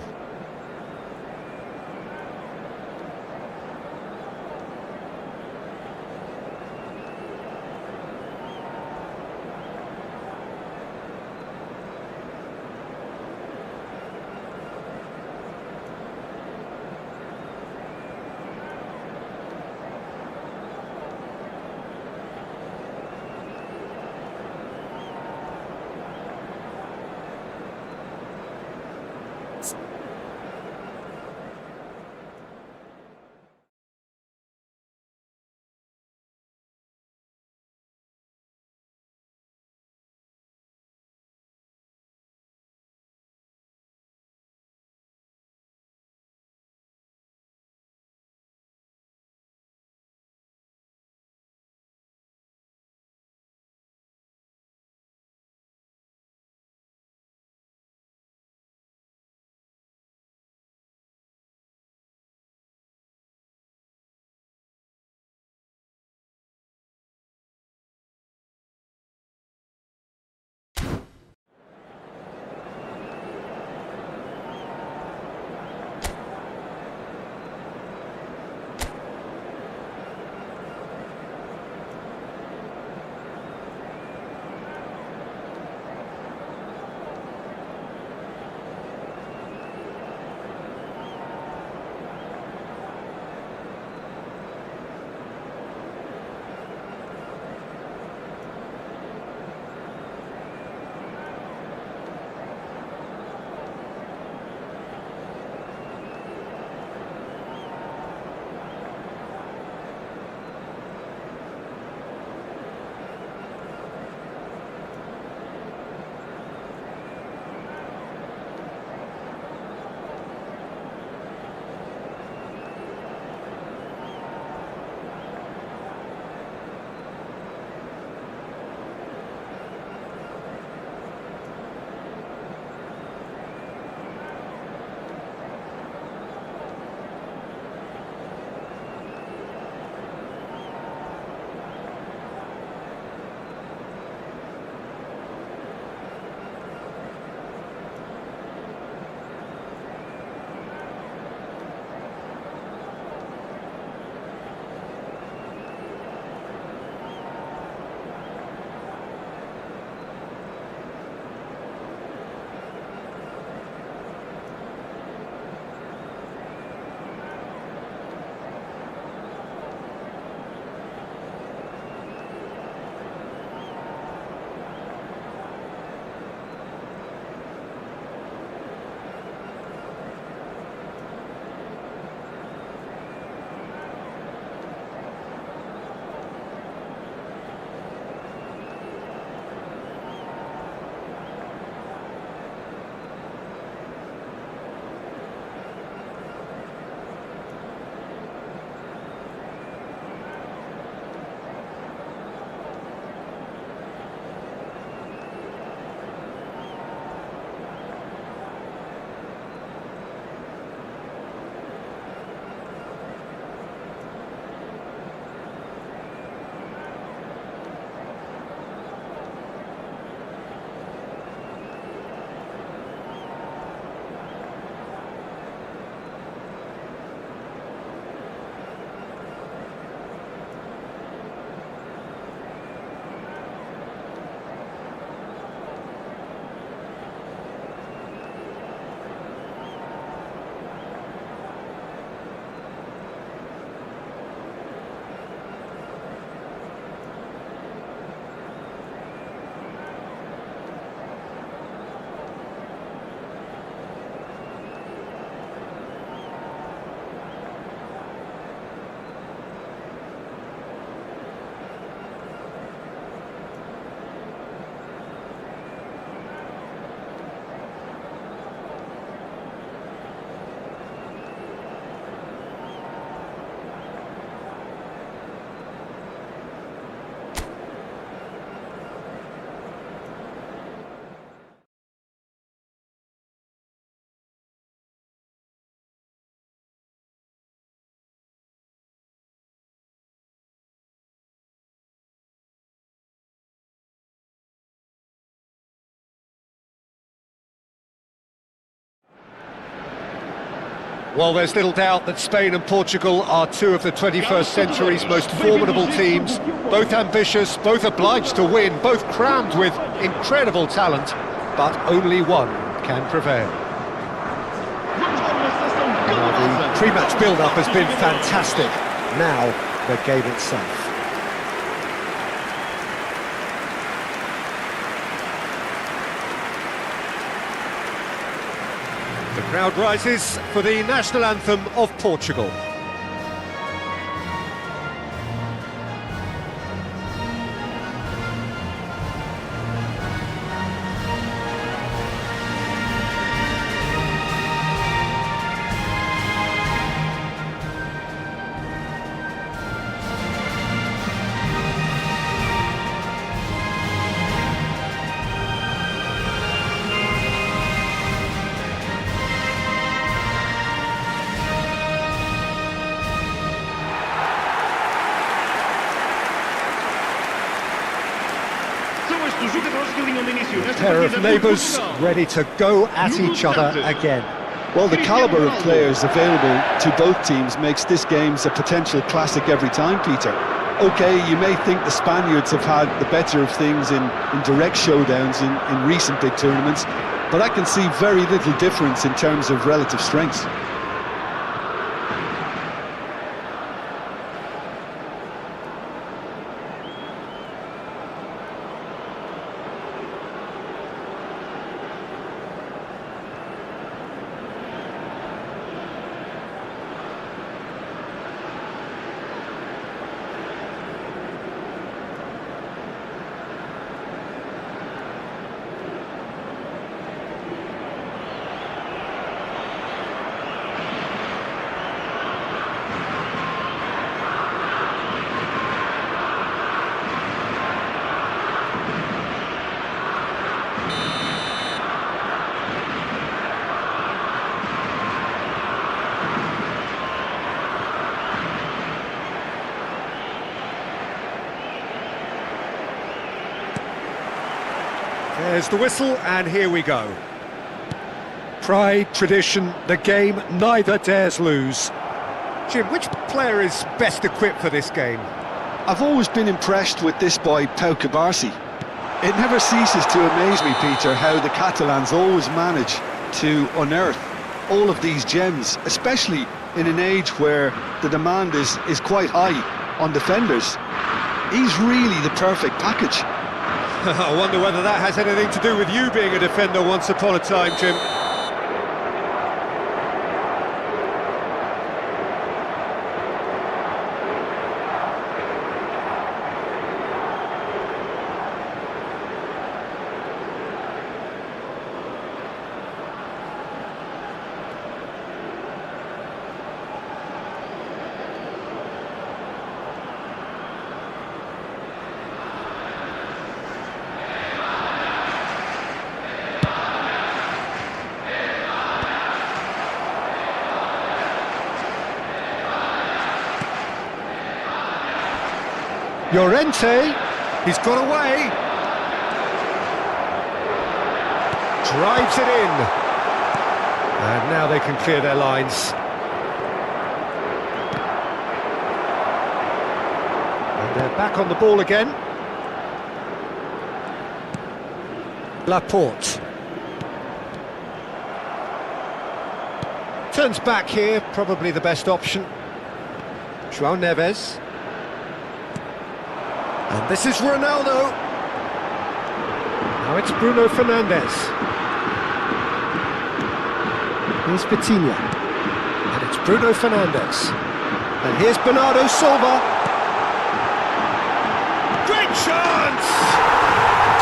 Well, there's little doubt that Spain and Portugal are two of the 21st century's most formidable teams. Both ambitious, both obliged to win, both crammed with incredible talent, but only one can prevail. The pre-match build-up has been fantastic. Now, the game itself. The crowd rises for the national anthem of Portugal. A pair of neighbours ready to go at each other again. Well, the calibre of players available to both teams makes this game a potential classic every time, Peter. OK, you may think the Spaniards have had the better of things in direct showdowns in recent big tournaments, but I can see very little difference in terms of relative strengths. There's the whistle, and here we go. Pride, tradition, the game neither dares lose. Jim, which player is best equipped for this game? I've always been impressed with this boy, Pau Cubarsí. It never ceases to amaze me, Peter, how the Catalans always manage to unearth all of these gems, especially in an age where the demand is quite high on defenders. He's really the perfect package. I wonder whether that has anything to do with you being a defender once upon a time, Jim. Llorente, he's got away. Drives it in. And now they can clear their lines. And they're back on the ball again. Laporte. Turns back here, probably the best option. João Neves. And this is Ronaldo. Now it's Bruno Fernandes. Here's Vitinha. And it's Bruno Fernandes. And here's Bernardo Silva. Great chance!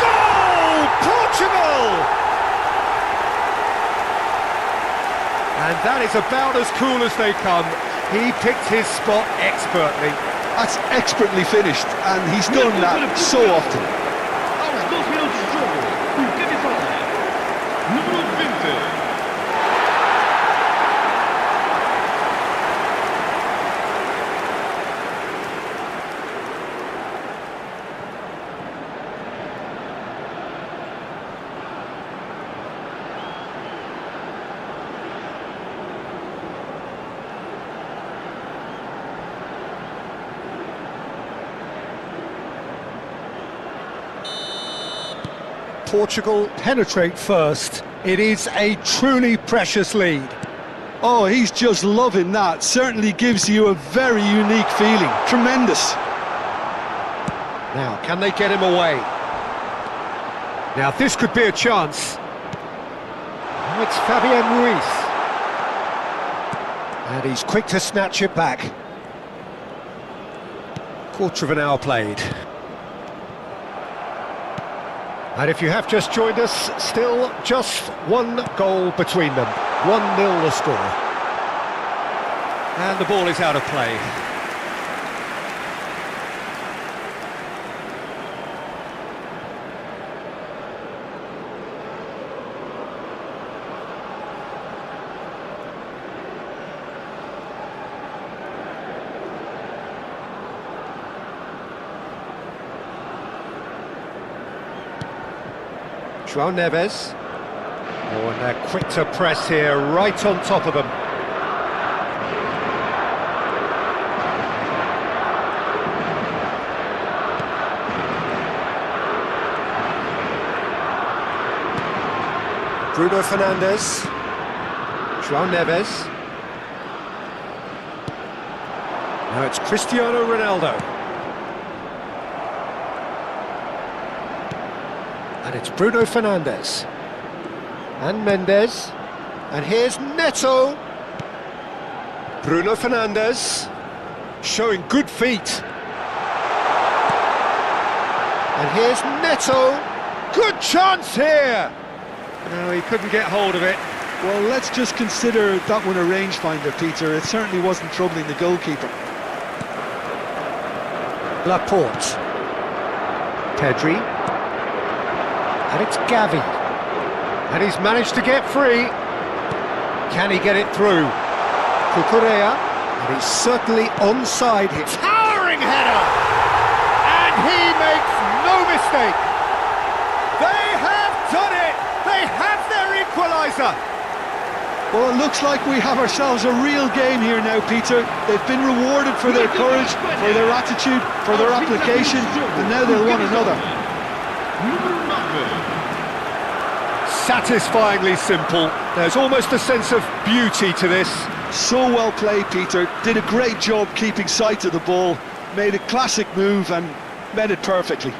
Goal! Portugal! And that is about as cool as they come. He picked his spot expertly. That's expertly finished, and he's done that so often. Aos 12 minutos de jogo, o cabeçada, número 20. Portugal penetrate first. It is a truly precious lead. Oh, he's just loving that. Certainly gives you a very unique feeling. Tremendous. Now, can they get him away? Now, this could be a chance. Now it's Fabian Ruiz. And he's quick to snatch it back. Quarter of an hour played. And if you have just joined us, still just one goal between them. 1-0 the score. And the ball is out of play. João Neves. Oh, and they're quick to press here, right on top of them. Bruno Fernandes. João Neves. Now it's Cristiano Ronaldo. And it's Bruno Fernandes. And Mendes. And here's Neto. Bruno Fernandes. Showing good feet. And here's Neto. Good chance here. No, he couldn't get hold of it. Well, let's just consider that one a rangefinder, Peter. It certainly wasn't troubling the goalkeeper. Laporte. Pedri. And it's Gavi. And he's managed to get free. Can he get it through? Cucurella. And he's certainly onside. His towering header! And he makes no mistake. They have done it! They have their equaliser! Well, it looks like we have ourselves a real game here now, Peter. They've been rewarded for their courage, for their attitude, for their application, and now they'll want another. Satisfyingly simple. There's almost a sense of beauty to this. So well played, Peter. Did a great job keeping sight of the ball, made a classic move and met it perfectly.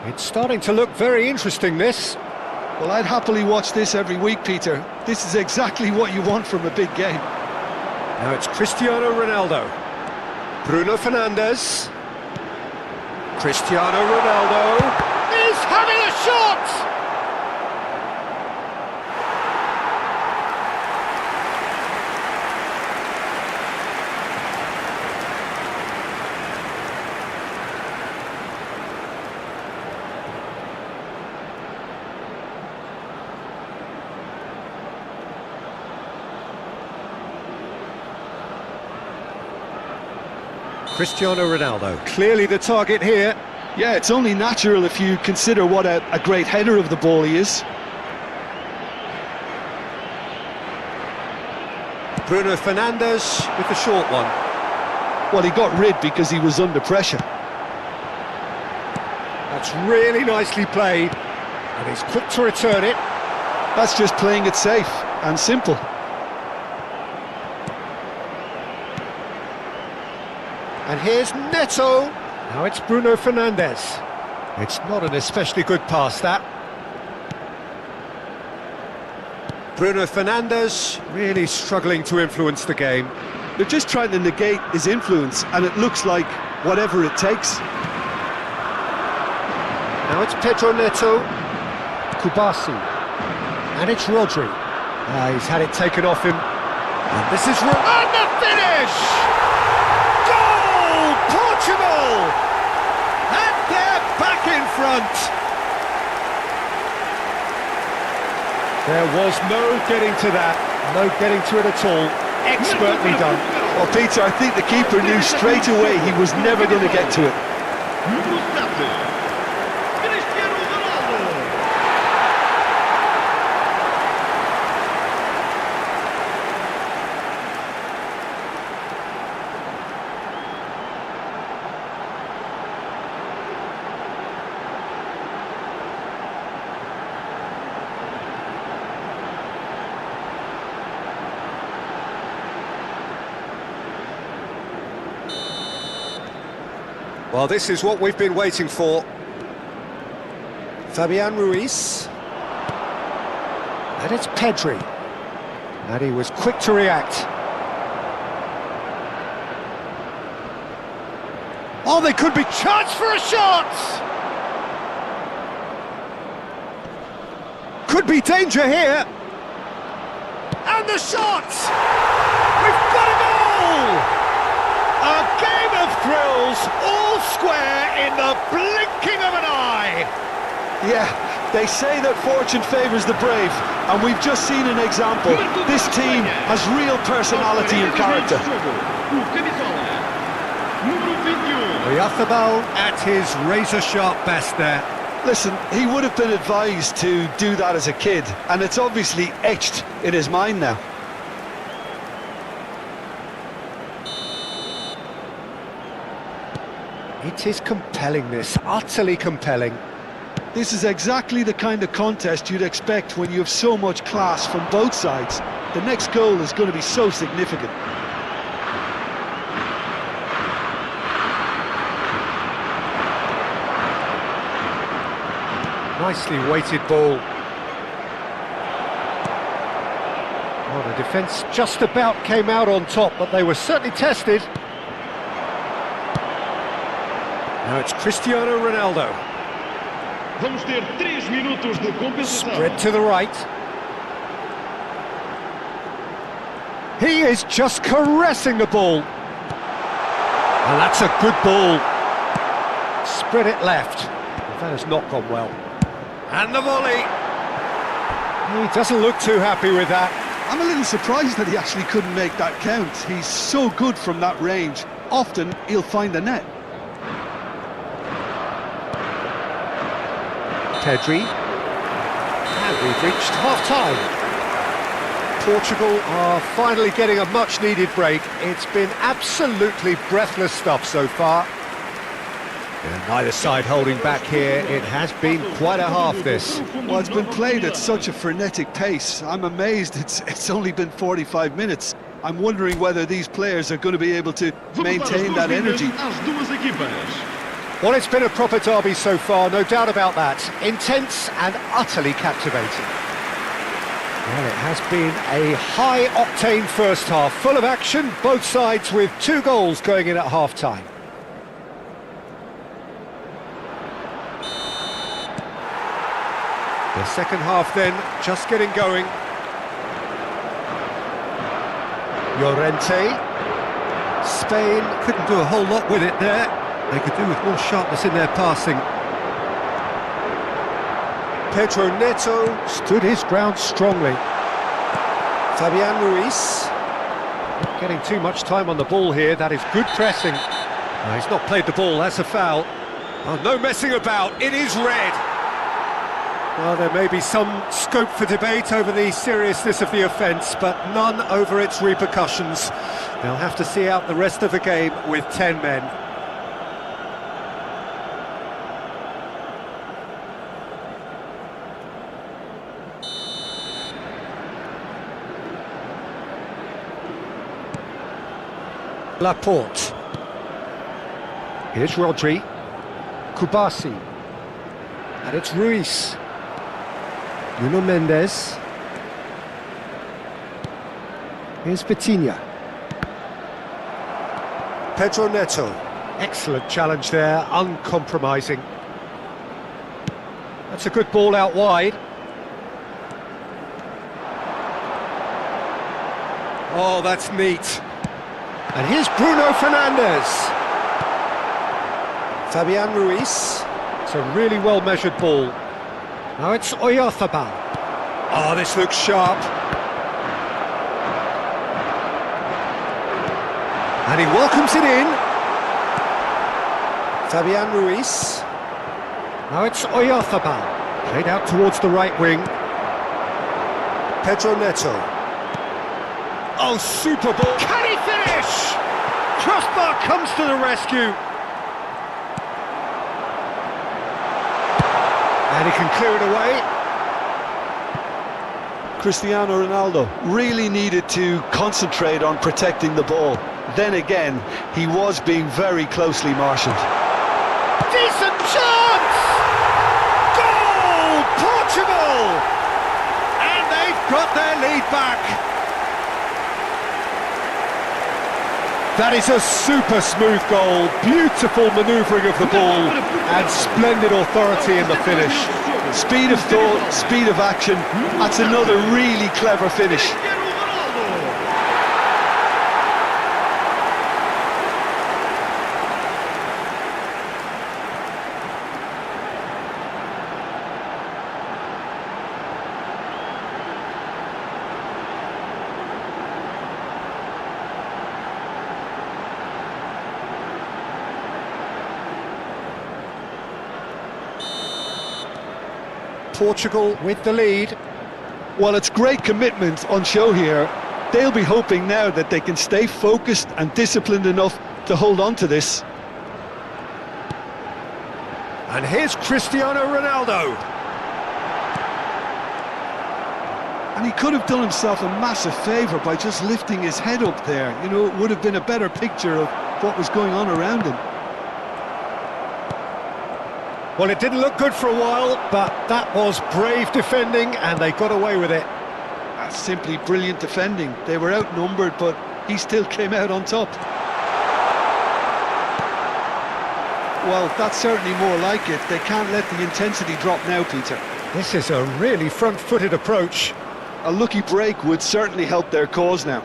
It's starting to look very interesting, this. Well, I'd happily watch this every week, Peter. This is exactly what you want from a big game. Now it's Cristiano Ronaldo. Bruno Fernandes. Cristiano Ronaldo is having a shot! Cristiano Ronaldo, clearly the target here. Yeah, it's only natural if you consider what a great header of the ball he is. Bruno Fernandes with the short one. Well, he got rid because he was under pressure. That's really nicely played, and he's quick to return it. That's just playing it safe and simple. And here's Neto. Now it's Bruno Fernandes. It's not an especially good pass, that. Bruno Fernandes really struggling to influence the game. They're just trying to negate his influence, and it looks like whatever it takes. Now it's Pedro Neto. Kubasi. And it's Rodri. He's had it taken off him. And this is... And the finish! goal, Portugal! And they're back in front. There was no getting to that, no getting to it at all. Expertly done. Well, Peter, I think the keeper knew straight away he was never going to get to it. Número 7. Cristiano Ronaldo. Well, this is what we've been waiting for. Fabian Ruiz. And it's Pedri. And he was quick to react. Oh, they could be charged for a shot! Could be danger here. And the shot! We've got a goal! A game of thrills, all square in the blinking of an eye. Yeah, they say that fortune favours the brave, and we've just seen an example. This team has real personality and character. Oyarzabal at his razor-sharp best there. Listen, he would have been advised to do that as a kid, and it's obviously etched in his mind now. It is compelling, this, utterly compelling. This is exactly the kind of contest you'd expect when you have so much class from both sides. The next goal is going to be so significant. Nicely weighted ball. Well, the defence just about came out on top, but they were certainly tested. Now it's Cristiano Ronaldo. Vamos ter 3 minutos de compensação. Spread to the right. He is just caressing the ball. And that's a good ball. Spread it left. That has not gone well. And the volley. He doesn't look too happy with that. I'm a little surprised that he actually couldn't make that count. He's so good from that range. Often he'll find the net. Pedri. And we've reached half-time. Portugal are finally getting a much-needed break. It's been absolutely breathless stuff so far. And neither side holding back here. It has been quite a half, this. Well, it's been played at such a frenetic pace. I'm amazed it's only been 45 minutes. I'm wondering whether these players are going to be able to maintain that energy. Well, it's been a proper derby so far, no doubt about that. Intense and utterly captivating. Well, it has been a high-octane first half, full of action, both sides with 2 goals going in at half-time. The second half then, just getting going. Llorente. Spain couldn't do a whole lot with it there. They could do with more sharpness in their passing. Pedro Neto stood his ground strongly. Fabian Ruiz. Not getting too much time on the ball here, that is good pressing. No, he's not played the ball, that's a foul. Oh, no messing about, it is red. Well, there may be some scope for debate over the seriousness of the offence, but none over its repercussions. They'll have to see out the rest of the game with 10 men. Laporte. Here's Rodri. Kubasi. And it's Ruiz. Nuno Mendes. Here's Vitinha. Pedro Neto. Excellent challenge there, uncompromising. That's a good ball out wide. Oh, that's neat. And here's Bruno Fernandes. Fabian Ruiz. It's a really well-measured ball. Now it's Oyarzabal. Oh, this looks sharp. And he welcomes it in. Fabian Ruiz. Now it's Oyarzabal. Played out towards the right wing. Pedro Neto. Oh, super ball. Can he finish? Crossbar comes to the rescue. And he can clear it away. Cristiano Ronaldo really needed to concentrate on protecting the ball. Then again, he was being very closely marshalled. Decent chance! Goal! Portugal! And they've got their lead back. That is a super smooth goal, beautiful manoeuvring of the ball, and splendid authority in the finish. Speed of thought, speed of action, that's another really clever finish. Portugal with the lead. Well, it's great commitment on show here. They'll be hoping now that they can stay focused and disciplined enough to hold on to this. And here's Cristiano Ronaldo. And he could have done himself a massive favour by just lifting his head up there. You know, it would have been a better picture of what was going on around him. Well, it didn't look good for a while, but that was brave defending, and they got away with it. That's simply brilliant defending. They were outnumbered, but he still came out on top. Well, that's certainly more like it. They can't let the intensity drop now, Peter. This is a really front-footed approach. A lucky break would certainly help their cause now.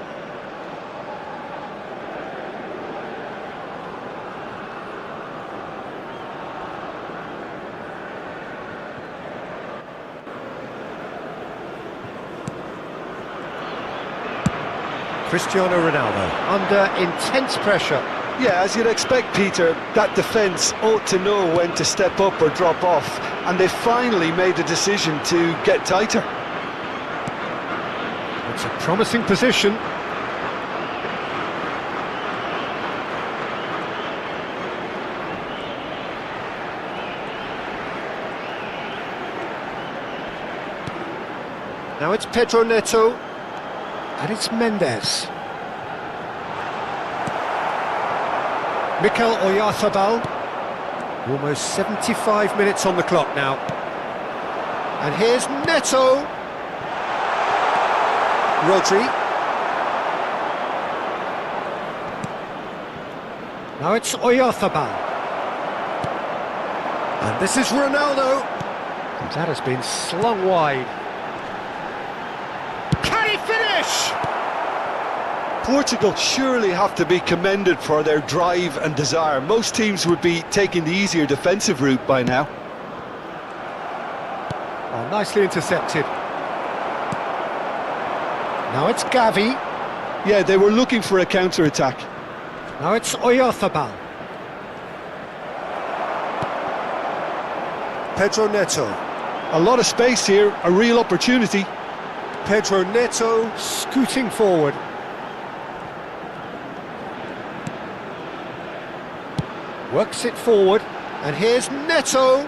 Cristiano Ronaldo under intense pressure. Yeah, as you'd expect, Peter, that defence ought to know when to step up or drop off, and they finally made a decision to get tighter. It's a promising position. Now it's Pedro Neto. And it's Mendes. Mikel Oyarzabal. Almost 75 minutes on the clock now. And here's Neto. Rodri. Now it's Oyarzabal. And this is Ronaldo. And that has been slung wide. Finish! Portugal surely have to be commended for their drive and desire. Most teams would be taking the easier defensive route by now. Oh, nicely intercepted. Now it's Gavi. Yeah, they were looking for a counter-attack. Now it's Oyarzabal. Pedro Neto. A lot of space here, a real opportunity. Pedro Neto scooting forward. Works it forward, and here's Neto.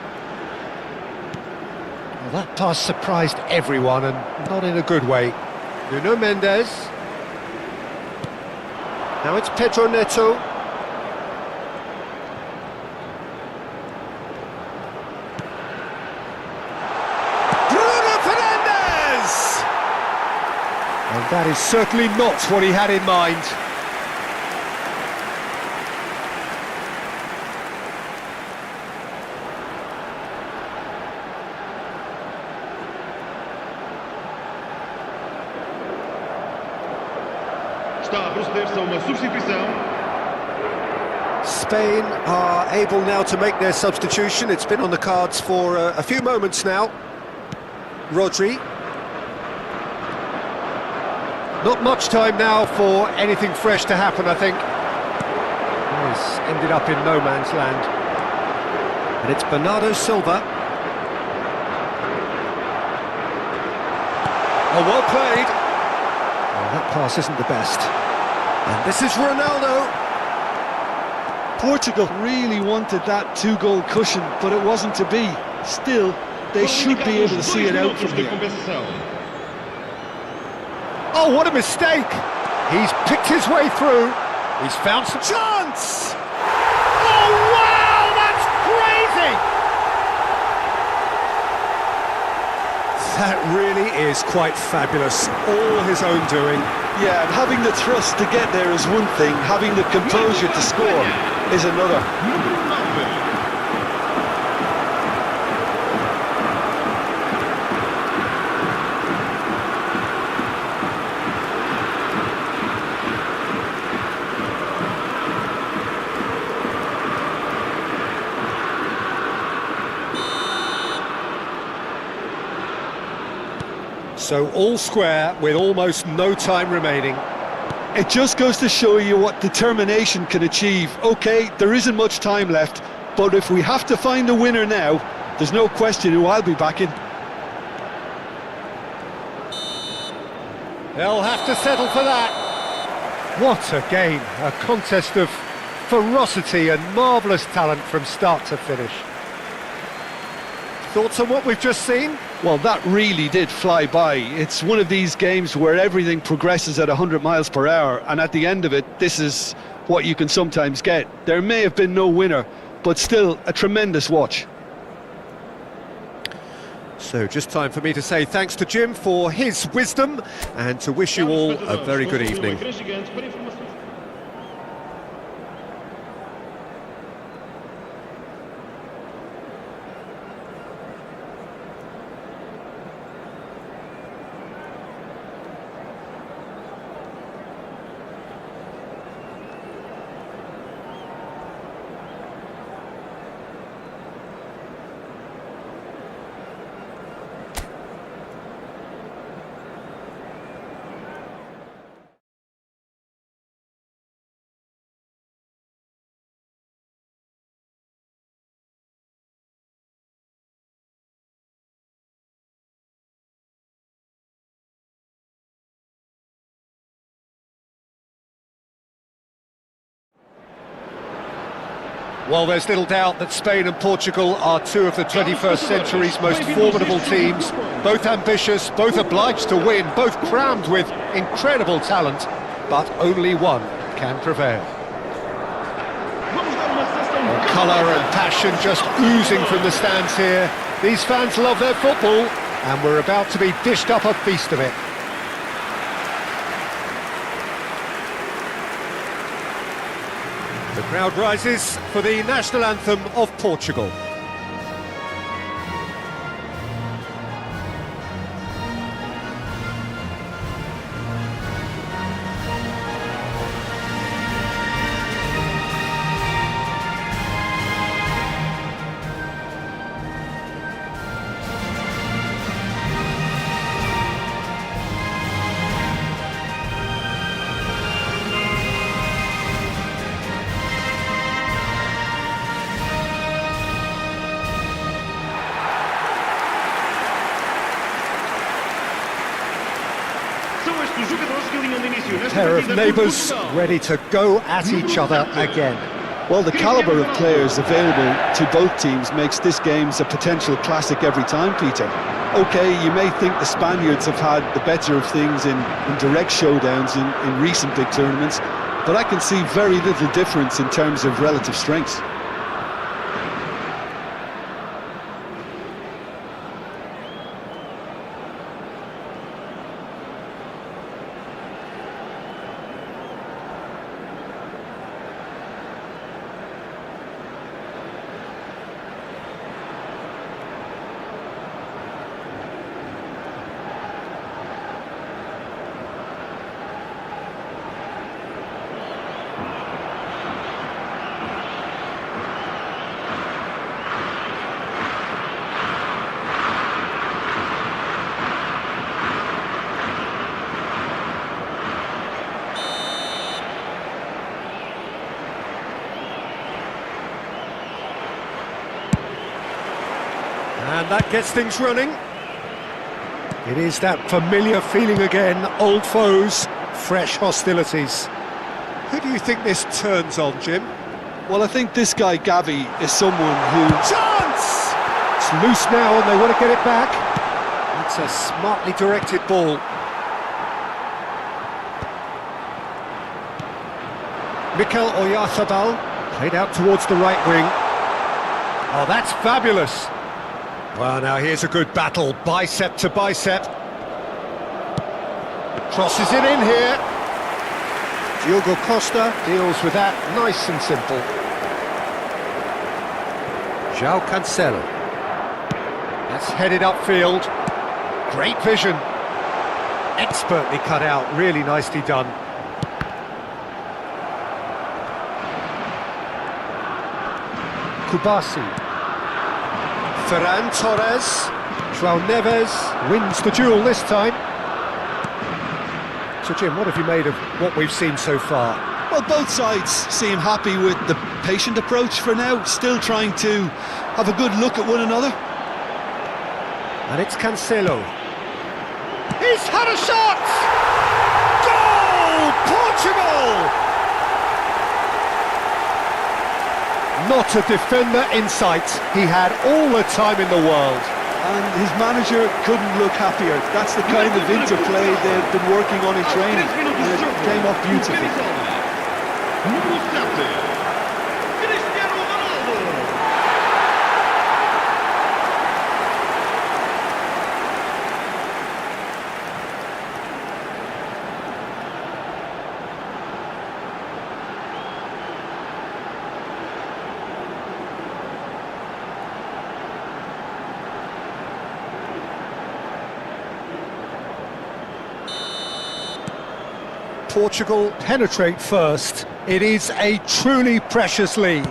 Well, that pass surprised everyone, and not in a good way. Nuno Mendes. Now it's Pedro Neto. And that is certainly not what he had in mind. Está a proceder-se a uma substituição. Spain are able now to make their substitution. It's been on the cards for a few moments now. Rodri. Not much time now for anything fresh to happen, I think. He's ended up in no man's land. And it's Bernardo Silva. Oh, well played. Well, that pass isn't the best. And this is Ronaldo. Portugal really wanted that two-goal cushion, but it wasn't to be. Still, they should be able to see it out from here. Oh, what a mistake! He's picked his way through. He's found some chance! Oh, wow! That's crazy! That really is quite fabulous. All his own doing. Yeah, and having the thrust to get there is one thing. Having the composure to score is another. So all square with almost no time remaining. It just goes to show you what determination can achieve. Okay, there isn't much time left, but if we have to find a winner now, there's no question who I'll be backing. They'll have to settle for that. What a game, a contest of ferocity and marvellous talent from start to finish. Thoughts on what we've just seen? Well, that really did fly by. It's one of these games where everything progresses at 100 miles per hour, and at the end of it, this is what you can sometimes get. There may have been no winner, but still a tremendous watch. So just time for me to say thanks to Jim for his wisdom and to wish you all a very good evening. Well, there's little doubt that Spain and Portugal are two of the 21st century's most formidable teams. Both ambitious, both obliged to win, both crammed with incredible talent, but only one can prevail. Colour and passion just oozing from the stands here. These fans love their football, and we're about to be dished up a feast of it. The crowd rises for the national anthem of Portugal. A pair of neighbours ready to go at each other again. Well, the calibre of players available to both teams makes this game a potential classic every time, Peter. Okay, you may think the Spaniards have had the better of things in direct showdowns in recent big tournaments, but I can see very little difference in terms of relative strengths. And that gets things running. It is that familiar feeling again, old foes, fresh hostilities. Who do you think this turns on, Jim? Well, I think this guy, Gavi, is someone who... Chance! It's loose now and they want to get it back. It's a smartly directed ball. Mikel Oyarzabal played out towards the right wing. Oh, that's fabulous. Well, now here's a good battle, bicep to bicep. Crosses it in here. Diogo Costa deals with that nice and simple. João Cancelo. That's headed upfield. Great vision. Expertly cut out, really nicely done. Kubasi. Ferran Torres. João Neves wins the duel this time. So Jim, what have you made of what we've seen so far? Well, both sides seem happy with the patient approach for now, still trying to have a good look at one another. And it's Cancelo. He's had a shot! Goal! Portugal! Not a defender in sight. He had all the time in the world. And his manager couldn't look happier. That's the kind of interplay they've been working on in training, and it came off beautifully. Portugal penetrate first. It is a truly precious lead.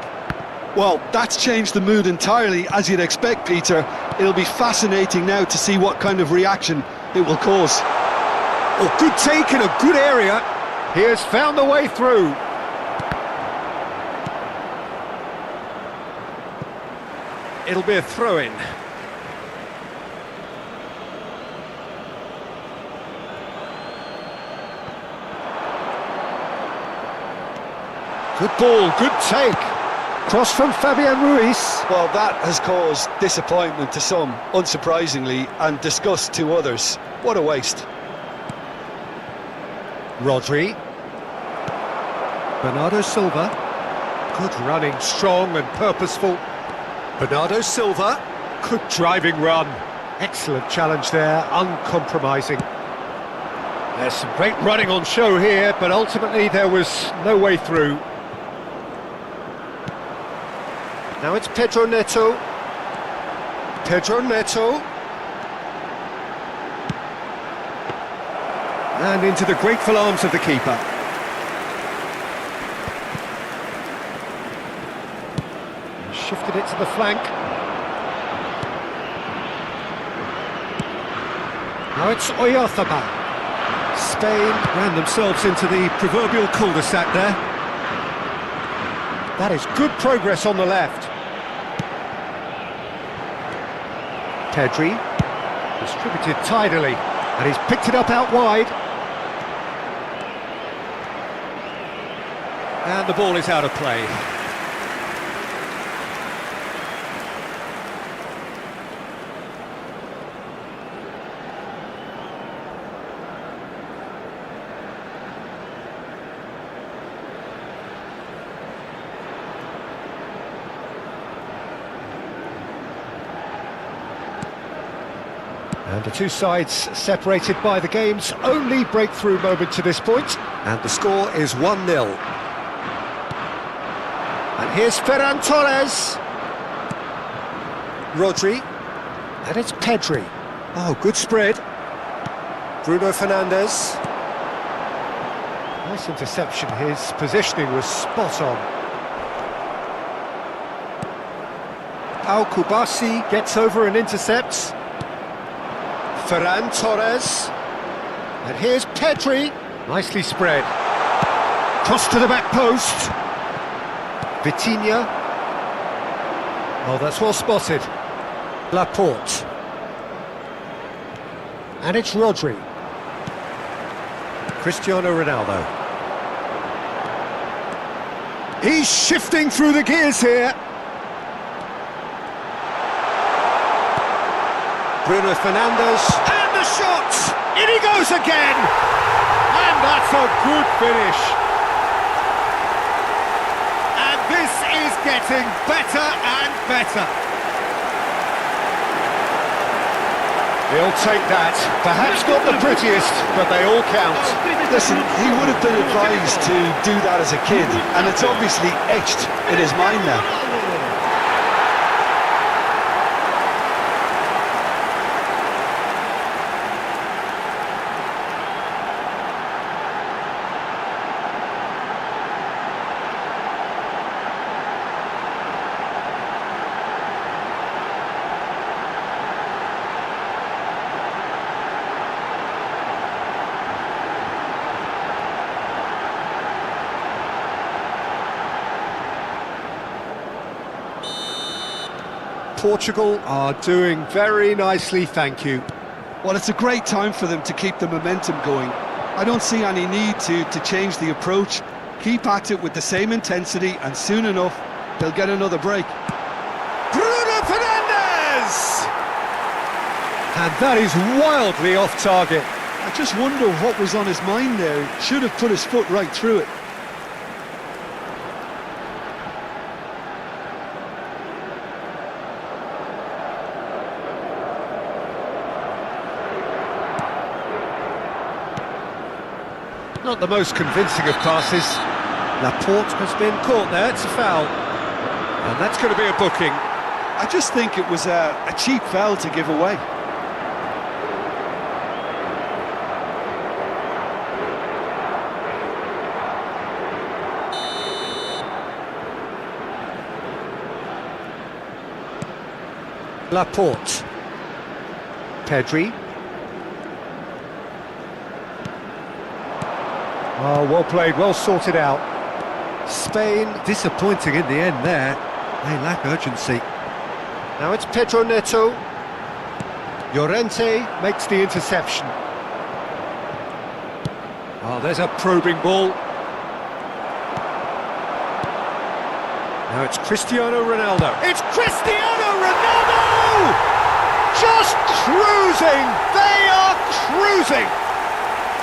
Well, that's changed the mood entirely, as you'd expect, Peter. It'll be fascinating now to see what kind of reaction it will cause. Oh, good take in a good area. He has found the way through. It'll be a throw-in. Good ball, good take. Cross from Fabian Ruiz. Well, that has caused disappointment to some, unsurprisingly, and disgust to others. What a waste. Rodri. Bernardo Silva. Good running, strong and purposeful. Bernardo Silva. Good driving run. Excellent challenge there, uncompromising. There's some great running on show here, but ultimately there was no way through. Now it's Pedro Neto. Pedro Neto. And into the grateful arms of the keeper. Shifted it to the flank. Now it's Oyarzabal. Spain ran themselves into the proverbial cul-de-sac there. That is good progress on the left. Pedri, distributed tidily, and he's picked it up out wide. And the ball is out of play. And the two sides separated by the game's only breakthrough moment to this point. And the score is 1-0. And here's Ferran Torres. Rodri. And it's Pedri. Oh, good spread. Bruno Fernandes. Nice interception. His positioning was spot on. Pau Kubasi gets over and intercepts. Ferran Torres. And here's Pedri. Nicely spread. Cross to the back post. Vitinha. Oh, that's well spotted. Laporte. And it's Rodri. Cristiano Ronaldo. He's shifting through the gears here. Bruno Fernandes. And the shot! In he goes again! And that's a good finish. And this is getting better and better. He'll take that. Perhaps not the prettiest, but they all count. Listen, he would have been advised to do that as a kid, and it's obviously etched in his mind now. Portugal are doing very nicely, thank you. Well, it's a great time for them to keep the momentum going. I don't see any need to change the approach. Keep at it with the same intensity, and soon enough, they'll get another break. Bruno Fernandes! And that is wildly off target. I just wonder what was on his mind there. He should have put his foot right through it. Not the most convincing of passes. Laporte has been caught there, it's a foul. And that's going to be a booking. I just think it was a cheap foul to give away. Laporte. Pedri. Oh, well played, well sorted out. Spain disappointing in the end there. They lack urgency. Now it's Pedro Neto. Llorente makes the interception. Oh, there's a probing ball. Now it's Cristiano Ronaldo. It's Cristiano Ronaldo! Just cruising! They are cruising!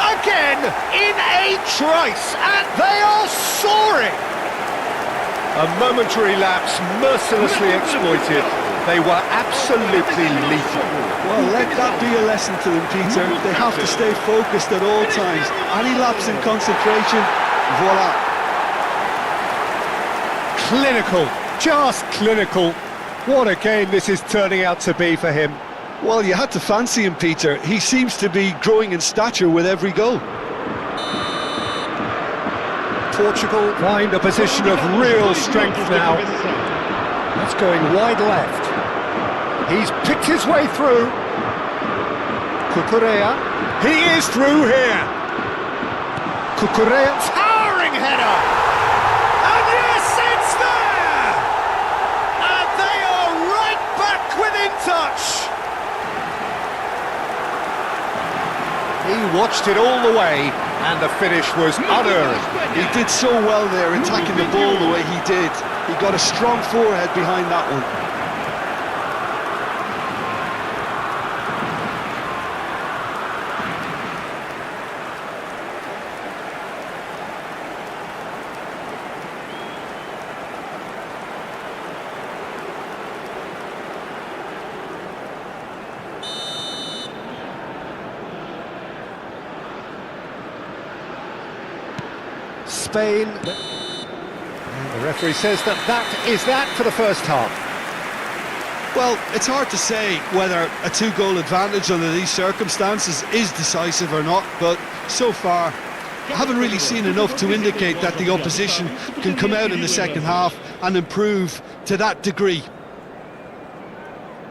Again, in a trice, and they are soaring! A momentary lapse mercilessly exploited. They were absolutely lethal. Well, let that be a lesson to them, Peter. They have to stay focused at all times. Any lapse in concentration, voila. Clinical, just clinical. What a game this is turning out to be for him. Well, you had to fancy him, Peter. He seems to be growing in stature with every goal. Portugal find a position of real strength now. That's going wide left. He's picked his way through. Cucurella. He is through here. Cucurella. Towering header. And yes, it's there! And they are right back within touch. He watched it all the way, and the finish was unearned. He did so well there, attacking the ball the way he did. He got a strong forehead behind that one. Spain, and the referee says that is that for the first half. Well, it's hard to say whether a two-goal advantage under these circumstances is decisive or not, but so far I haven't really seen enough to indicate that the opposition can come out in the second half and improve to that degree.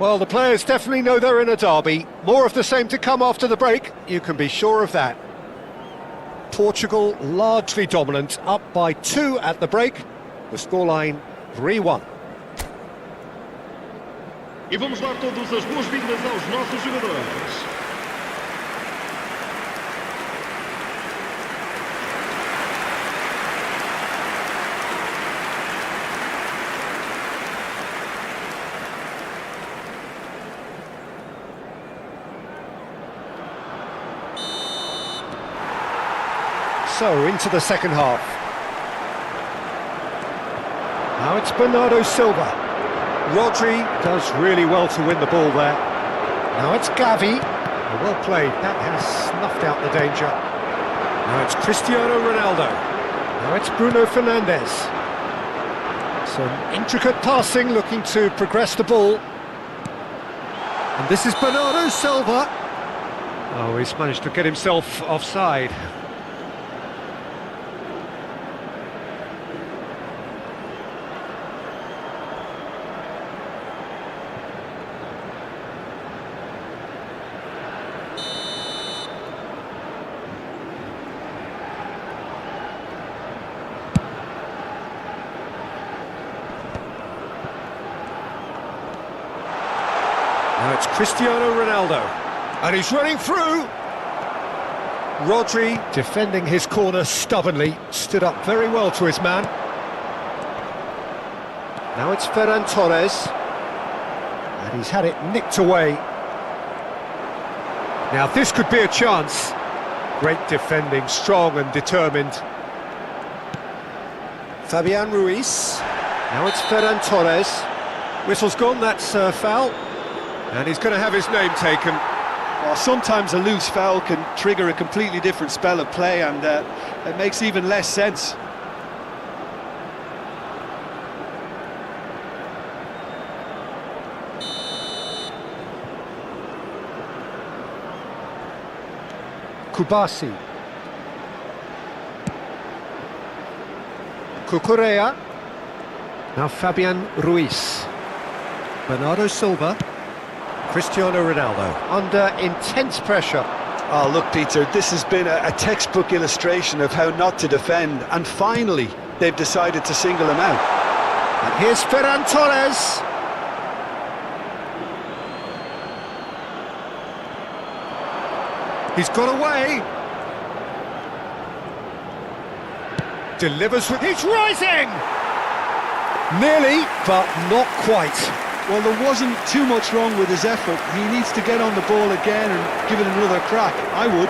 Well, the players definitely know they're in a derby. More of the same to come after the break, you can be sure of that. Portugal largely dominant, up by 2 at the break. The scoreline 3-1. E vamos dar todas as boas-vindas aos nossos jogadores. So, into the second half. Now it's Bernardo Silva. Rodri does really well to win the ball there. Now it's Gavi. Well played, that has snuffed out the danger. Now it's Cristiano Ronaldo. Now it's Bruno Fernandes. Some intricate passing, looking to progress the ball. And this is Bernardo Silva. Oh, he's managed to get himself offside. Now it's Cristiano Ronaldo, and he's running through. Rodri, defending his corner stubbornly, stood up very well to his man. Now it's Ferran Torres, and he's had it nicked away. Now this could be a chance. Great defending, strong and determined. Fabian Ruiz. Now it's Ferran Torres. Whistle's gone, that's a foul. And he's going to have his name taken. Well, sometimes a loose foul can trigger a completely different spell of play, and it makes even less sense. Kubasi. Cucurella. Now Fabian Ruiz. Bernardo Silva. Cristiano Ronaldo under intense pressure. Oh, look, Peter, this has been a textbook illustration of how not to defend, and finally they've decided to single him out. And here's Ferran Torres. He's got away. Delivers with... He's rising! Nearly, but not quite. Well, there wasn't too much wrong with his effort. He needs to get on the ball again and give it another crack. I would.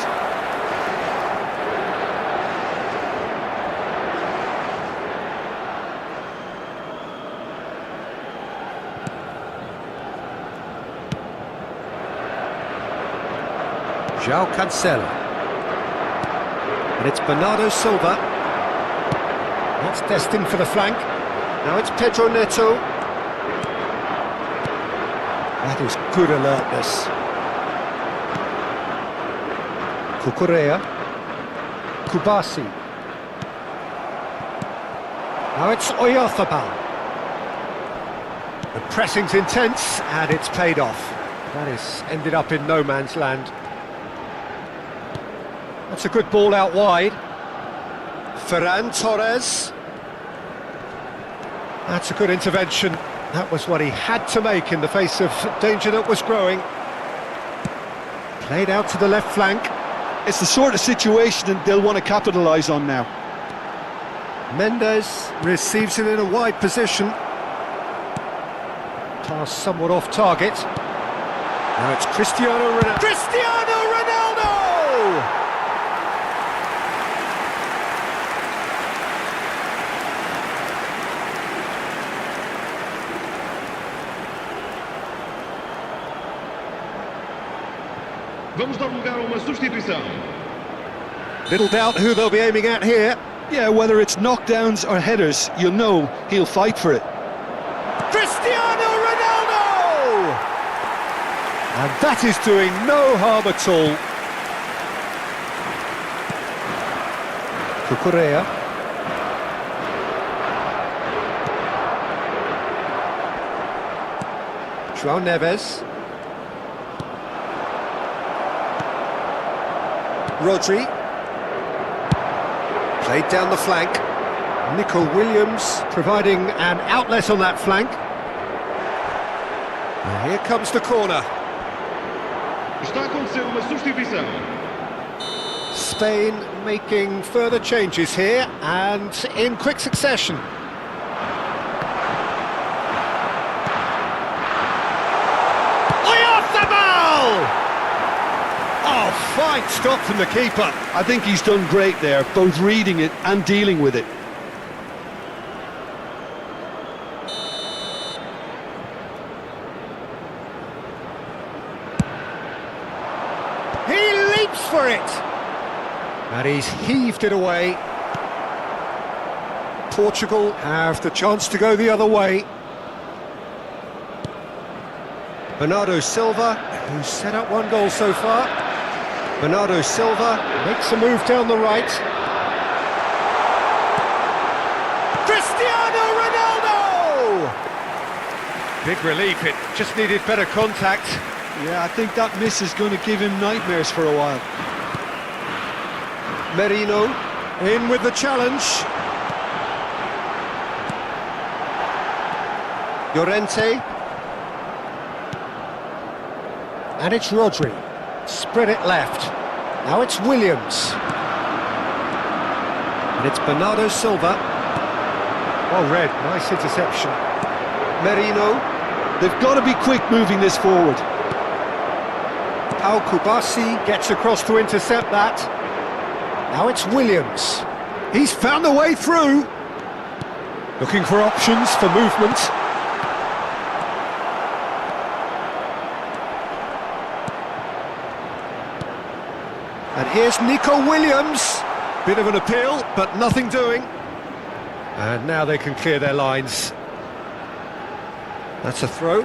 João Cancelo. And it's Bernardo Silva. That's destined for the flank. Now it's Pedro Neto. That is good alertness. Cucurella. Kubasi. Now it's Oyarzabal. The pressing's intense, and it's paid off. That has ended up in no man's land. That's a good ball out wide. Ferran Torres. That's a good intervention. That was what he had to make in the face of danger that was growing. Played out to the left flank. It's the sort of situation that they'll want to capitalise on now. Mendes receives it in a wide position. Pass somewhat off target. Now it's Cristiano Ronaldo. Cristiano Ronaldo! Vamos dar lugar a uma substituição. Little doubt who they'll be aiming at here. Yeah, whether it's knockdowns or headers, you'll know he'll fight for it. Cristiano Ronaldo! And that is doing no harm at all. Cucurella. João Neves. Rodri. Played down the flank. Nico Williams providing an outlet on that flank. And here comes the corner. Está a acontecer uma substituição. Spain making further changes here, and in quick succession. Oh, fine stop from the keeper. I think he's done great there, both reading it and dealing with it. He leaps for it! And he's heaved it away. Portugal have the chance to go the other way. Bernardo Silva, who's set up one goal so far. Bernardo Silva makes a move down the right. Cristiano Ronaldo! Big relief, it just needed better contact. Yeah, I think that miss is going to give him nightmares for a while. Merino in with the challenge. Llorente. And it's Rodri. Spread it left. Now it's Williams. And it's Bernardo Silva. Well read, nice interception. Merino. They've got to be quick moving this forward. Pau Kubasi gets across to intercept that. Now it's Williams. He's found the way through. Looking for options for movement. And here's Nico Williams. Bit of an appeal, but nothing doing. And now they can clear their lines. That's a throw.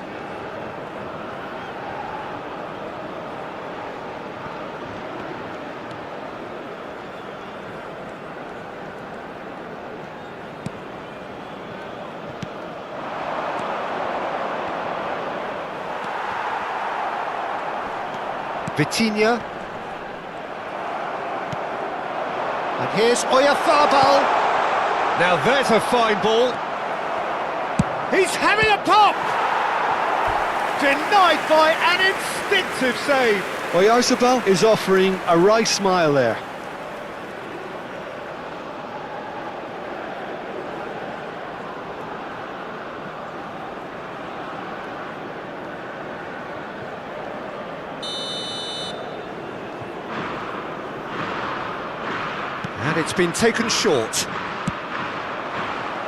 Vitinha. And here's Oyarzabal. Now there's a fine ball. He's having a pop! Denied by an instinctive save. Oyarzabal is offering a right smile there. And it's been taken short.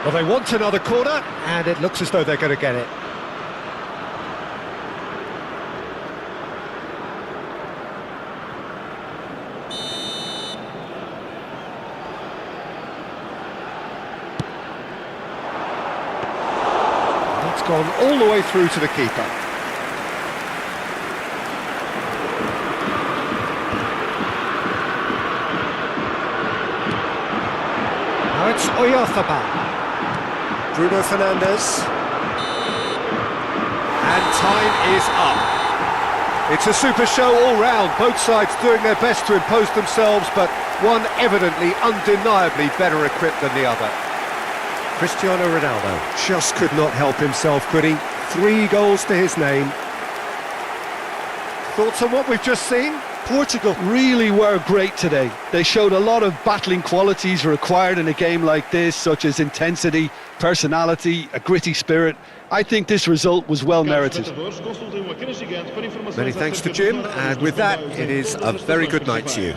Well, they want another corner, and it looks as though they're going to get it. It's gone all the way through to the keeper. Now it's Oyarzabal. Bruno Fernandes. And time is up. It's a super show all round, both sides doing their best to impose themselves, but one evidently, undeniably better equipped than the other. Cristiano Ronaldo just could not help himself, could he? 3 goals to his name. Thoughts on what we've just seen? Portugal really were great today. They showed a lot of battling qualities required in a game like this, such as intensity, personality, a gritty spirit. I think this result was well merited. Many thanks to Jim, and with that, it is a very good night to you.